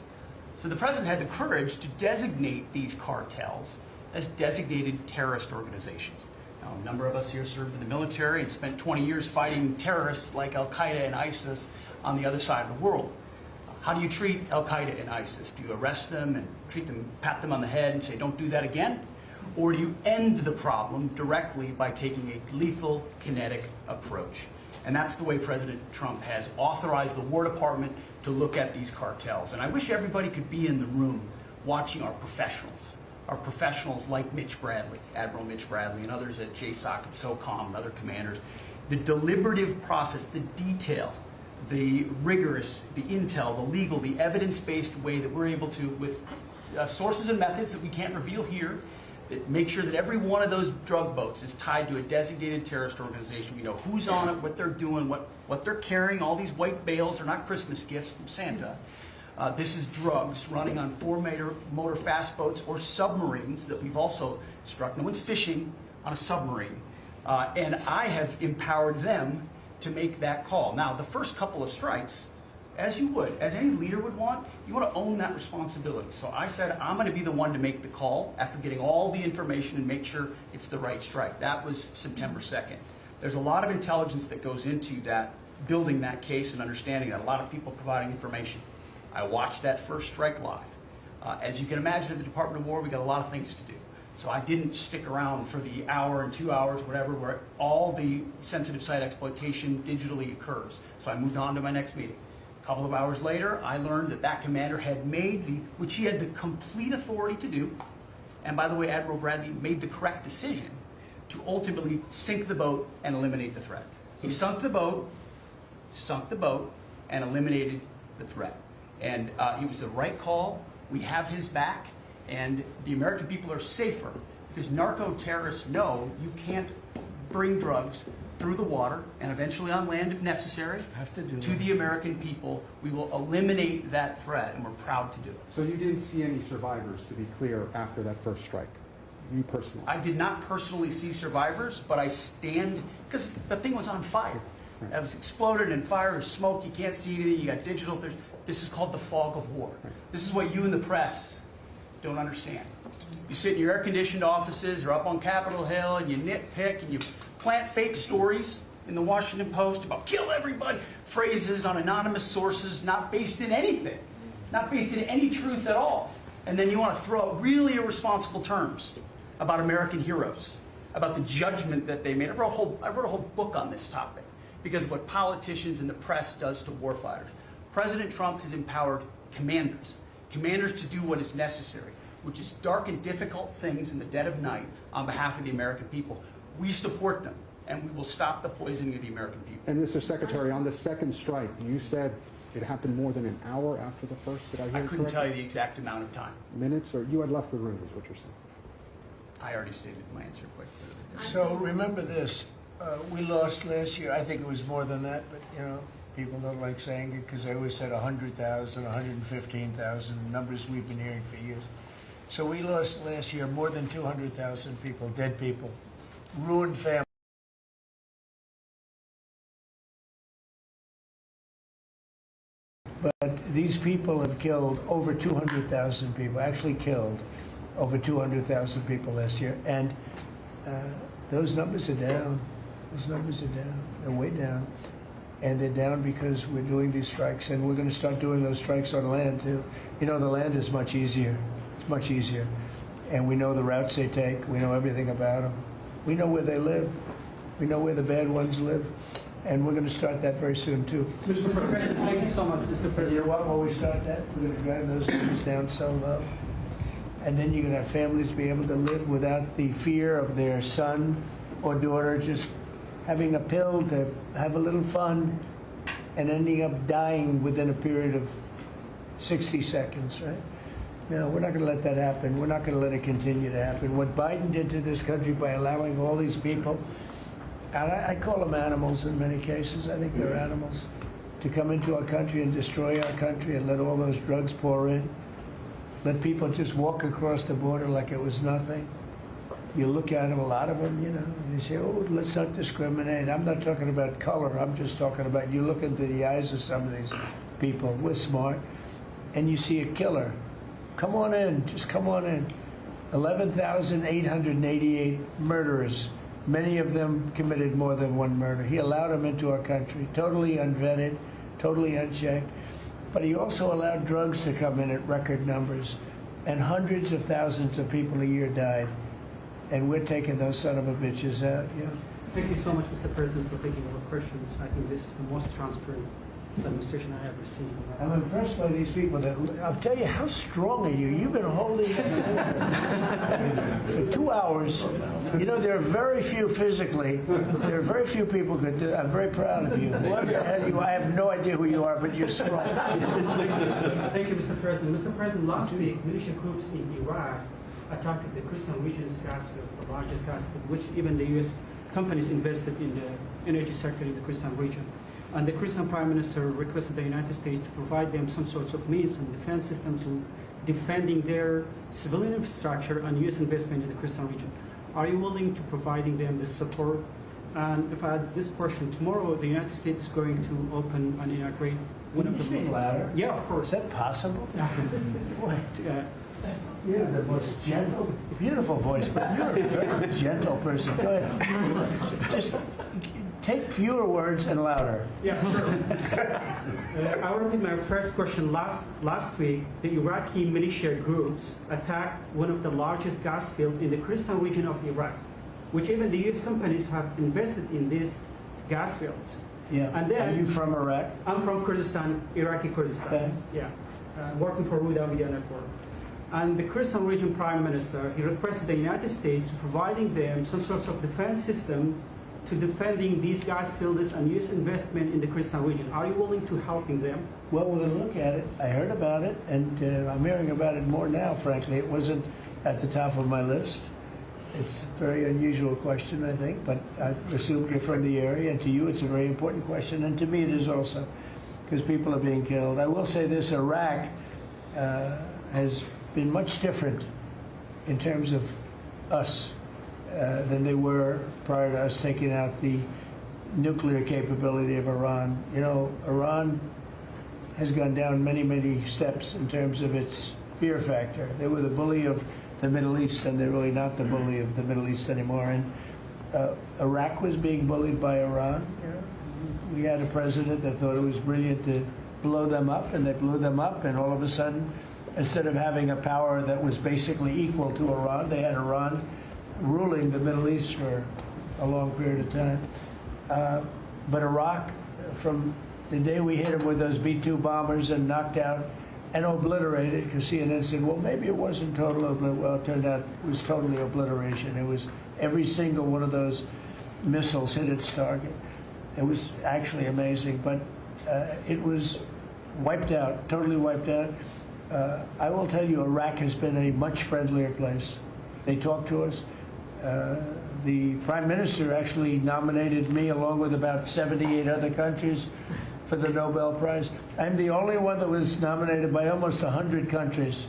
C: So the President had the courage to designate these cartels as designated terrorist organizations. Now, a number of us here served in the military and spent 20 years fighting terrorists like Al-Qaeda and ISIS on the other side of the world. How do you treat Al-Qaeda and ISIS? Do you arrest them and treat them, pat them on the head and say, don't do that again? Or do you end the problem directly by taking a lethal, kinetic approach? And that's the way President Trump has authorized the War Department to look at these cartels. And I wish everybody could be in the room watching our professionals like Mitch Bradley, Admiral Mitch Bradley, and others at JSOC and SOCOM and other commanders. The deliberative process, the detail, the rigorous, the intel, the legal, the evidence-based way that we're able to, with sources and methods that we can't reveal here, that make sure that every one of those drug boats is tied to a designated terrorist organization. We know who's on it, what they're doing, what they're carrying. All these white bales are not Christmas gifts from Santa. This is drugs running on 4-motor fast boats or submarines that we've also struck. No one's fishing on a submarine. And I have empowered them to make that call. Now, the first couple of strikes, as you would, as any leader would want, you want to own that responsibility. So I said, I'm going to be the one to make the call after getting all the information and make sure it's the right strike. That was September 2nd. There's a lot of intelligence that goes into that, building that case and understanding that, a lot of people providing information. I watched that first strike live. As you can imagine, at the Department of War, we got a lot of things to do. So I didn't stick around for the hour and 2 hours, whatever, where all the sensitive site exploitation digitally occurs. So I moved on to my next meeting. A couple of hours later, I learned that that commander had made which he had the complete authority to do, and by the way, Admiral Bradley made the correct decision to ultimately sink the boat and eliminate the threat. He sunk the boat, and eliminated the threat. And it was the right call. We have his back. And the American people are safer because narco-terrorists know you can't bring drugs through the water and eventually on land if necessary to the American people. We will eliminate that threat, and we're proud to do it.
V: So you didn't see any survivors, to be clear, after that first strike? You personally?
C: I did not personally see survivors, but I stand, because the thing was on fire. Right. It was exploded and fire and smoke. You can't see anything. You got digital. This is called the fog of war. Right. This is what you in the press don't understand. You sit in your air-conditioned offices or up on Capitol Hill and you nitpick and you plant fake stories in the Washington Post about kill everybody, phrases on anonymous sources not based in anything, not based in any truth at all. And then you want to throw out really irresponsible terms about American heroes, about the judgment that they made. I wrote a whole book on this topic because of what politicians and the press does to warfighters. President Trump has empowered commanders to do what is necessary, which is dark and difficult things in the dead of night on behalf of the American people. We support them, and we will stop the poisoning of the American people.
V: And Mr. Secretary, on the second strike, you said it happened more than an hour after the first. Did I hear
C: I couldn't
V: correctly?
C: tell you the exact amount of time.
V: Minutes, or you had left the room, is what you're saying?
C: I already stated my answer quite clearly.
A: So remember this, we lost last year, I think it was more than that, but you know, people don't like saying it because they always said 100,000, 115,000, numbers we've been hearing for years. So we lost last year more than 200,000 people, dead people, ruined families. But these people have killed over 200,000 people, actually killed over 200,000 people last year. And those numbers are down. Those numbers are down. They're way down. And they're down because we're doing these strikes. And we're going to start doing those strikes on land, too. You know, the land is much easier. It's much easier. And we know the routes they take. We know everything about them. We know where they live. We know where the bad ones live. And we're going to start that very soon, too.
D: Mr. President, thank you so much, Mr. President.
A: You know what, while we start that, we're going to drive those numbers down so low. And then you're going to have families be able to live without the fear of their son or daughter just having a pill to have a little fun and ending up dying within a period of 60 seconds, right? No, we're not going to let that happen. We're not going to let it continue to happen. What Biden did to this country by allowing all these people, and I call them animals in many cases, I think they're animals, to come into our country and destroy our country and let all those drugs pour in. Let people just walk across the border like it was nothing. You look at them, a lot of them, you know, they say, oh, let's not discriminate. I'm not talking about color. I'm just talking about you look into the eyes of some of these people. We're smart. And you see a killer. Come on in. Just come on in. 11,888 murderers. Many of them committed more than one murder. He allowed them into our country, totally unvetted, totally unchecked. But he also allowed drugs to come in at record numbers. And hundreds of thousands of people a year died. And we're taking those son of a bitches out, yeah.
D: Thank you so much, Mr. President, for taking our questions. I think this is the most transparent administration I ever seen.
A: I'm impressed by these people. I'll tell you, how strong are you? You've been holding it for 2 hours. You know, there are very few physically. There are very few people who could do that. I'm very proud of you. What the hell you? I have no idea who you are, but you're strong.
D: Thank you, Mr. President. Mr. President, last week, militia groups in Iraq attacked the Christian region's gas field, the largest gas field, which even the U.S. companies invested in the energy sector in the Christian region. And the Christian Prime Minister requested the United States to provide them some sorts of means and defense system to defending their civilian infrastructure and U.S. investment in the Christian region. Are you willing to providing them the support? And if I had this question, tomorrow the United States is going to open and inaugurate one of the
A: Speak louder.
D: Yeah, of course.
A: Is that possible? Boy, you have the most gentle, beautiful voice, but you're a very gentle person. Go ahead. Just take fewer words and louder.
D: Yeah, sure. I will repeat my first question. Last week, the Iraqi militia groups attacked one of the largest gas fields in the Kurdistan region of Iraq, which even the U.S. companies have invested in these gas fields.
A: Yeah.
D: And then,
A: are you from Iraq?
D: I'm from Kurdistan, Iraqi Kurdistan.
A: Okay.
D: Yeah. Working for Ruda Media Network. And the Kurdistan region prime minister, he requested the United States to providing them some sort of defense system to defending these gas fields and U.S. investment in the Kurdistan region. Are you willing to helping them?
A: Well, we're going to look at it. I heard about it, and I'm hearing about it more now, frankly. It wasn't at the top of my list. It's a very unusual question, I think, but I assume you're from the area, and to you it's a very important question, and to me it is also, because people are being killed. I will say this, Iraq has been much different in terms of us than they were prior to us taking out the nuclear capability of Iran. You know, Iran has gone down many, many steps in terms of its fear factor. They were the bully of the Middle East, and they're really not the bully of the Middle East anymore. And Iraq was being bullied by Iran. We had a president that thought it was brilliant to blow them up, and they blew them up, and all of a sudden, instead of having a power that was basically equal to Iran, they had Iran ruling the Middle East for a long period of time. But Iraq, from the day we hit them with those B-2 bombers and knocked out and obliterated, because CNN said, well, maybe it wasn't total obliteration. Well, it turned out it was totally obliteration. It was every single one of those missiles hit its target. It was actually amazing, but it was wiped out, totally wiped out. I will tell you, Iraq has been a much friendlier place. They talk to us. The Prime Minister actually nominated me along with about 78 other countries for the Nobel Prize. I'm the only one that was nominated by almost 100 countries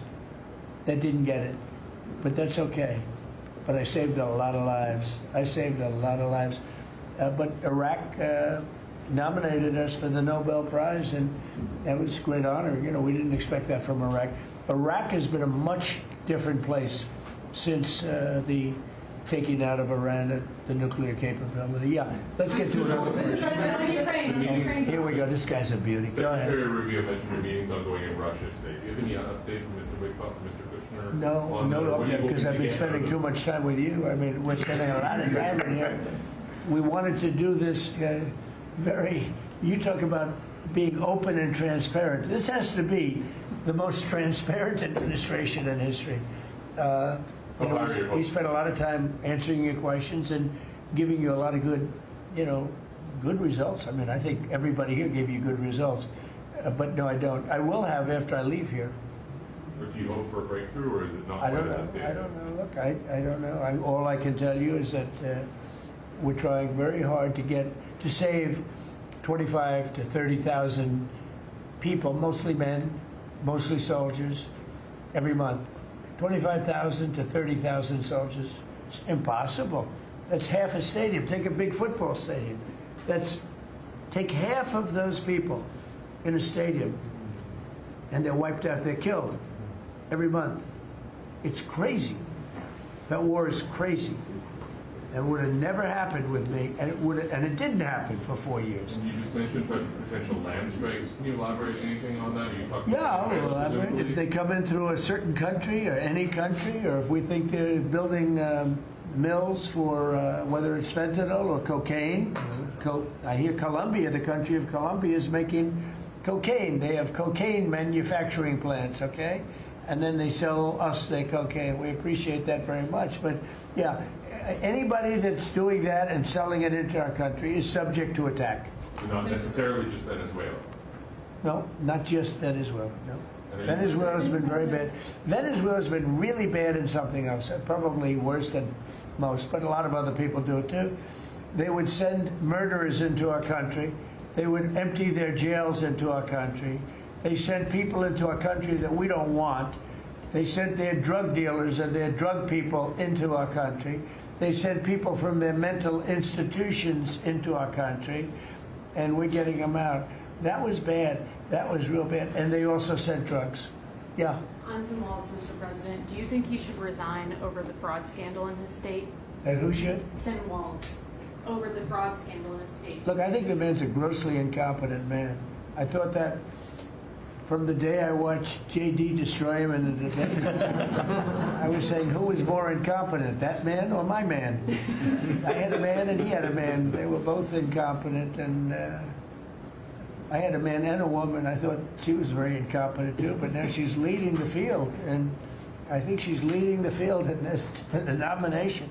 A: that didn't get it. But that's okay. But I saved a lot of lives. I saved a lot of lives. But Iraq nominated us for the Nobel Prize, and that was a great honor. You know, we didn't expect that from Iraq. Iraq has been a much different place since the taking out of Iran the nuclear capability. Yeah, let's get to another question. Here we go. This guy's a beauty. Go ahead.
E: Secretary Rubio mentioned your meetings ongoing in Russia today. Do you have any update from Mr. Wigfall, from Mr. Kushner?
A: No, because I've been spending too much time with you. I mean, we're spending a lot of time in here. We wanted to do this you talk about being open and transparent. This has to be the most transparent administration in history. We spent a lot of time answering your questions and giving you a lot of good, good results. I mean, I think everybody here gave you good results. But no, I don't. I will have after I leave here.
E: But do you hope for a breakthrough, or is it not?
A: I don't know. I don't know. Look, I don't know. All I can tell you is that we're trying very hard to save 25 to 30,000 people, mostly men, mostly soldiers, every month. 25,000 to 30,000 soldiers. It's impossible. That's half a stadium. Take a big football stadium. Take half of those people in a stadium, and they're wiped out. They're killed every month. It's crazy. That war is crazy. That would have never happened with me, and it didn't happen for 4 years.
E: And you just mentioned potential land strikes. Can you elaborate anything on that?
A: Yeah, I'll elaborate. If they come in through a certain country or any country, or if we think they're building mills for whether it's fentanyl or cocaine. I hear Colombia, the country of Colombia, is making cocaine. They have cocaine manufacturing plants, okay? And then they sell us their cocaine. We appreciate that very much. But yeah, anybody that's doing that and selling it into our country is subject to attack.
E: So not necessarily just Venezuela?
A: No, not just Venezuela, no. Venezuela's been very bad. Venezuela's been really bad in something else, probably worse than most, but a lot of other people do it too. They would send murderers into our country. They would empty their jails into our country. They sent people into our country that we don't want. They sent their drug dealers and their drug people into our country. They sent people from their mental institutions into our country, and we're getting them out. That was bad. That was real bad. And they also sent drugs. Yeah.
F: On Tim Walz, Mr. President, do you think he should resign over the fraud scandal in his state?
A: And who should?
F: Tim Walz, over the fraud scandal in his state.
A: Look, I think the man's a grossly incompetent man. I thought that from the day I watched J.D. destroy him, and I was saying, who was more incompetent, that man or my man? I had a man and he had a man. They were both incompetent, and I had a man and a woman. I thought she was very incompetent too, but now she's leading the field, and I think she's leading the field in this for the nomination.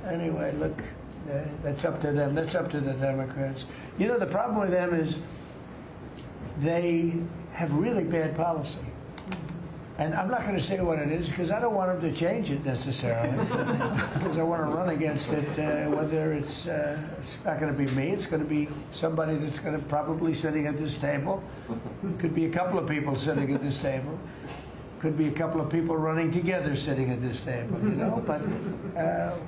A: Anyway, look, that's up to them. That's up to the Democrats. You know, the problem with them is they have really bad policy. And I'm not going to say what it is because I don't want them to change it necessarily. Because I want to run against it, whether it's not going to be me, it's going to be somebody that's going to probably sitting at this table. Could be a couple of people sitting at this table. Could be a couple of people running together sitting at this table, you know. But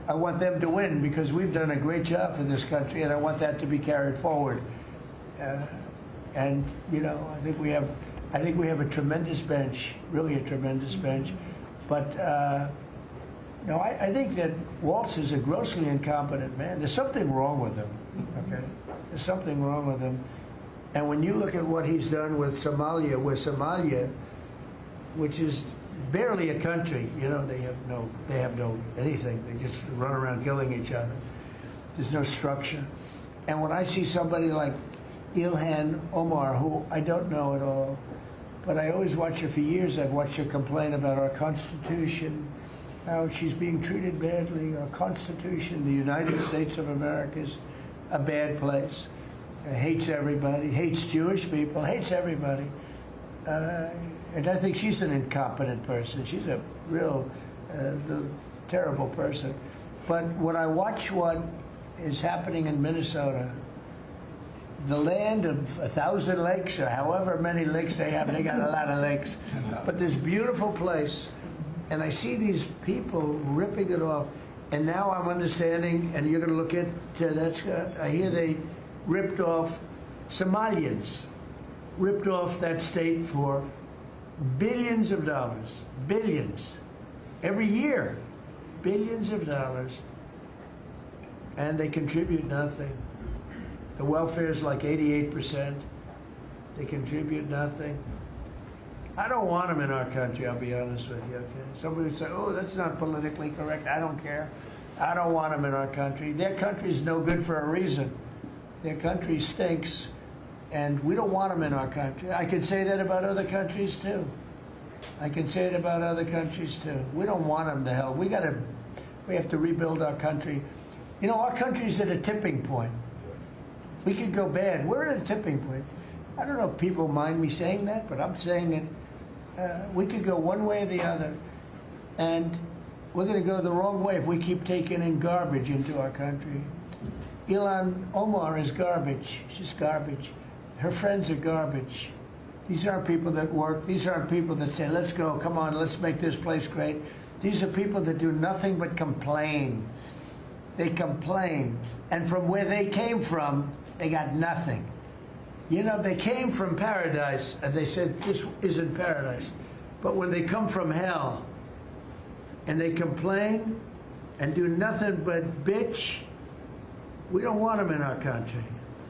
A: I want them to win because we've done a great job for this country, and I want that to be carried forward. And you know, I think we have a tremendous bench, really a tremendous bench. But No, I think that Waltz is a grossly incompetent man. There's something wrong with him, okay? There's something wrong with him. And when you look at what he's done with Somalia, which is barely a country, you know, they have no anything. They just run around killing each other. There's no structure. And when I see somebody like Ilhan Omar, who I don't know at all, but I always watch her for years. I've watched her complain about our Constitution, how she's being treated badly. Our Constitution, the United States of America, is a bad place. Hates everybody, hates Jewish people, hates everybody. And I think she's an incompetent person. She's a real terrible person. But when I watch what is happening in Minnesota, the land of 1,000 lakes, or however many lakes they have, they got a lot of lakes, but this beautiful place, and I see these people ripping it off, and now I'm understanding, and you're going to look at that, Scott, I hear they ripped off Somalians, ripped off that state for billions of dollars, billions, every year, billions of dollars, and they contribute nothing. The welfare is like 88%. They contribute nothing. I don't want them in our country, I'll be honest with you, okay? Somebody would say, oh, that's not politically correct. I don't care. I don't want them in our country. Their country's no good for a reason. Their country stinks, and we don't want them in our country. I can say that about other countries, too. I can say it about other countries, too. We don't want them to hell. We have to rebuild our country. You know, our country's at a tipping point. We could go bad. We're at a tipping point. I don't know if people mind me saying that, but I'm saying it. We could go one way or the other, and we're going to go the wrong way if we keep taking in garbage into our country. Ilhan Omar is garbage. She's garbage. Her friends are garbage. These aren't people that work. These aren't people that say, let's go, come on, let's make this place great. These are people that do nothing but complain. They complain. And from where they came from, they got nothing. You know, they came from paradise, and they said, this isn't paradise. But when they come from hell, and they complain, and do nothing but bitch, we don't want them in our country.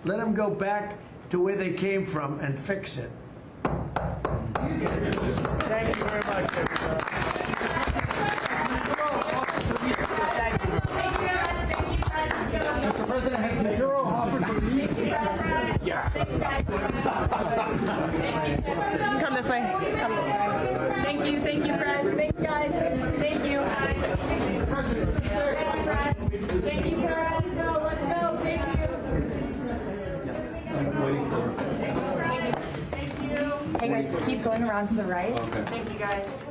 A: Let them go back to where they came from and fix it. Thank you very much, everybody.
V: Mr. President, has the Bureau offered to leave?
O: Yes. Come this way. Come. Thank you, Press. Thanks, guys. Thank you. Thank you, Press. Thank you, Press. Let's go. Thank you.
U: I'm waiting for
O: Thank you. Hey, guys, keep going around to the right.
U: Okay.
O: Thank you, guys.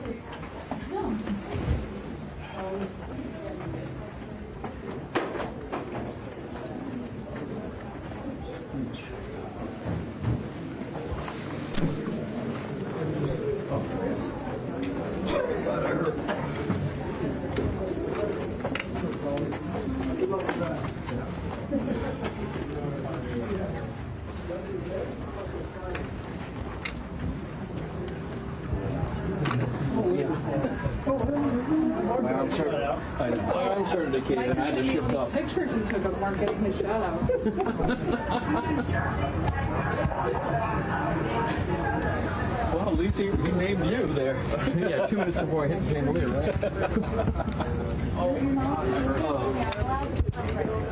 T: My arm started to cave and I had to shift up.
F: Pictures you took of Mark getting his shout out.
U: Well, at least he named you there. Yeah, 2 minutes before I hit the chandelier, right?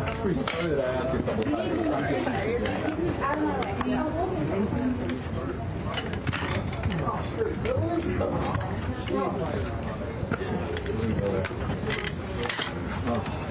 U: It's pretty sorry that I asked you a couple times. I'm just